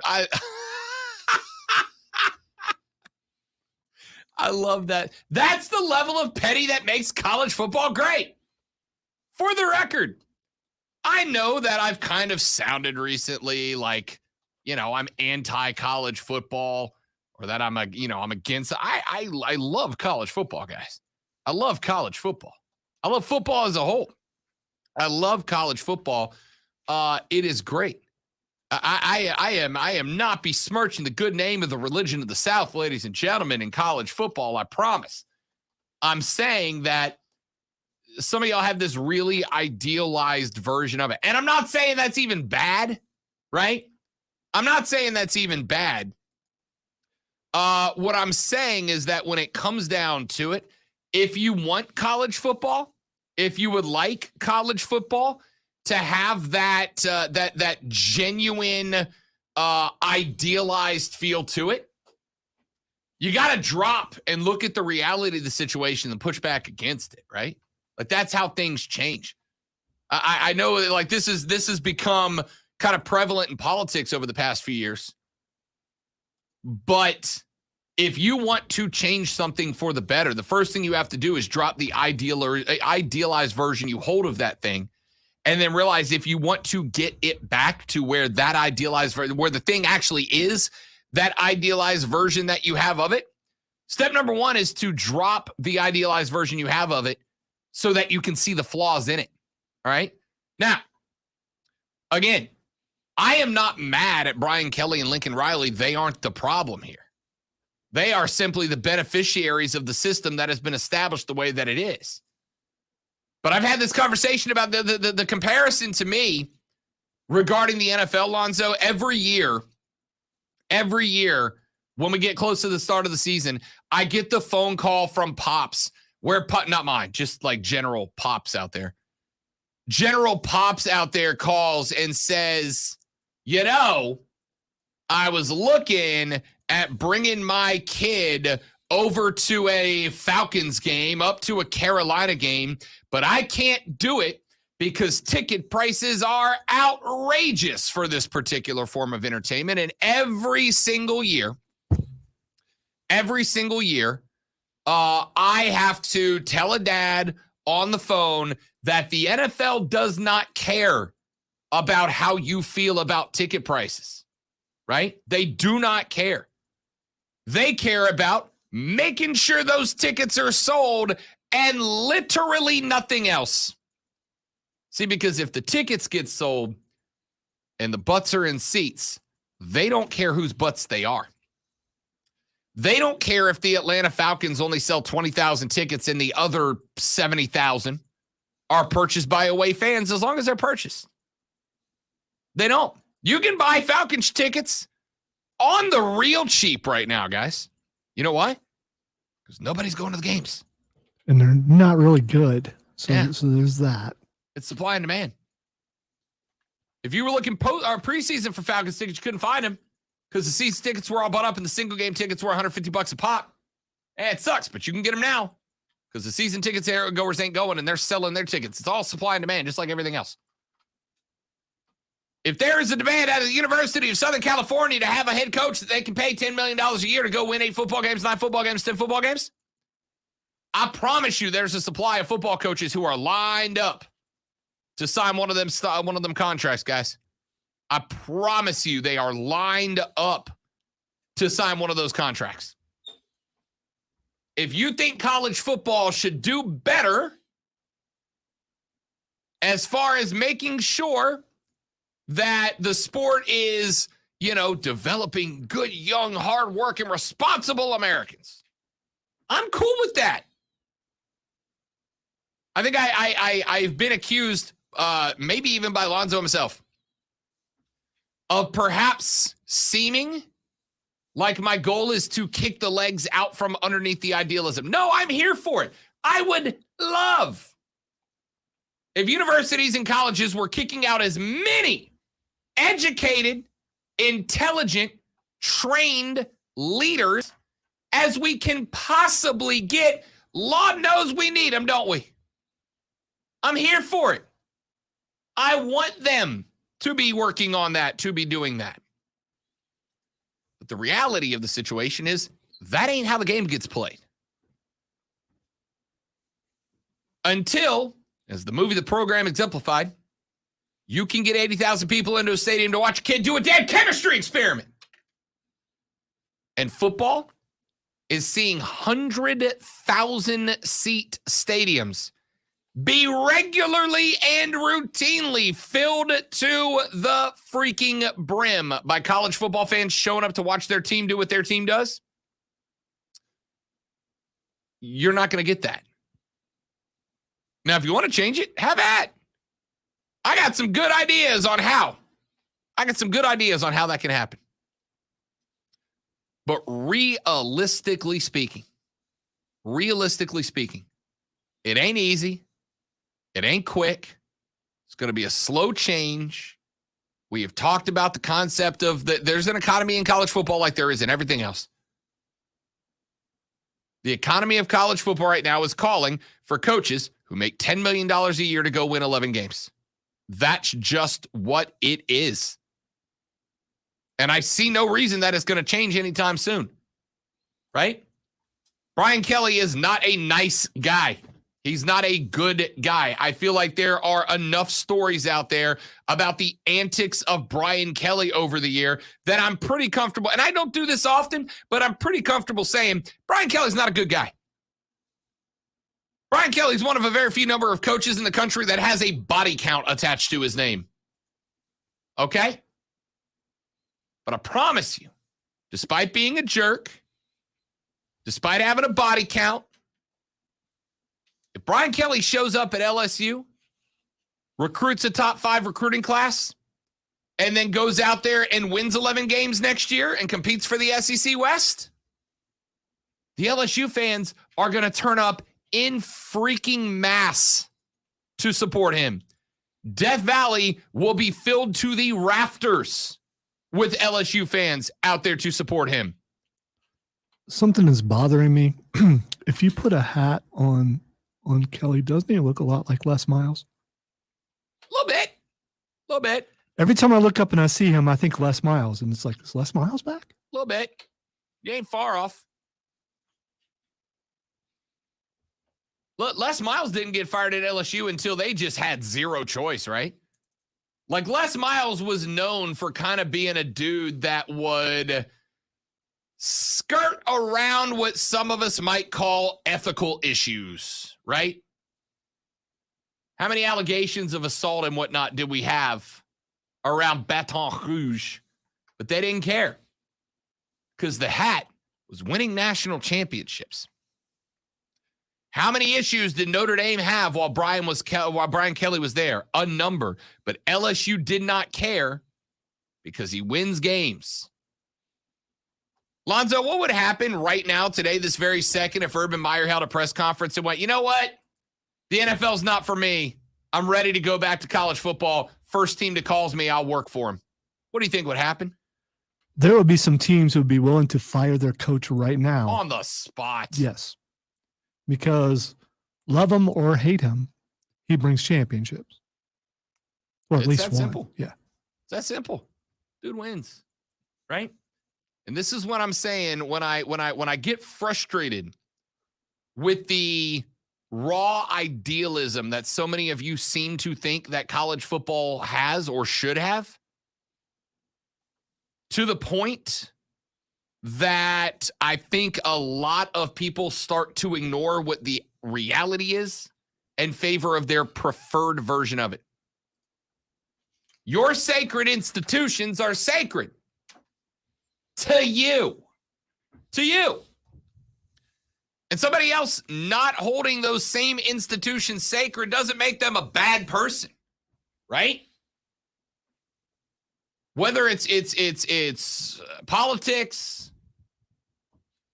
Speaker 4: love that. That's the level of petty that makes college football great. For the record, I know that I've kind of sounded recently like, I'm anti-college football, or that I'm against. I love college football, guys. I love college football. I love football as a whole. I love college football. It is great. I am not besmirching the good name of the religion of the South, ladies and gentlemen, in college football. I promise. I'm saying that some of y'all have this really idealized version of it. And I'm not saying that's even bad, right? I'm not saying that's even bad. What I'm saying is that when it comes down to it, if you want college football, if you would like college football to have that that genuine idealized feel to it, you got to drop and look at the reality of the situation and push back against it, right? Like, that's how things change. I know, like, this has become kind of prevalent in politics over the past few years. But if you want to change something for the better, the first thing you have to do is drop the idealized version you hold of that thing, and then realize if you want to get it back to where that idealized version, where the thing actually is, that idealized version that you have of it, step number one is to drop the idealized version you have of it so that you can see the flaws in it. All right. Now, again, I am not mad at Brian Kelly and Lincoln Riley. They aren't the problem here. They are simply the beneficiaries of the system that has been established the way that it is. But I've had this conversation about the comparison to me regarding the NFL, Lonzo. Every year, when we get close to the start of the season, I get the phone call from Pops, not mine, just like General Pops out there. General Pops out there calls and says, I was looking at bringing my kid over to a Falcons game, up to a Carolina game, but I can't do it because ticket prices are outrageous for this particular form of entertainment. And every single year, I have to tell a dad on the phone that the NFL does not care about how you feel about ticket prices, right? They do not care. They care about making sure those tickets are sold and literally nothing else. See, because if the tickets get sold and the butts are in seats, they don't care whose butts they are. They don't care if the Atlanta Falcons only sell 20,000 tickets and the other 70,000 are purchased by away fans as long as they're purchased. They don't. You can buy Falcons tickets on the real cheap right now, guys. You know why? Because nobody's going to the games.
Speaker 5: And they're not really good. So there's that.
Speaker 4: It's supply and demand. If you were looking preseason for Falcons tickets, you couldn't find them because the season tickets were all bought up and the single game tickets were $150 a pop. And it sucks, but you can get them now because the season tickets goers ain't going and they're selling their tickets. It's all supply and demand, just like everything else. If there is a demand out of the University of Southern California to have a head coach that they can pay $10 million a year to go win 8 football games, 9 football games, 10 football games, I promise you there's a supply of football coaches who are lined up to sign one of them contracts, guys. I promise you they are lined up to sign one of those contracts. If you think college football should do better as far as making sure that the sport is, developing good, young, hardworking, responsible Americans, I'm cool with that. I think I've been accused, maybe even by Lonzo himself, of perhaps seeming like my goal is to kick the legs out from underneath the idealism. No, I'm here for it. I would love if universities and colleges were kicking out as many educated, intelligent, trained leaders as we can possibly get. Lord knows we need them, don't we? I'm here for it. I want them to be working on that, to be doing that. But the reality of the situation is that ain't how the game gets played. Until, as the movie The Program exemplified, you can get 80,000 people into a stadium to watch a kid do a damn chemistry experiment. And football is seeing 100,000 seat stadiums be regularly and routinely filled to the freaking brim by college football fans showing up to watch their team do what their team does. You're not going to get that. Now, if you want to change it, have at. I got some good ideas on how. That can happen. But realistically speaking, it ain't easy. It ain't quick. It's going to be a slow change. We have talked about the concept of there's an economy in college football like there is in everything else. The economy of college football right now is calling for coaches who make $10 million a year to go win 11 games. That's just what it is. And I see no reason that it's going to change anytime soon. Right? Brian Kelly is not a nice guy. He's not a good guy. I feel like there are enough stories out there about the antics of Brian Kelly over the year that I'm pretty comfortable, and I don't do this often, but I'm pretty comfortable saying Brian Kelly's not a good guy. Brian Kelly's one of a very few number of coaches in the country that has a body count attached to his name. Okay? But I promise you, despite being a jerk, despite having a body count, if Brian Kelly shows up at LSU, recruits a top 5 recruiting class, and then goes out there and wins 11 games next year and competes for the SEC West, the LSU fans are going to turn up in freaking mass to support him. Death Valley will be filled to the rafters with LSU fans out there to support him.
Speaker 5: Something is bothering me. If you put a hat on Kelly, doesn't he look a lot like Les Miles?
Speaker 4: A little bit.
Speaker 5: Every time I look up and I see him, I think Les Miles, and it's like, is Les Miles back?
Speaker 4: A little bit. You ain't far off. Look, Les Miles didn't get fired at LSU until they just had zero choice, right? Like, Les Miles was known for kind of being a dude that would skirt around what some of us might call ethical issues, right? How many allegations of assault and whatnot did we have around Baton Rouge? But they didn't care because the hat was winning national championships. How many issues did Notre Dame have while Brian Kelly was there? A number. But LSU did not care because he wins games. Lonzo, what would happen right now, today, this very second, if Urban Meyer held a press conference and went, you know what? The NFL's not for me. I'm ready to go back to college football. First team that calls me, I'll work for him. What do you think would happen?
Speaker 5: There would be some teams who would be willing to fire their coach right now.
Speaker 4: On the spot.
Speaker 5: Yes. Because love him or hate him, he brings championships. Or at
Speaker 4: It's
Speaker 5: least
Speaker 4: that
Speaker 5: one.
Speaker 4: simple.
Speaker 5: Yeah.
Speaker 4: It's that simple. Dude wins. Right? And this is what I'm saying when I get frustrated with the raw idealism that so many of you seem to think that college football has or should have, to the point that I think a lot of people start to ignore what the reality is in favor of their preferred version of it. Your sacred institutions are sacred to you. To you. And somebody else not holding those same institutions sacred doesn't make them a bad person, right? Whether it's politics,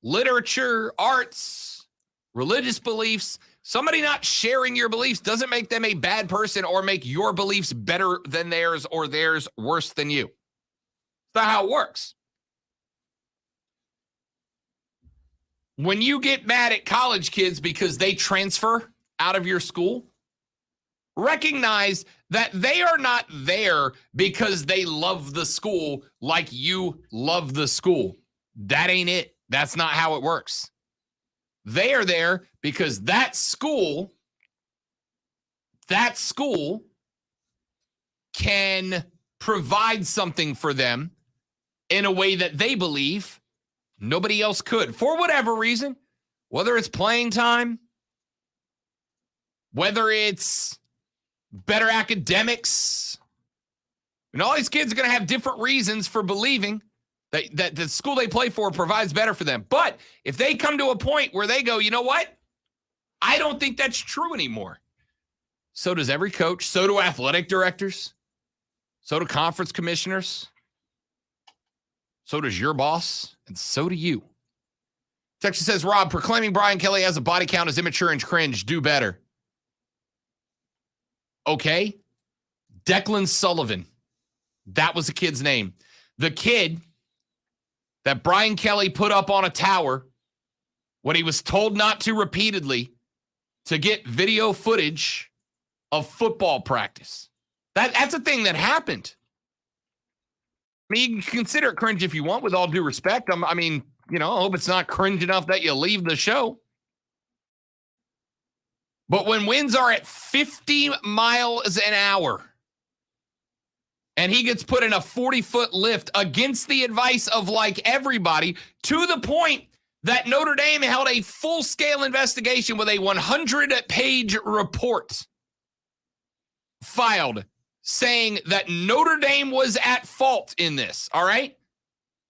Speaker 4: literature, arts, religious beliefs, somebody not sharing your beliefs doesn't make them a bad person or make your beliefs better than theirs or theirs worse than you. That's not how it works. When you get mad at college kids because they transfer out of your school, recognize that they are not there because they love the school like you love the school. That ain't it. That's not how it works. They are there because that school can provide something for them in a way that they believe nobody else could, for whatever reason, whether it's playing time, whether it's better academics. And all these kids are going to have different reasons for believing that the school they play for provides better for them. But if they come to a point where they go, you know what? I don't think that's true anymore. So does every coach. So do athletic directors. So do conference commissioners. So does your boss. And so do you. Texas says, Rob, proclaiming Brian Kelly as a body count is immature and cringe. Do better. Okay. Declan Sullivan. That was the kid's name. The kid that Brian Kelly put up on a tower when he was told not to repeatedly to get video footage of football practice. That's a thing that happened. I mean, you can consider it cringe if you want, with all due respect. I hope it's not cringe enough that you leave the show. But when winds are at 50 miles an hour and he gets put in a 40-foot lift against the advice of like everybody, to the point that Notre Dame held a full-scale investigation with a 100-page report filed saying that Notre Dame was at fault in this, all right?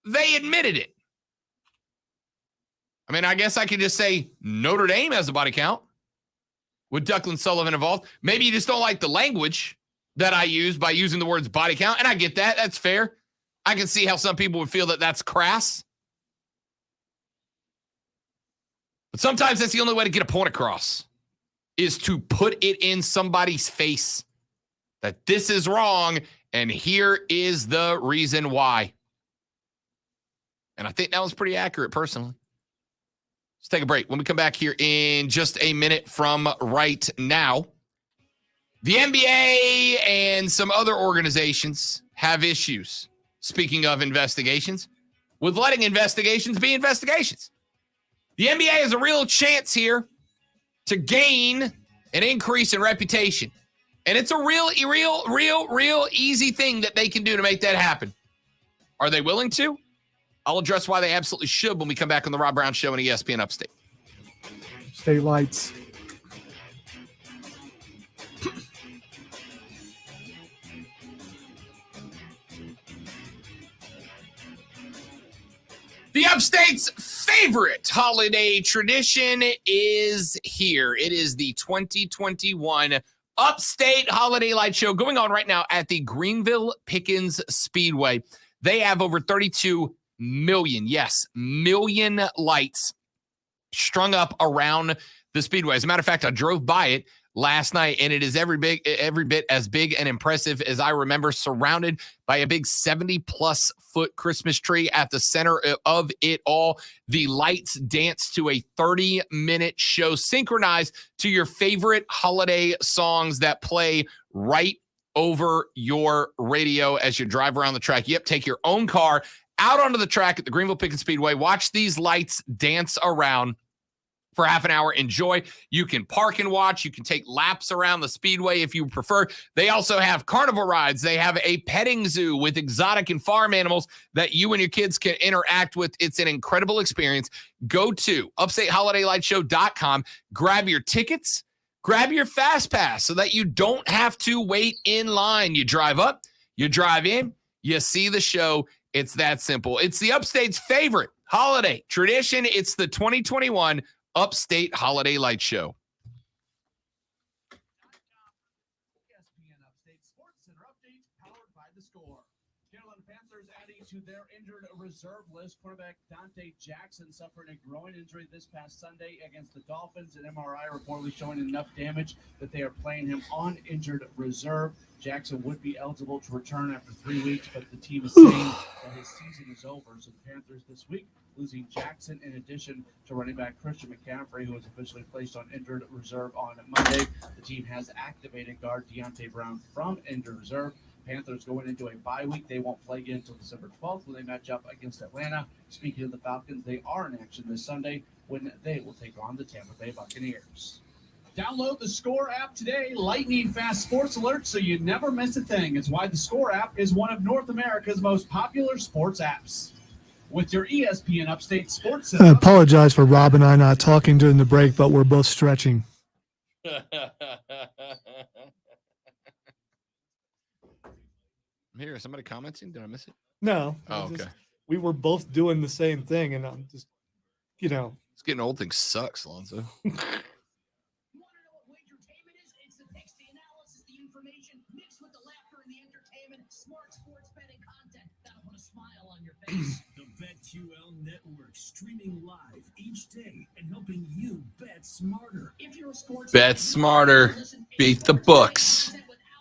Speaker 4: They admitted it. I mean, I guess I could just say Notre Dame has a body count with Declan Sullivan involved. Maybe you just don't like the language. that I use by using the words body count, and I get that. That's fair. I can see how some people would feel that that's crass. But sometimes that's the only way to get a point across, is to put it in somebody's face that this is wrong, and here is the reason why. And I think that was pretty accurate, personally. Let's take a break. When we come back here in just a minute from right now, the NBA and some other organizations have issues, speaking of investigations, with letting investigations be investigations. The NBA has a real chance here to gain an increase in reputation. And it's a real easy thing that they can do to make that happen. Are they willing to? I'll address why they absolutely should when we come back on the Rob Brown Show on ESPN Upstate.
Speaker 5: State lights.
Speaker 4: The Upstate's favorite holiday tradition is here. It is the 2021 Upstate Holiday Light Show going on right now at the Greenville Pickens Speedway. They have over 32 million, million lights strung up around the speedway. As a matter of fact, I drove by it last night, and it is every bit as big and impressive as I remember, surrounded by a big 70-plus foot Christmas tree at the center of it all. The lights dance to a 30-minute show synchronized to your favorite holiday songs that play right over your radio as you drive around the track. Yep, take your own car out onto the track at the Greenville Pickens Speedway. Watch these lights dance around for half an hour. Enjoy. You can park and watch. You can take laps around the speedway if you prefer. They also have carnival rides. They have a petting zoo with exotic and farm animals that you and your kids can interact with. It's an incredible experience. Go to upstateholidaylightshow.com. Grab your tickets. Grab your Fast Pass so that you don't have to wait in line. You drive up, you drive in, you see the show. It's that simple. It's the Upstate's favorite holiday tradition. It's the 2021 Upstate Holiday Light Show.
Speaker 21: ESPN Upstate Sports Center update powered by The Score. Carolina Panthers adding to their injured reserve list. Quarterback Dante Jackson suffered a groin injury this past Sunday against the Dolphins. An MRI reportedly showing enough damage that they are playing him on injured reserve. Jackson would be eligible to return after 3 weeks, but the team is saying that his season is over. So the Panthers this week losing Jackson in addition to running back Christian McCaffrey, who was officially placed on injured reserve on Monday. The team has activated guard Deontay Brown from injured reserve. Panthers going into a bye week. They won't play again until December 12th when they match up against Atlanta. Speaking of the Falcons, they are in action this Sunday when they will take on the Tampa Bay Buccaneers. Download the Score app today. Lightning fast sports alerts so you never miss a thing. It's why the Score app is one of North America's most popular sports apps. With your ESPN Upstate Sports Center.
Speaker 5: I apologize for Rob and I not talking during the break, but we're both stretching.
Speaker 4: I'm here. Is somebody commenting? Did I miss it?
Speaker 5: No.
Speaker 4: Oh, okay.
Speaker 5: We were both doing the same thing, and I'm just,
Speaker 4: It's getting old. Thing sucks, Lonzo.
Speaker 22: Smart sports betting content that'll put a smile on your face. The BetQL network streaming live each day and helping you bet smarter. If you're a sports
Speaker 4: Bet smarter. Beat the books.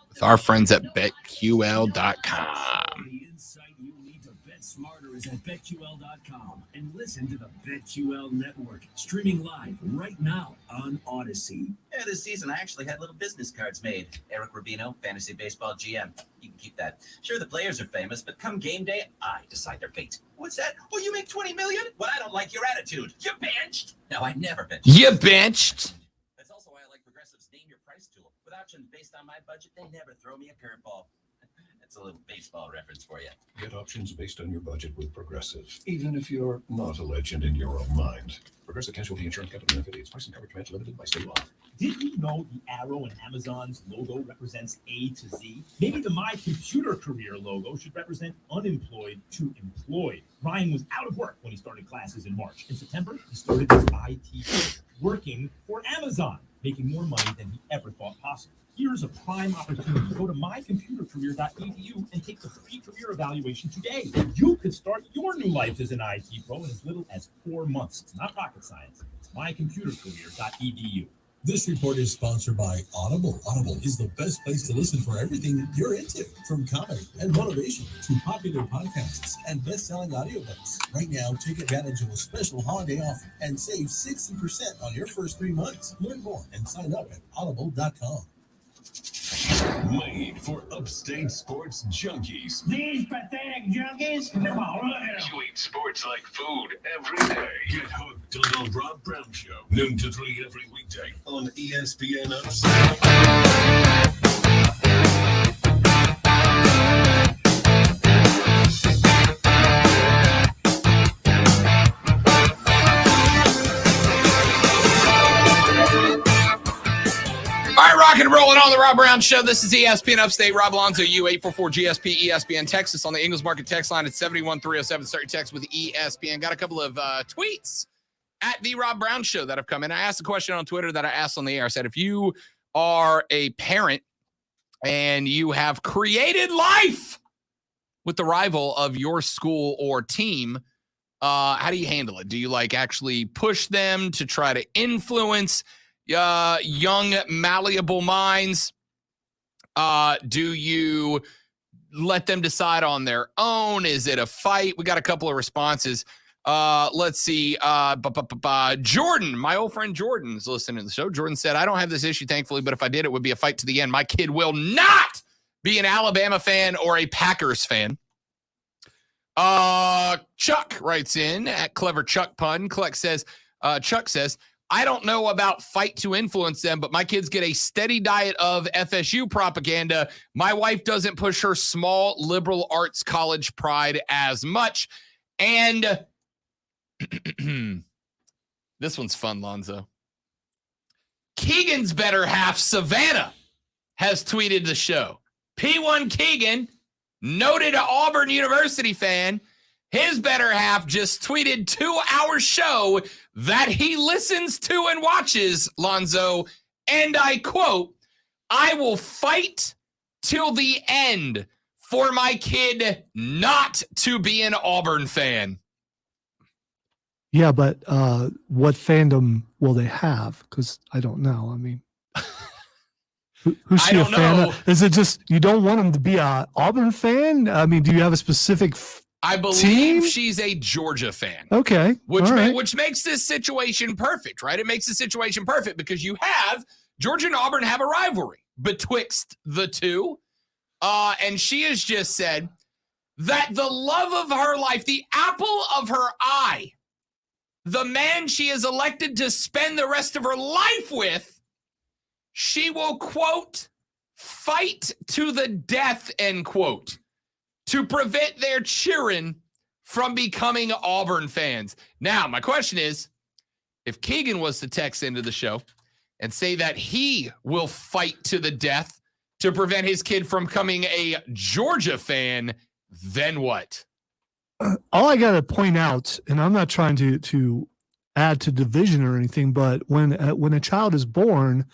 Speaker 4: With our friends at BetQL.com.
Speaker 22: The insight you need to bet smarter is at BetQL.com. And listen to the BetQL network streaming live right now on Odyssey.
Speaker 14: Yeah, this season I actually had little business cards made. Eric Rubino, Fantasy Baseball GM. You can keep that. Sure, the players are famous, but come game day, I decide their fate. What's that? Oh, you make $20 million? Well, I don't like your attitude. You benched. No, I never benched.
Speaker 4: You benched.
Speaker 14: That's also why I like Progressive's Name Your Price tool. With options based on my budget, they never throw me a curveball. That's a little baseball reference for you.
Speaker 2: Get options based on your budget with Progressive, even if you're not a legend in your own mind. Progressive Casualty Insurance Company and affiliates. Price and coverage match limited by state law.
Speaker 15: Did you know the arrow in Amazon's logo represents A to Z? Maybe the My Computer Career logo should represent unemployed to employed. Ryan was out of work when he started classes in March. In September, he started his IT career, working for Amazon. making more money than he ever thought possible. Here's a prime opportunity. Go to mycomputercareer.edu and take the free career evaluation today. You could start your new life as an IT pro in as little as 4 months. It's not rocket science. It's mycomputercareer.edu.
Speaker 20: This report is sponsored by Audible. Audible is the best place to listen for everything you're into, from comedy and motivation to popular podcasts and best-selling audiobooks. Right now, take advantage of a special holiday offer and save 60% on your first 3 months. Learn more and sign up at audible.com.
Speaker 2: Made for upstate sports junkies.
Speaker 17: These pathetic junkies? Come on, look at them.
Speaker 2: You eat sports like food every day. Get hooked on the Rob Brown Show, noon to 3 every weekday on ESPN Upstate.
Speaker 4: All right, rock and rolling on the Rob Brown Show. This is ESPN Upstate. Rob Alonzo, U844-GSP, ESPN Texas on the Ingles Market text line at 71307. Start your text with ESPN. Got a couple of tweets at the Rob Brown Show that have come in. I asked a question on Twitter that I asked on the air. I said, if you are a parent and you have created life with the rival of your school or team, how do you handle it? Do you actually push them to try to influence young, malleable minds? Do you let them decide on their own? Is it a fight? We got a couple of responses. Let's see. Jordan, my old friend Jordan is listening to the show. Jordan said, I don't have this issue, thankfully, but if I did, it would be a fight to the end. My kid will not be an Alabama fan or a Packers fan. Chuck writes in at Clever Chuck Pun. Chuck says, I don't know about fight to influence them, but my kids get a steady diet of FSU propaganda. My wife doesn't push her small liberal arts college pride as much. And this one's fun, Lonzo. Keegan's better half, Savannah, has tweeted the show. P1 Keegan, noted Auburn University fan, his better half just tweeted to our show that he listens to and watches, Lonzo, and I quote, I will fight till the end for my kid not to be an Auburn fan.
Speaker 5: Yeah, but what fandom will they have? Because I don't know. I mean, who's she a fan of? Is it just you don't want them to be a Auburn fan? I mean, do you have a specific
Speaker 4: I believe
Speaker 5: team?
Speaker 4: She's a Georgia fan.
Speaker 5: Okay.
Speaker 4: Which makes this situation perfect, right? It makes the situation perfect because you have Georgia and Auburn have a rivalry betwixt the two. And she has just said that the love of her life, the apple of her eye, the man she is elected to spend the rest of her life with, she will, quote, fight to the death, end quote, to prevent their children from becoming Auburn fans. Now, my question is, if Keegan was to text into the show and say that he will fight to the death to prevent his kid from becoming a Georgia fan, then what?
Speaker 5: All I got to point out, and I'm not trying to add to division or anything, but when a child is born,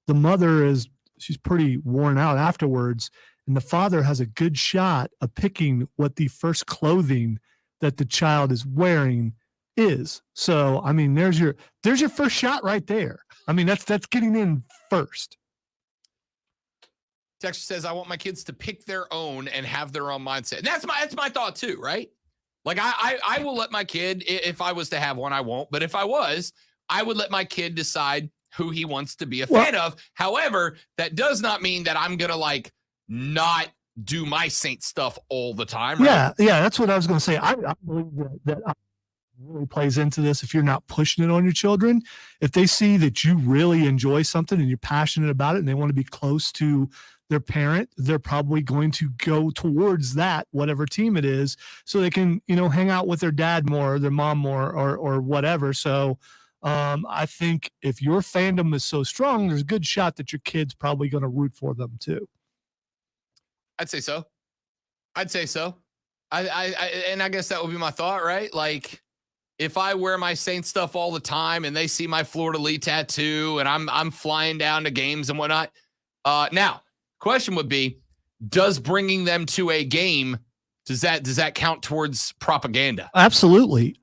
Speaker 5: the mother she's pretty worn out afterwards, and the father has a good shot of picking what the first clothing that the child is wearing is. So, I mean, there's your first shot right there. I mean, that's getting in first.
Speaker 4: Texture says, I want my kids to pick their own and have their own mindset. And that's my thought too, right? Like I will let my kid, if I was to have one, I won't, but if I was, I would let my kid decide who he wants to be a fan of. However, that does not mean that I'm going to not do my Saint stuff all the time. Right?
Speaker 5: Yeah, that's what I was going to say. I believe that really plays into this. If you're not pushing it on your children, if they see that you really enjoy something and you're passionate about it and they want to be close to their parent, they're probably going to go towards that, whatever team it is, so they can, hang out with their dad more, or their mom more, or whatever. So I think if your fandom is so strong, there's a good shot that your kid's probably going to root for them too.
Speaker 4: I'd say so. I and I guess that would be my thought, right? if I wear my Saints stuff all the time and they see my Florida Lee tattoo and I'm flying down to games and whatnot. Now, question would be, does bringing them to a game, does that count towards propaganda?
Speaker 5: Absolutely.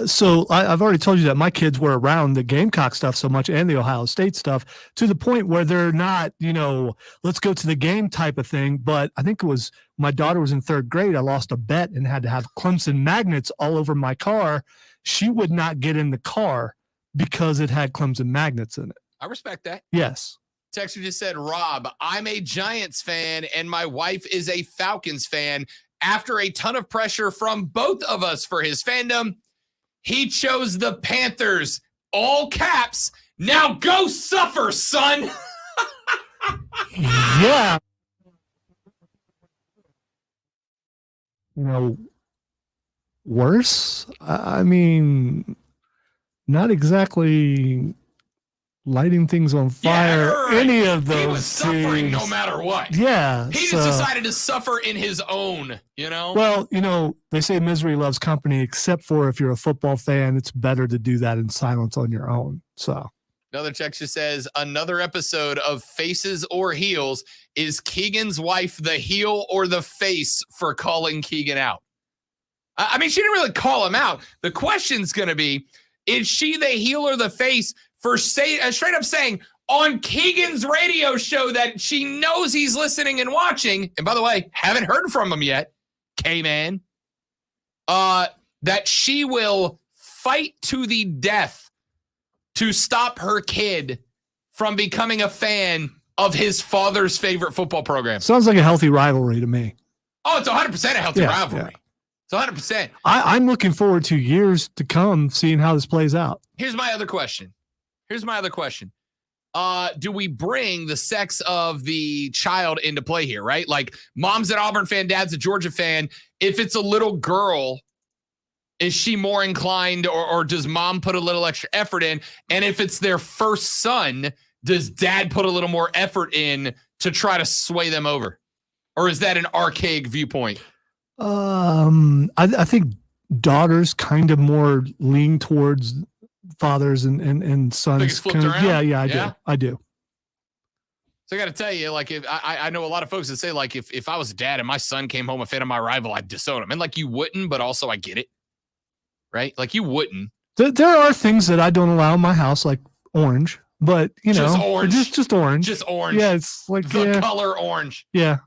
Speaker 5: So I've already told you that my kids were around the Gamecock stuff so much and the Ohio State stuff to the point where they're not, let's go to the game type of thing. But I think it was my daughter was in 3rd grade. I lost a bet and had to have Clemson magnets all over my car. She would not get in the car because it had Clemson magnets in it.
Speaker 4: I respect that.
Speaker 5: Yes.
Speaker 4: Texter just said, Rob, I'm a Giants fan and my wife is a Falcons fan. After a ton of pressure from both of us for his fandom, he chose the Panthers, all caps. Now go suffer, son.
Speaker 5: Yeah. Worse? I mean, not exactly lighting things on fire.
Speaker 4: right.
Speaker 5: Any of those.
Speaker 4: He was suffering
Speaker 5: teams.
Speaker 4: no matter what.
Speaker 5: Yeah.
Speaker 4: He just decided to suffer in his own,
Speaker 5: Well, they say misery loves company, except for if you're a football fan, it's better to do that in silence on your own. So
Speaker 4: Another texture says, another episode of Faces or Heels. Is Keegan's wife the heel or the face for calling Keegan out? I mean, she didn't really call him out. The question's going to be, is she the heel or the face for straight up saying on Keegan's radio show that she knows he's listening and watching, and by the way, haven't heard from him yet, K-Man, that she will fight to the death to stop her kid from becoming a fan of his father's favorite football program.
Speaker 5: sounds like a healthy rivalry to me.
Speaker 4: Oh, it's 100% a healthy rivalry.
Speaker 5: Yeah.
Speaker 4: It's 100%.
Speaker 5: I'm looking forward to years to come seeing how this plays out.
Speaker 4: Here's my other question. Do we bring the sex of the child into play here, right? Like mom's an Auburn fan, dad's a Georgia fan. If it's a little girl, is she more inclined or does mom put a little extra effort in? And if it's their first son, does dad put a little more effort in to try to sway them over? Or is that an archaic viewpoint?
Speaker 5: I think daughters kind of more lean towards fathers and sons.
Speaker 4: Think it's flipped around?
Speaker 5: Yeah, I do.
Speaker 4: So I got to tell you, like, if I know a lot of folks that say, like, if I was a dad and my son came home a fan of my rival, I'd disown him. And like, you wouldn't, but also I get it, right? Like, you wouldn't.
Speaker 5: There are things that I don't allow in my house, like orange, but
Speaker 4: Just orange.
Speaker 5: just orange.
Speaker 4: Just orange.
Speaker 5: Yeah, it's like
Speaker 4: The color orange.
Speaker 5: Yeah.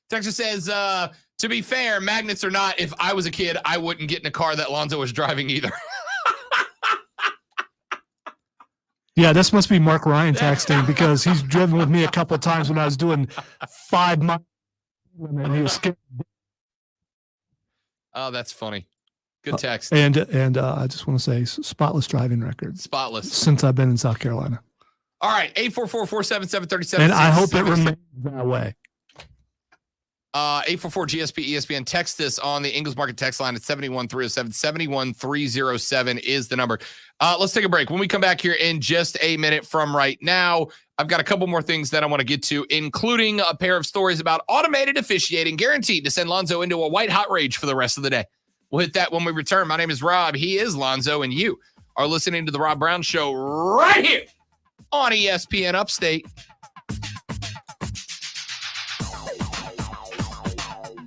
Speaker 4: Texas says, to be fair, magnets or not, if I was a kid, I wouldn't get in a car that Lonzo was driving either.
Speaker 5: Yeah, this must be Mark Ryan texting because he's driven with me a couple of times when I was doing 5 miles and he was scared.
Speaker 4: Oh, that's funny. Good text.
Speaker 5: And I just want to say spotless driving record.
Speaker 4: Spotless.
Speaker 5: Since I've been in South Carolina.
Speaker 4: All right, 844-477-3766.
Speaker 5: And I hope it remains that way.
Speaker 4: 844-GSP ESPN. Text this on the Ingles Market text line at 71307. 71307 is the number. Let's take a break. When we come back here in just a minute from right now, I've got a couple more things that I want to get to, including a pair of stories about automated officiating guaranteed to send Lonzo into a white hot rage for the rest of the day. We'll hit that when we return. My name is Rob. He is Lonzo, and you are listening to The Rob Brown Show right here on ESPN Upstate.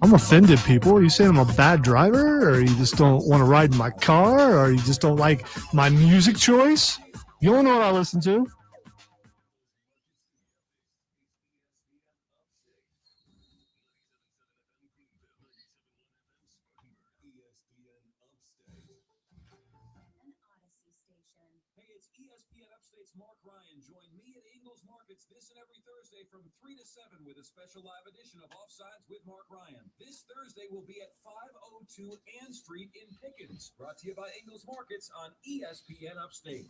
Speaker 5: I'm offended, people. Are you saying I'm a bad driver, or you just don't want to ride in my car, or you just don't like my music choice? You don't know what I listen to.
Speaker 1: Hey, it's ESPN Upstate's Mark Ryan. Join me at Ingles Markets this and every Thursday from 3 to 7 with a special live edition of Offsides with Mark Ryan. This Thursday will be at 502 Ann Street in Pickens. Brought to you by Ingles Markets on ESPN Upstate.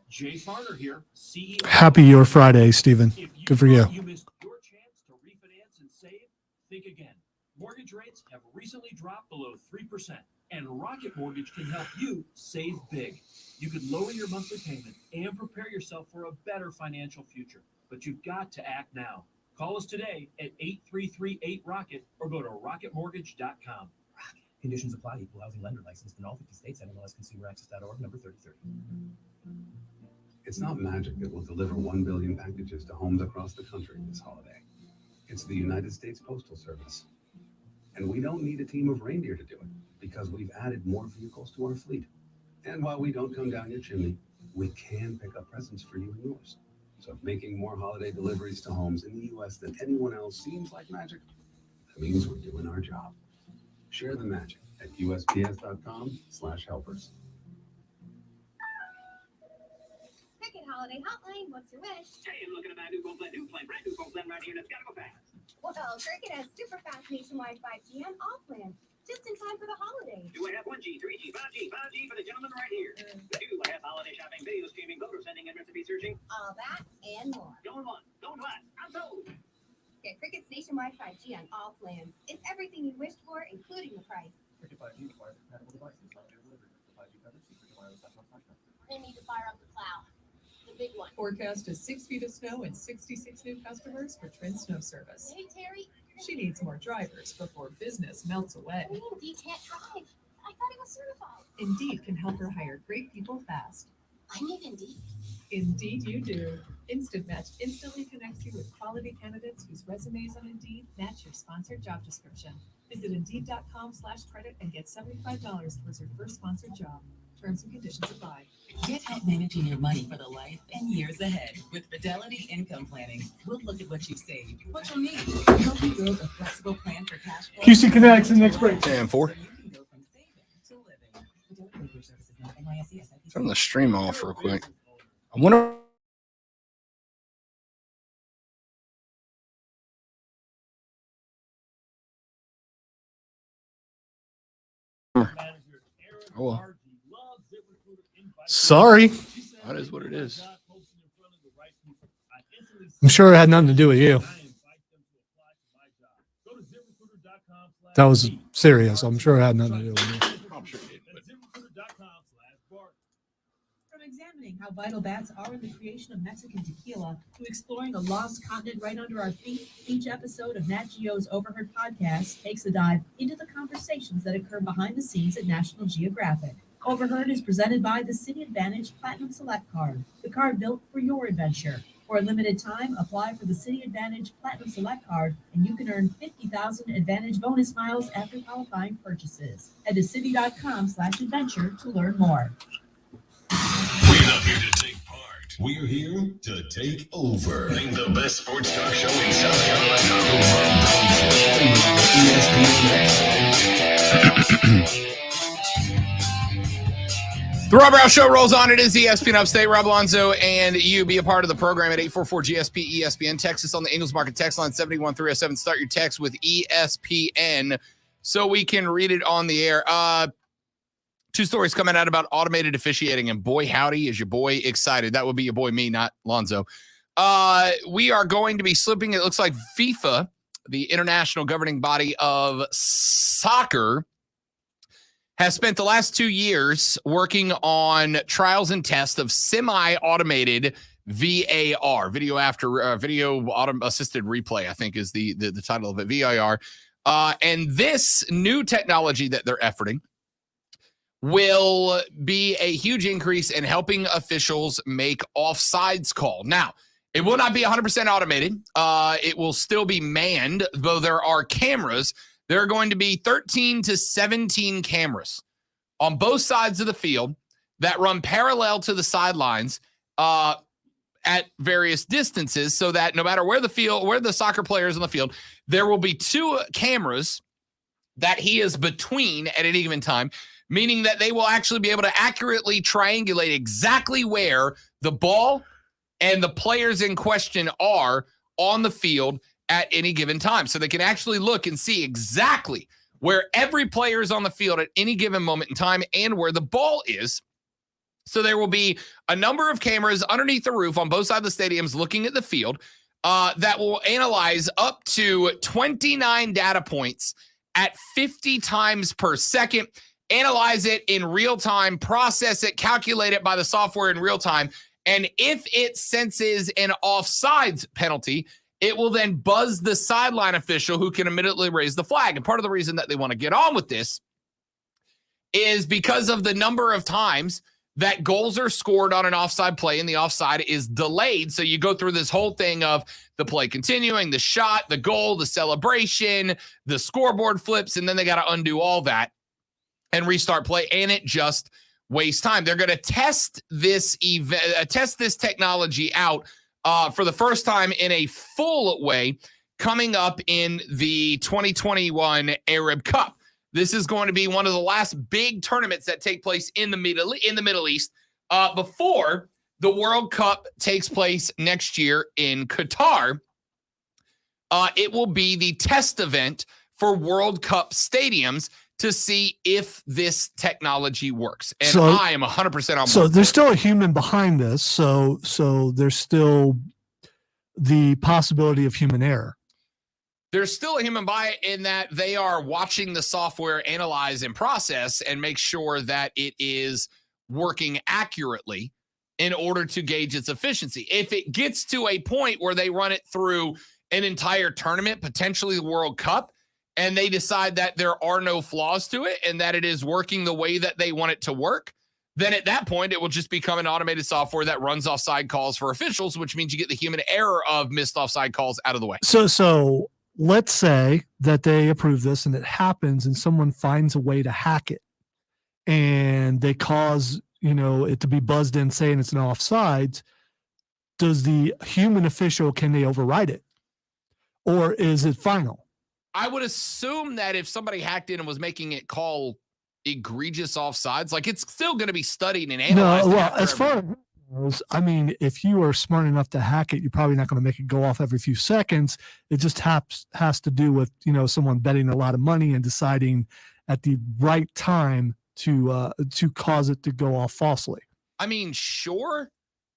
Speaker 15: Jay Farner here, CEO.
Speaker 5: Happy your Friday, Steven. Good for you.
Speaker 15: You missed your chance to refinance and save? Think again. Mortgage rates have recently dropped below 3%, and Rocket Mortgage can help you save big. You could lower your monthly payment and prepare yourself for a better financial future, but you've got to act now. Call us today at 833-8-ROCKET or go to rocketmortgage.com.
Speaker 10: Conditions apply. Equal housing lender licensed in all 50 states. NMLSconsumeraccess.org, number 3030.
Speaker 11: It's not magic that will deliver 1 billion packages to homes across the country this holiday. It's the United States Postal Service. And we don't need a team of reindeer to do it because we've added more vehicles to our fleet. And while we don't come down your chimney, we can pick up presents for you and yours. So if making more holiday deliveries to homes in the U.S. than anyone else seems like magic, that means we're doing our job. Share the magic at USPS.com/helpers.
Speaker 9: Cricket Holiday Hotline, what's your wish?
Speaker 16: Hey, I'm looking at my new phone plan brand new phone plan right here, and it's gotta go fast.
Speaker 9: Well, Cricket has super fast nationwide 5G and all plans, just in time for the holidays.
Speaker 16: Do I have 1G, 3G, 5G for the gentleman right here? Do I have holiday shopping, video streaming, photo sending, and recipe searching?
Speaker 9: All that and more.
Speaker 16: Going once, going twice, I'm sold.
Speaker 9: Get Cricket's nationwide 5G on all plans. It's everything you wished for, including the price.
Speaker 10: Cricket 5G requires compatible devices. Not delivery. The 5G coverage secret to wireless.com/.
Speaker 9: They need to fire up the plow. The big one.
Speaker 19: Forecast is 6 feet of snow and 66 new customers for Trent Snow Service.
Speaker 9: Hey, Terry.
Speaker 19: She needs more drivers before business melts away.
Speaker 9: I mean, Indeed can't drive. I thought he was certified.
Speaker 19: Indeed can help her hire great people fast.
Speaker 9: I need Indeed.
Speaker 19: Indeed you do. Instant Match instantly connects you with quality candidates whose resumes on Indeed match your sponsored job description. Visit Indeed.com/credit and get $75 towards your first sponsored job. Terms and conditions apply.
Speaker 13: Get help managing your money for the life and years ahead with Fidelity Income Planning. We'll look at what you've saved, what you'll need, and help you build a flexible plan for cash flow.
Speaker 5: QC Connects in the next break.
Speaker 4: And 4. Turn the stream off real quick. I wonder. Oh, well.
Speaker 5: Sorry.
Speaker 4: That is what it is.
Speaker 5: I'm sure it had nothing to do with you. That was serious. I'm sure it had nothing to do with me.
Speaker 23: From examining how vital bats are in the creation of Mexican tequila to exploring a lost continent right under our feet, each episode of Nat Geo's Overheard podcast takes a dive into the conversations that occur behind the scenes at National Geographic. Overheard is presented by the City Advantage Platinum Select Card, the card built for your adventure. For a limited time, apply for the City Advantage Platinum Select Card, and you can earn 50,000 Advantage bonus miles after qualifying purchases. Head to city.com/adventure to learn more.
Speaker 2: We're not here to take part. We're here to take over. Name the best sports talk show in South Carolina. ESPN.
Speaker 4: The Rob Brown Show rolls on. It is ESPN Upstate. Rob Alonzo and you be a part of the program at 844-GSP ESPN. Text us on the Ingalls Market text line 71307. Start your text with ESPN so we can read it on the air. 2 stories coming out about automated officiating, and boy, howdy, is your boy excited. That would be your boy me, not Lonzo. We are going to be slipping. It looks like FIFA, the international governing body of soccer, has spent the last 2 years working on trials and tests of semi-automated VAR, video assisted replay, I think is the title of it, VAR. And this new technology that they're efforting will be a huge increase in helping officials make offsides call. Now, it will not be 100% automated. It will still be manned, though there are cameras. There are going to be 13 to 17 cameras on both sides of the field that run parallel to the sidelines at various distances, so that no matter where the soccer player is on the field, there will be 2 cameras that he is between at any given time, meaning that they will actually be able to accurately triangulate exactly where the ball and the players in question are on the field at any given time. So they can actually look and see exactly where every player is on the field at any given moment in time and where the ball is. So there will be a number of cameras underneath the roof on both sides of the stadiums looking at the field that will analyze up to 29 data points at 50 times per second, analyze it in real time, process it, calculate it by the software in real time. And if it senses an offsides penalty, it will then buzz the sideline official who can immediately raise the flag. And part of the reason that they want to get on with this is because of the number of times that goals are scored on an offside play and the offside is delayed. So you go through this whole thing of the play continuing, the shot, the goal, the celebration, the scoreboard flips, and then they got to undo all that and restart play, and it just wastes time. They're going to test this technology out for the first time in a full way coming up in the 2021 Arab Cup. This is going to be one of the last big tournaments that take place in the Middle East before the World Cup takes place next year in Qatar. It will be the test event for World Cup stadiums to see if this technology works. And
Speaker 5: So-
Speaker 4: I am 100% on board.
Speaker 5: So there's still a human behind this. So there's still the possibility of human error.
Speaker 4: There's still a human bias in that they are watching the software analyze and process and make sure that it is working accurately in order to gauge its efficiency. If it gets to a point where they run it through an entire tournament, potentially the World Cup, and they decide that there are no flaws to it and that it is working the way that they want it to work, then at that point, it will just become an automated software that runs offside calls for officials, which means you get the human error of missed offside calls out of the way.
Speaker 5: So let's say that they approve this and it happens and someone finds a way to hack it and they cause, it to be buzzed in saying it's an offsides. Does the human official, can they override it? Or is it final?
Speaker 4: I would assume that if somebody hacked in and was making it call egregious offsides, like it's still going to be studied and analyzed.
Speaker 5: No, well,
Speaker 4: after
Speaker 5: as far as it goes, I mean, if you are smart enough to hack it, you're probably not going to make it go off every few seconds. It just has to do with, someone betting a lot of money and deciding at the right time to cause it to go off falsely.
Speaker 4: I mean, sure.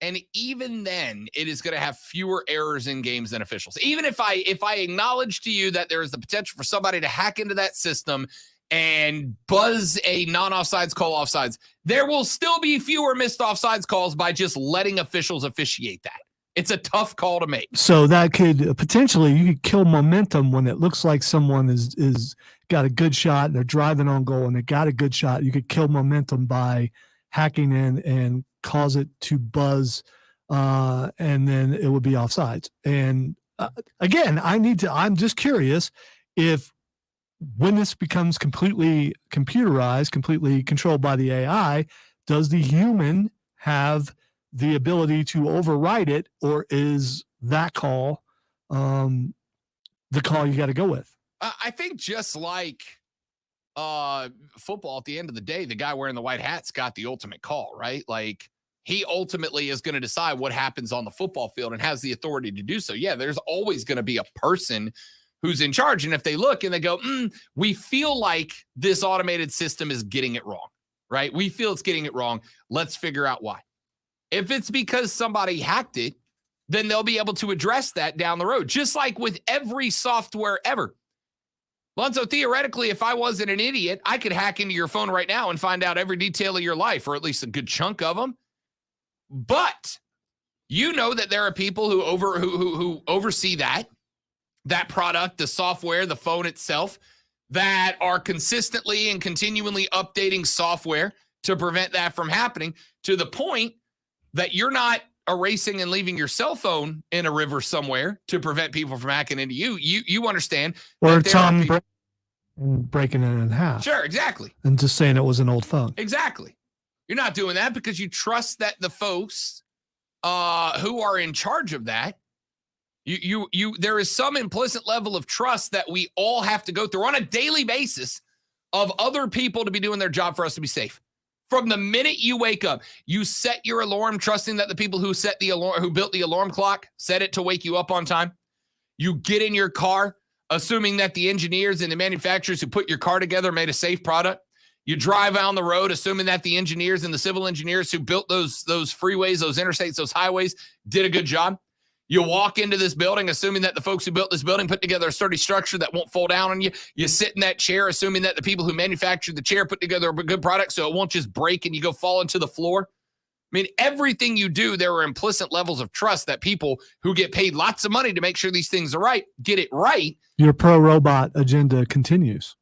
Speaker 4: And even then, it is going to have fewer errors in games than officials. Even if I acknowledge to you that there is the potential for somebody to hack into that system and buzz a non-offsides call offsides, there will still be fewer missed offsides calls by just letting officials officiate that. It's a tough call to make.
Speaker 5: So that could potentially, you could kill momentum when it looks like someone is got a good shot and they're driving on goal and they got a good shot. You could kill momentum by hacking in and cause it to buzz, and then it would be offsides. And again, I'm just curious if when this becomes completely computerized, completely controlled by the AI, does the human have the ability to override it, or is that call the call you got to go with?
Speaker 4: I think just like football, at the end of the day, the guy wearing the white hat's got the ultimate call, right? Like he ultimately is going to decide what happens on the football field and has the authority to do so. Yeah, there's always going to be a person who's in charge. And if they look and they go, we feel like this automated system is getting it wrong, right? We feel it's getting it wrong. Let's figure out why. If it's because somebody hacked it, then they'll be able to address that down the road, just like with every software ever. Lonzo, theoretically, if I wasn't an idiot, I could hack into your phone right now and find out every detail of your life, or at least a good chunk of them. But you know that there are people who oversee that product, the software, the phone itself, that are consistently and continually updating software to prevent that from happening, to the point that you're not erasing and leaving your cell phone in a river somewhere to prevent people from hacking into you. You understand.
Speaker 5: Or Tom breaking it in half.
Speaker 4: Sure, exactly.
Speaker 5: And just saying it was an old phone.
Speaker 4: Exactly. You're not doing that because you trust that the folks who are in charge of that, there is some implicit level of trust that we all have to go through on a daily basis of other people to be doing their job for us to be safe. From the minute you wake up, you set your alarm, trusting that the people who set the alarm, who built the alarm clock, set it to wake you up on time. You get in your car, assuming that the engineers and the manufacturers who put your car together made a safe product. You drive down the road, assuming that the engineers and the civil engineers who built those freeways, those interstates, those highways did a good job. You walk into this building, assuming that the folks who built this building put together a sturdy structure that won't fall down on you. You sit in that chair, assuming that the people who manufactured the chair put together a good product so it won't just break and you go fall into the floor. I mean, everything you do, there are implicit levels of trust that people who get paid lots of money to make sure these things are right, get it right.
Speaker 5: Your pro-robot agenda continues.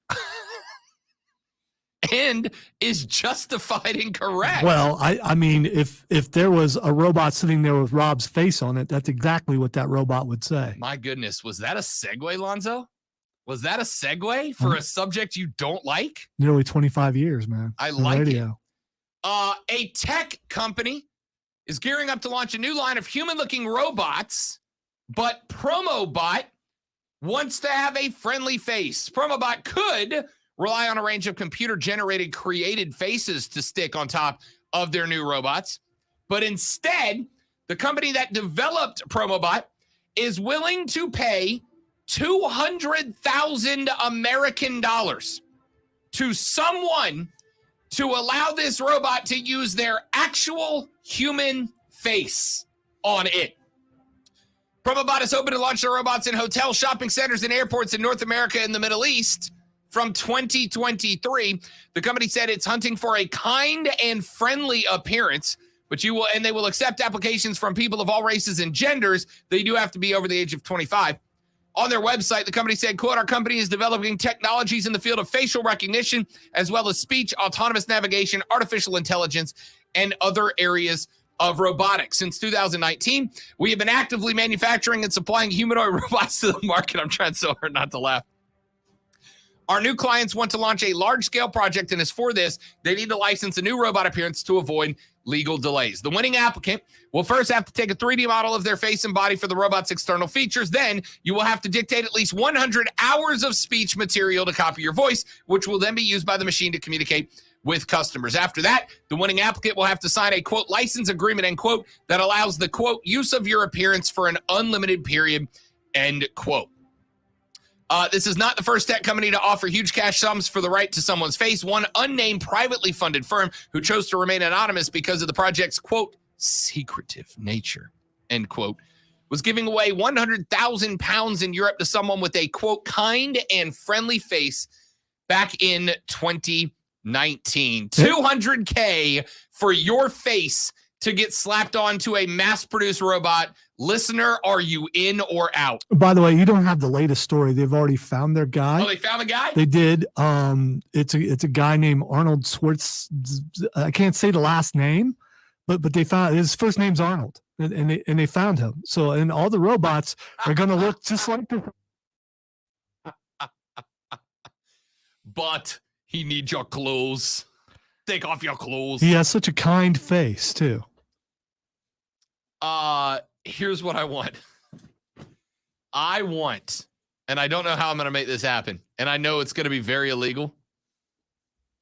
Speaker 4: end is justified and correct.
Speaker 5: Well, I mean, if there was a robot sitting there with Rob's face on it, that's exactly what that robot would say.
Speaker 4: My goodness, was that a segue, Lonzo? Was that a segue for a subject you don't like?
Speaker 5: Nearly 25 years, man.
Speaker 4: I
Speaker 5: on
Speaker 4: like
Speaker 5: radio.
Speaker 4: A tech company is gearing up to launch a new line of human-looking robots, but Promobot wants to have a friendly face. Promobot could rely on a range of computer-generated created faces to stick on top of their new robots, but instead, the company that developed Promobot is willing to pay $200,000 American dollars to someone to allow this robot to use their actual human face on it. Promobot is hoping to launch their robots in hotels, shopping centers, and airports in North America and the Middle East from 2023. The company said it's hunting for a kind and friendly appearance, but they will accept applications from people of all races and genders. They do have to be over the age of 25. On their website, the company said, quote, our company is developing technologies in the field of facial recognition, as well as speech, autonomous navigation, artificial intelligence, and other areas of robotics. Since 2019, we have been actively manufacturing and supplying humanoid robots to the market. I'm trying so hard not to laugh. Our new clients want to launch a large-scale project, and as for this, they need to license a new robot appearance to avoid legal delays. The winning applicant will first have to take a 3D model of their face and body for the robot's external features. Then you will have to dictate at least 100 hours of speech material to copy your voice, which will then be used by the machine to communicate with customers. After that, the winning applicant will have to sign a, quote, license agreement, end quote, that allows the, quote, use of your appearance for an unlimited period, end quote. This is not the first tech company to offer huge cash sums for the right to someone's face. One unnamed privately funded firm who chose to remain anonymous because of the project's, quote, secretive nature, end quote, was giving away 100,000 pounds in Europe to someone with a, quote, kind and friendly face back in 2019. $200K for your face to get slapped onto a mass-produced robot. Listener, are you in or out?
Speaker 5: By the way, you don't have the latest story. They've already found their guy.
Speaker 4: Oh, they found the guy?
Speaker 5: They did. It's a guy named Arnold Schwartz. I can't say the last name, but they found his first name's Arnold, and they found him. So, and all the robots are going to look just like this.
Speaker 4: But he needs your clothes. Take off your clothes.
Speaker 5: He has such a kind face too.
Speaker 4: Here's what I want. And I don't know how I'm going to make this happen, and I know it's going to be very illegal.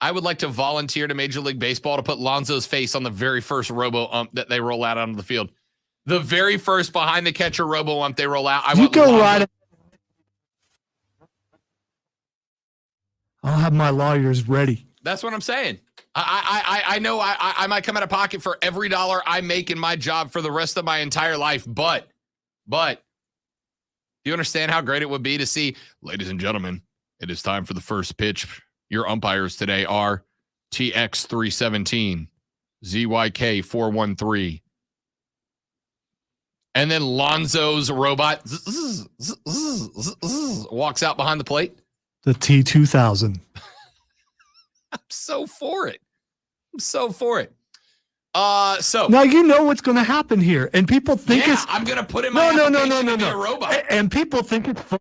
Speaker 4: I would like to volunteer to Major League Baseball to put Lonzo's face on the very first robo-ump that they roll out onto the field. The very first behind the catcher robo-ump they roll out.
Speaker 5: You go right. I'll have my lawyers ready.
Speaker 4: That's what I'm saying. I know I might come out of pocket for every dollar I make in my job for the rest of my entire life, but do you understand how great it would be to see, ladies and gentlemen, it is time for the first pitch. Your umpires today are TX317, ZYK413, and then Lonzo's robot walks out behind the plate.
Speaker 5: The T2000.
Speaker 4: I'm so for it. So
Speaker 5: now you know what's going to happen here, and people think
Speaker 4: I'm going to put in my
Speaker 5: no,
Speaker 4: a robot,
Speaker 5: and people think it's fun.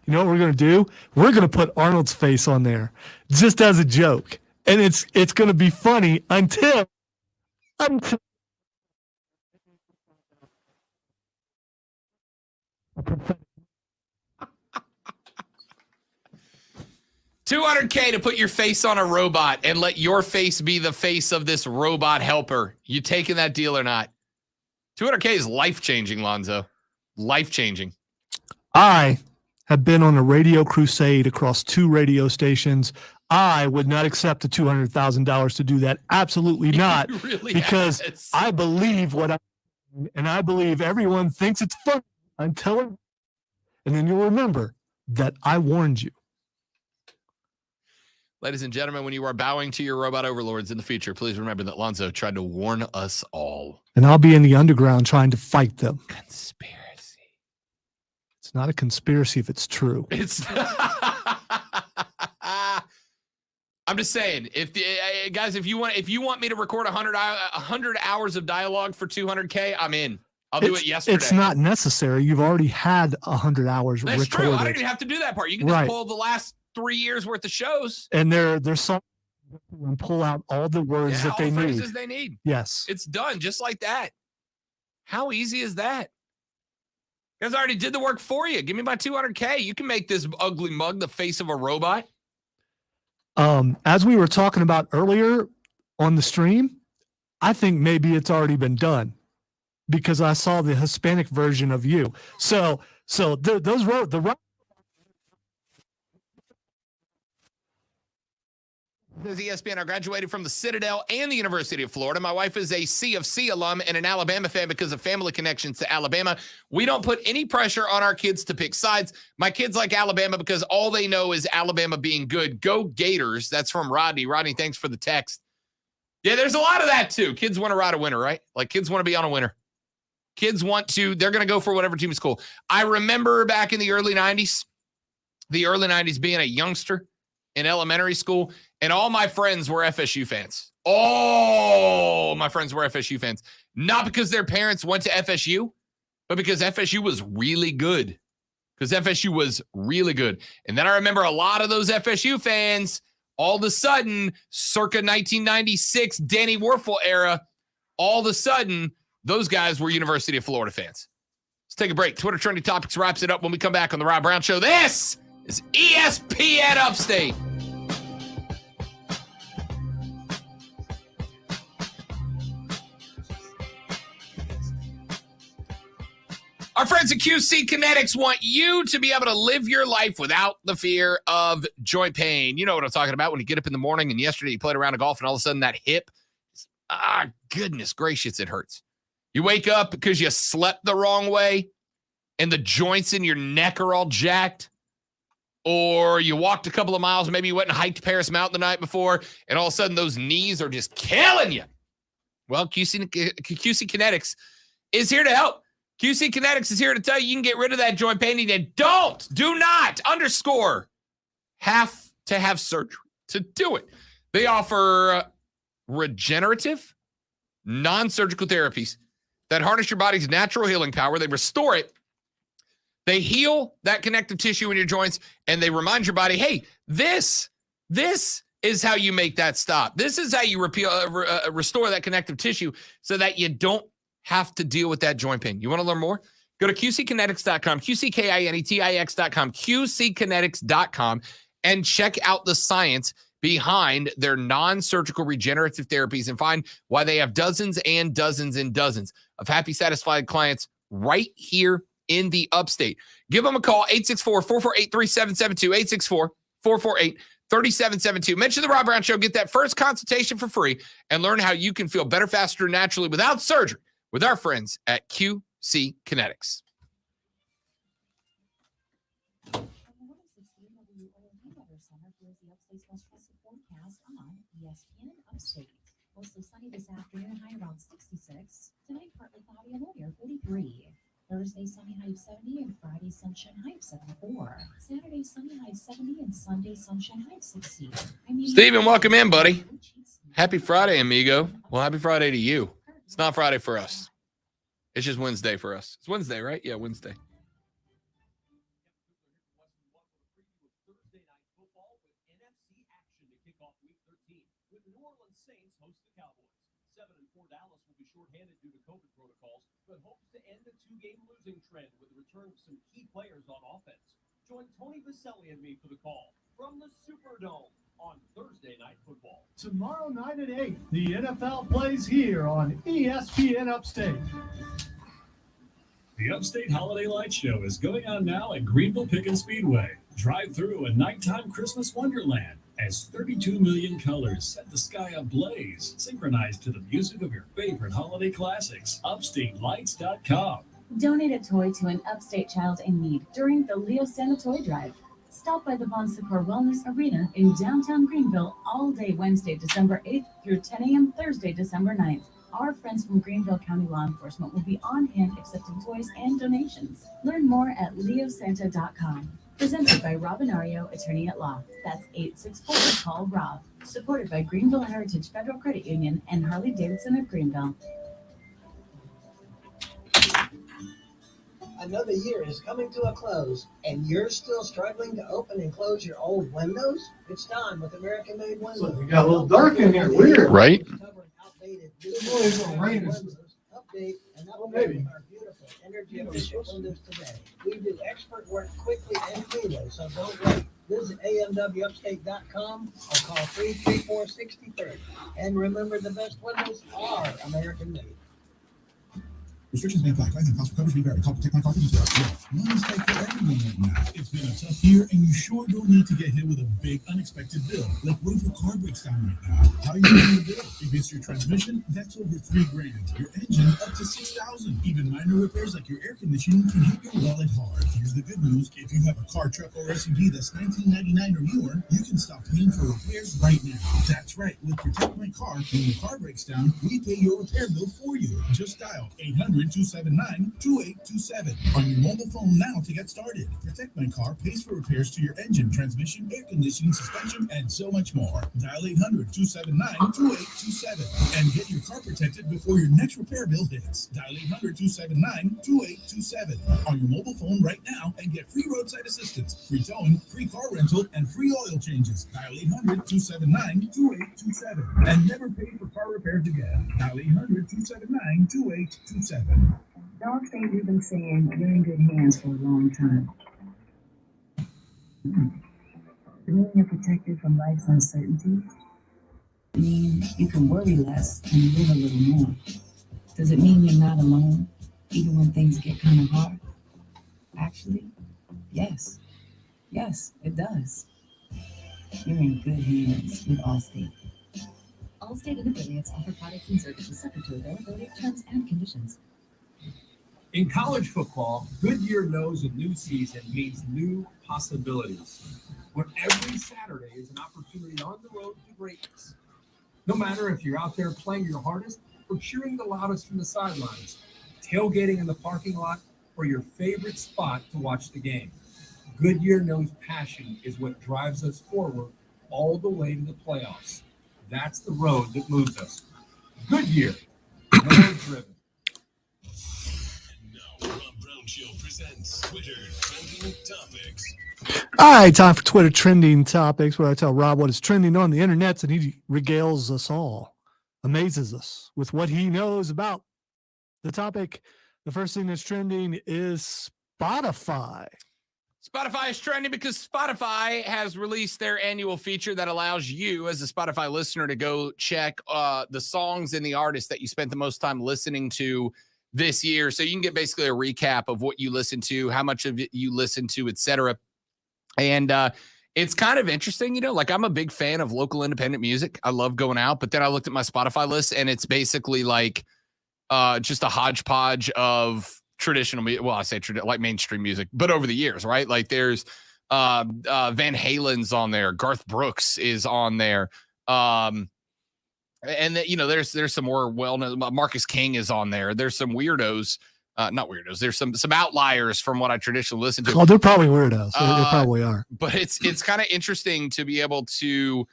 Speaker 5: You know what we're going to do? We're going to put Arnold's face on there just as a joke, and it's going to be funny until.
Speaker 4: $200K to put your face on a robot and let your face be the face of this robot helper. You taking that deal or not? $200K is life-changing, Lonzo. Life-changing.
Speaker 5: I have been on a radio crusade across 2 radio stations. I would not accept the $200,000 to do that. Absolutely not.
Speaker 4: Really
Speaker 5: because
Speaker 4: has.
Speaker 5: I believe and I believe everyone thinks it's fun until, and then you'll remember that I warned you.
Speaker 4: Ladies and gentlemen, when you are bowing to your robot overlords in the future, please remember that Lonzo tried to warn us all.
Speaker 5: And I'll be in the underground trying to fight them.
Speaker 4: Conspiracy.
Speaker 5: It's not a conspiracy if it's true.
Speaker 4: It's I'm just saying, if the guys, if you want me to record 100 hours of dialogue for 200K, I'm in. I'll do it yesterday.
Speaker 5: It's not necessary. You've already had 100 hours
Speaker 4: That's
Speaker 5: recorded.
Speaker 4: true. I don't even have to do that part. You can just pull the last 3 years worth of shows.
Speaker 5: And there's some and pull out all the words that
Speaker 4: all
Speaker 5: they
Speaker 4: the
Speaker 5: need.
Speaker 4: phrases they need.
Speaker 5: Yes.
Speaker 4: It's done just like that. How easy is that? You guys already did the work for you. Give me my 200K. You can make this ugly mug the face of a robot.
Speaker 5: As we were talking about earlier on the stream, I think maybe it's already been done because I saw the Hispanic version of you. So the
Speaker 4: Says ESPN, I graduated from the Citadel and the University of Florida. My wife is a C of C alum and an Alabama fan because of family connections to Alabama. We don't put any pressure on our kids to pick sides. My kids like Alabama because all they know is Alabama being good. Go Gators. That's from Rodney. Rodney, thanks for the text. Yeah, there's a lot of that too. Kids want to ride a winner, right? Like kids want to be on a winner. Kids want to, they're going to go for whatever team is cool. I remember back in the early 90s being a youngster in elementary school, and all my friends were FSU fans. All my friends were FSU fans. Not because their parents went to FSU, but because FSU was really good. Because FSU was really good. And then I remember a lot of those FSU fans, all of a sudden, circa 1996, Danny Werfel era, all of a sudden, those guys were University of Florida fans. Let's take a break. Twitter Trending Topics wraps it up when we come back on The Rob Brown Show. This is ESPN Upstate. Our friends at QC Kinetics want you to be able to live your life without the fear of joint pain. You know what I'm talking about when you get up in the morning and yesterday you played around a golf and all of a sudden that hip, goodness gracious, it hurts. You wake up because you slept the wrong way and the joints in your neck are all jacked. Or you walked a couple of miles, maybe you went and hiked Paris Mountain the night before, and all of a sudden those knees are just killing you. Well, QC Kinetics is here to help. QC Kinetics is here to tell you can get rid of that joint pain and you do not have to have surgery to do it. They offer regenerative, non-surgical therapies that harness your body's natural healing power. They restore it. They heal that connective tissue in your joints, and they remind your body, hey, this is how you make that stop. This is how you restore that connective tissue so that you don't have to deal with that joint pain. You want to learn more? Go to QCkinetics.com, QCkinetics.com, QCkinetics.com, and check out the science behind their non-surgical regenerative therapies and find why they have dozens and dozens and dozens of happy, satisfied clients right here in the upstate. Give them a call, 864-448-3772, 864-448-3772. Mention the Rob Brown Show. Get that first consultation for free and learn how you can feel better, faster, naturally without surgery with our friends at QC Kinetics.
Speaker 3: Mostly sunny this afternoon, high around 66. Tonight, partly cloudy and low near 43. Thursday, sunny, high of 70, and Friday, sunshine, high of 74. Saturday, sunny, high of 70, and Sunday, sunshine, high of 60.
Speaker 4: Steven, welcome in, buddy. Happy Friday, amigo. Well, happy Friday to you. It's not Friday for us. It's just Wednesday for us. It's Wednesday, right? Yeah, Wednesday.
Speaker 1: With the New Orleans Saints host the Cowboys. 7-4 Dallas will be shorthanded due to COVID protocols, but hopes to end the two-game losing trend with the return of some key players on offense. Join Tony Vaselli and me for the call from the Superdome on Thursday Night Football.
Speaker 17: Tomorrow night at 8, the NFL plays here on ESPN Upstate.
Speaker 6: The Upstate Holiday Light Show is going on now at Greenville Pickens Speedway. Drive through a nighttime Christmas wonderland as 32 million colors set the sky ablaze, synchronized to the music of your favorite holiday classics. UpstateLights.com.
Speaker 3: Donate a toy to an upstate child in need during the Leo Santa Toy Drive. Stop by the Bon Secours Wellness Arena in downtown Greenville all day Wednesday, December 8th through 10 a.m. Thursday, December 9th. Our friends from Greenville County Law Enforcement will be on hand accepting toys and donations. Learn more at leosanta.com. Presented by Rob Inario, attorney at law. That's 864-CALL-ROB. Supported by Greenville Heritage Federal Credit Union and Harley-Davidson of Greenville.
Speaker 7: Another year is coming to a close, and you're still struggling to open and close your old windows? It's time with American Made Windows.
Speaker 5: We got a little dark in here. Weird.
Speaker 4: Right?
Speaker 7: Update and upgrade our beautiful energy efficient windows today. We do expert work quickly and cleanly, so don't wait. Visit amwupstate.com or call 334-6030. And remember, the best windows are American made.
Speaker 20: Restrictions may apply. Clients and cost for coverage may vary. Call Protect My Car for details. Look, money's tight for everyone right now. It's been a tough year, and you sure don't need to get hit with a big unexpected bill. Like, what if your car breaks down right now? How are you going to do it? If it's your transmission, that's over $3,000. Your engine, up to $6,000. Even minor repairs like your air conditioning can hit your wallet hard. Here's the good news: if you have a car, truck, or SUV that's $19.99 or newer, you can stop paying for repairs right now. That's right. With Protect My Car, when your car breaks down, we pay your repair bill for you. Just dial 800-279-2827 on your mobile phone now to get started. Protect My Car pays for repairs to your engine, transmission, air conditioning, suspension, and so much more. Dial 800-279-2827 and get your car protected before your next repair bill hits. Dial 800-279-2827 on your mobile phone right now and get free roadside assistance, free towing, free car rental, and free oil changes. Dial 800-279-2827 and never pay for car repairs again. Dial 800-279-2827.
Speaker 8: Dogs say we've been saying you're in good hands for a long time. Does it mean you're protected from life's uncertainties? I mean, you can worry less and live a little more. Does it mean you're not alone, even when things get kind of hard? Actually, yes. Yes, it does. You're in good hands with Allstate.
Speaker 3: Allstate and affiliates offer products and services subject to availability, terms, and conditions.
Speaker 1: In college football, Goodyear knows a new season means new possibilities. Where every Saturday is an opportunity on the road to greatness. No matter if you're out there playing your hardest or cheering the loudest from the sidelines, tailgating in the parking lot, or your favorite spot to watch the game, Goodyear knows passion is what drives us forward all the way to the playoffs. That's the road that moves us. Goodyear, more driven.
Speaker 2: Show presents Twitter Trending Topics.
Speaker 5: All right, time for Twitter Trending Topics, where I tell Rob what is trending on the internet, and he regales us all, amazes us with what he knows about the topic. The first thing that's trending is Spotify.
Speaker 4: Spotify is trending because Spotify has released their annual feature that allows you as a Spotify listener to go check the songs and the artists that you spent the most time listening to this year. So you can get basically a recap of what you listened to, how much of it you listened to, etc. And it's kind of interesting, like I'm a big fan of local independent music. I love going out, but then I looked at my Spotify list and it's basically like just a hodgepodge of traditional music. Well, I say like mainstream music, but over the years, right? Like there's Van Halen's on there. Garth Brooks is on there. And there's some more well-known. Marcus King is on there. There's some weirdos, not weirdos. There's some outliers from what I traditionally listen to.
Speaker 5: Oh, they're probably weirdos. They probably are.
Speaker 4: But it's kind of interesting to be able to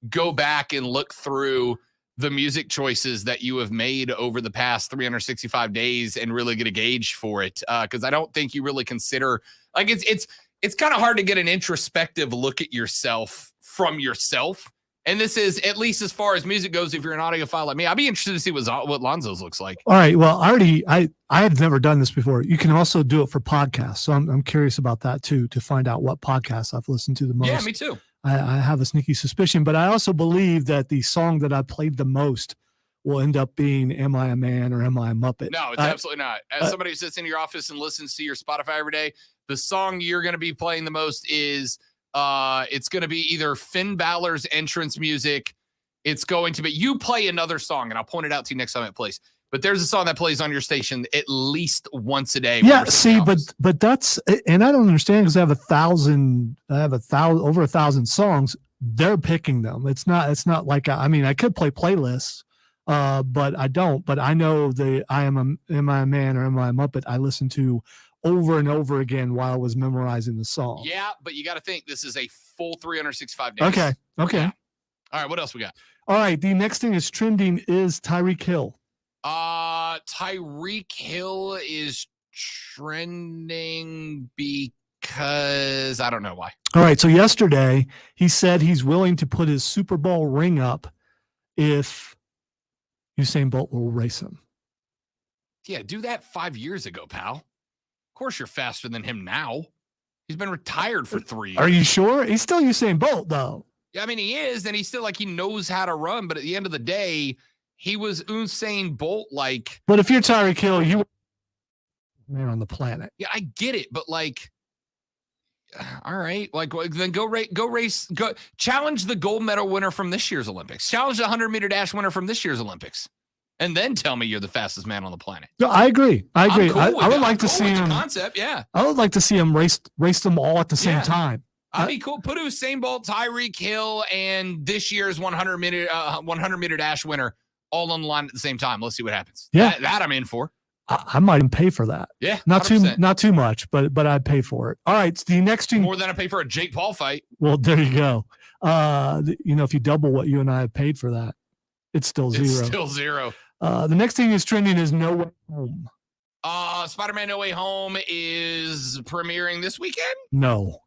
Speaker 4: go back and look through the music choices that you have made over the past 365 days and really get a gauge for it. Because I don't think you really consider like it's kind of hard to get an introspective look at yourself from yourself. And this is, at least as far as music goes, if you're an audiophile like me, I'd be interested to see what Lonzo's looks like.
Speaker 5: All right. Well, I had never done this before. You can also do it for podcasts. So I'm curious about that too, to find out what podcasts I've listened to the most.
Speaker 4: Yeah, me too.
Speaker 5: I have a sneaky suspicion, but I also believe that the song that I played the most will end up being Am I a Man or Am I a Muppet?
Speaker 4: No, it's absolutely not. As somebody who sits in your office and listens to your Spotify every day, the song you're going to be playing the most is it's going to be either Finn Balor's entrance music. It's going to be, you play another song, and I'll point it out to you next time it plays. But there's a song that plays on your station at least once a day.
Speaker 5: Yeah, see, but that's, and I don't understand because I have over 1,000 songs. They're picking them. It's not like I could play playlists, but I don't. But I know Am I a Man or Am I a Muppet? I listen to over and over again while I was memorizing the song.
Speaker 4: Yeah, but you got to think this is a full 365 days.
Speaker 5: Okay.
Speaker 4: Yeah. All right, what else we got?
Speaker 5: All right, the next thing is trending is Tyreek Hill.
Speaker 4: Tyreek Hill is trending because I don't know why.
Speaker 5: All right, so yesterday he said he's willing to put his Super Bowl ring up if Usain Bolt will race him.
Speaker 4: Yeah, do that 5 years ago, pal. Of course you're faster than him now. He's been retired for 3 years.
Speaker 5: Are you sure? He's still Usain Bolt, though.
Speaker 4: Yeah, I mean, he is, and he's still he knows how to run, but at the end of the day, he was Usain Bolt like.
Speaker 5: But if you're Tyreek Hill, you man on the planet.
Speaker 4: Yeah, I get it, but all right, then go race, challenge the gold medal winner from this year's Olympics, challenge the 100-meter dash winner from this year's Olympics, and then tell me you're the fastest man on the planet.
Speaker 5: No, I agree.
Speaker 4: I'm cool
Speaker 5: I
Speaker 4: with
Speaker 5: would
Speaker 4: that.
Speaker 5: like to
Speaker 4: I'm
Speaker 5: see
Speaker 4: cool with
Speaker 5: him.
Speaker 4: the concept, yeah.
Speaker 5: I would like to see him race them all at the same time.
Speaker 4: I'd be cool. Put Usain Bolt, Tyreek Hill, and this year's 100-meter dash winner all on the line at the same time. Let's see what happens.
Speaker 5: Yeah.
Speaker 4: That I'm in for.
Speaker 5: I might even pay for that.
Speaker 4: Yeah,
Speaker 5: not
Speaker 4: 100%.
Speaker 5: too much, but I'd pay for it. All right, so the next thing.
Speaker 4: More than I pay for a Jake Paul fight.
Speaker 5: Well, there you go. If you double what you and I have paid for that, it's still zero.
Speaker 4: It's still zero.
Speaker 5: The next thing is trending is No Way Home.
Speaker 4: Spider-Man No Way Home is premiering this weekend?
Speaker 5: No,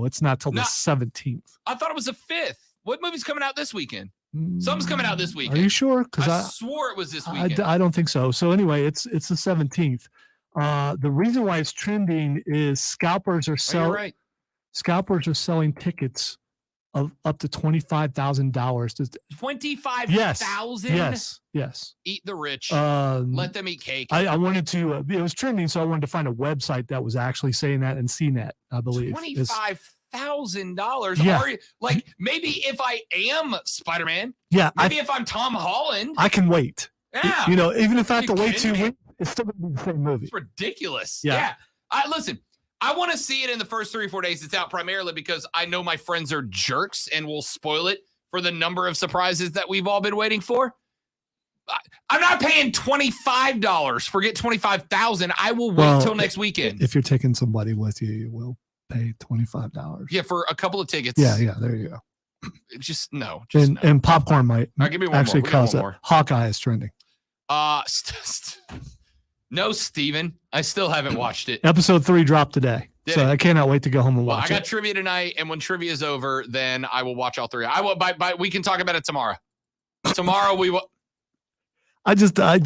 Speaker 5: it's not till the 17th.
Speaker 4: I thought it was the 5th. What movie's coming out this weekend? Something's coming out this weekend.
Speaker 5: Are you sure? Because
Speaker 4: I swore it was this weekend.
Speaker 5: I don't think so. So anyway, it's the 17th. The reason why it's trending is scalpers are selling tickets of up to $25,000.
Speaker 4: $25,000?
Speaker 5: Yes.
Speaker 4: Eat the rich. Let them eat cake.
Speaker 5: I wanted to. It was trending, so I wanted to find a website that was actually saying that, and CNET, I believe.
Speaker 4: $25,000.
Speaker 5: Yeah.
Speaker 4: Are you, maybe if I am Spider-Man.
Speaker 5: Yeah.
Speaker 4: Maybe if I'm Tom Holland.
Speaker 5: I can wait.
Speaker 4: Yeah.
Speaker 5: Even if I have to wait 2
Speaker 4: kidding me?
Speaker 5: weeks, it's still going to be the same movie.
Speaker 4: It's ridiculous.
Speaker 5: Yeah.
Speaker 4: Listen, I want to see it in the first 3 or 4 days it's out, primarily because I know my friends are jerks and will spoil it for the number of surprises that we've all been waiting for. I'm not paying $25. Forget $25,000. I will wait till next weekend.
Speaker 5: If you're taking somebody with you, you will pay $25.
Speaker 4: Yeah, for a couple of tickets.
Speaker 5: Yeah, there you go.
Speaker 4: No.
Speaker 5: And popcorn might
Speaker 4: right, give me one
Speaker 5: actually
Speaker 4: more. We got
Speaker 5: cause
Speaker 4: one
Speaker 5: it.
Speaker 4: more.
Speaker 5: Hawkeye is trending.
Speaker 4: No, Steven. I still haven't watched it.
Speaker 5: Episode 3 dropped today.
Speaker 4: Did
Speaker 5: So
Speaker 4: it?
Speaker 5: I cannot wait to go home and
Speaker 4: Well,
Speaker 5: watch
Speaker 4: I got
Speaker 5: it.
Speaker 4: trivia tonight, and when trivia is over, then I will watch all 3. I will. We can talk about it tomorrow. Tomorrow we will.
Speaker 5: I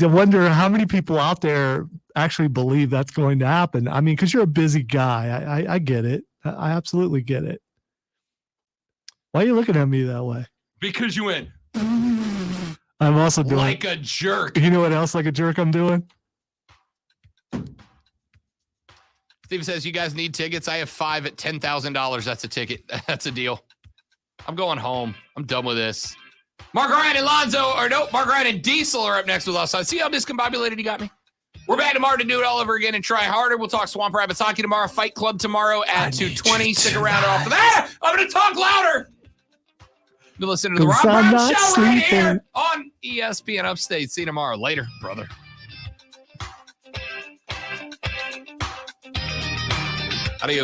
Speaker 5: wonder how many people out there actually believe that's going to happen. I mean, because you're a busy guy. I get it. I absolutely get it. Why are you looking at me that way?
Speaker 4: Because you went
Speaker 5: I'm also doing
Speaker 4: like a jerk.
Speaker 5: You know what else like a jerk I'm doing?
Speaker 4: Steve says, you guys need tickets. I have 5 at $10,000. That's a ticket. That's a deal. I'm going home. I'm done with this. Mark Ryan and Mark Ryan and Diesel are up next with us. See how discombobulated you got me? We're back tomorrow to do it all over again and try harder. We'll talk Swamp Rabbits hockey tomorrow. Fight Club tomorrow at 2:20. Stick around off that. I'm going to talk louder. You listen to the Rob Brown Show right here on ESPN Upstate. See you tomorrow. Later, brother. Adios.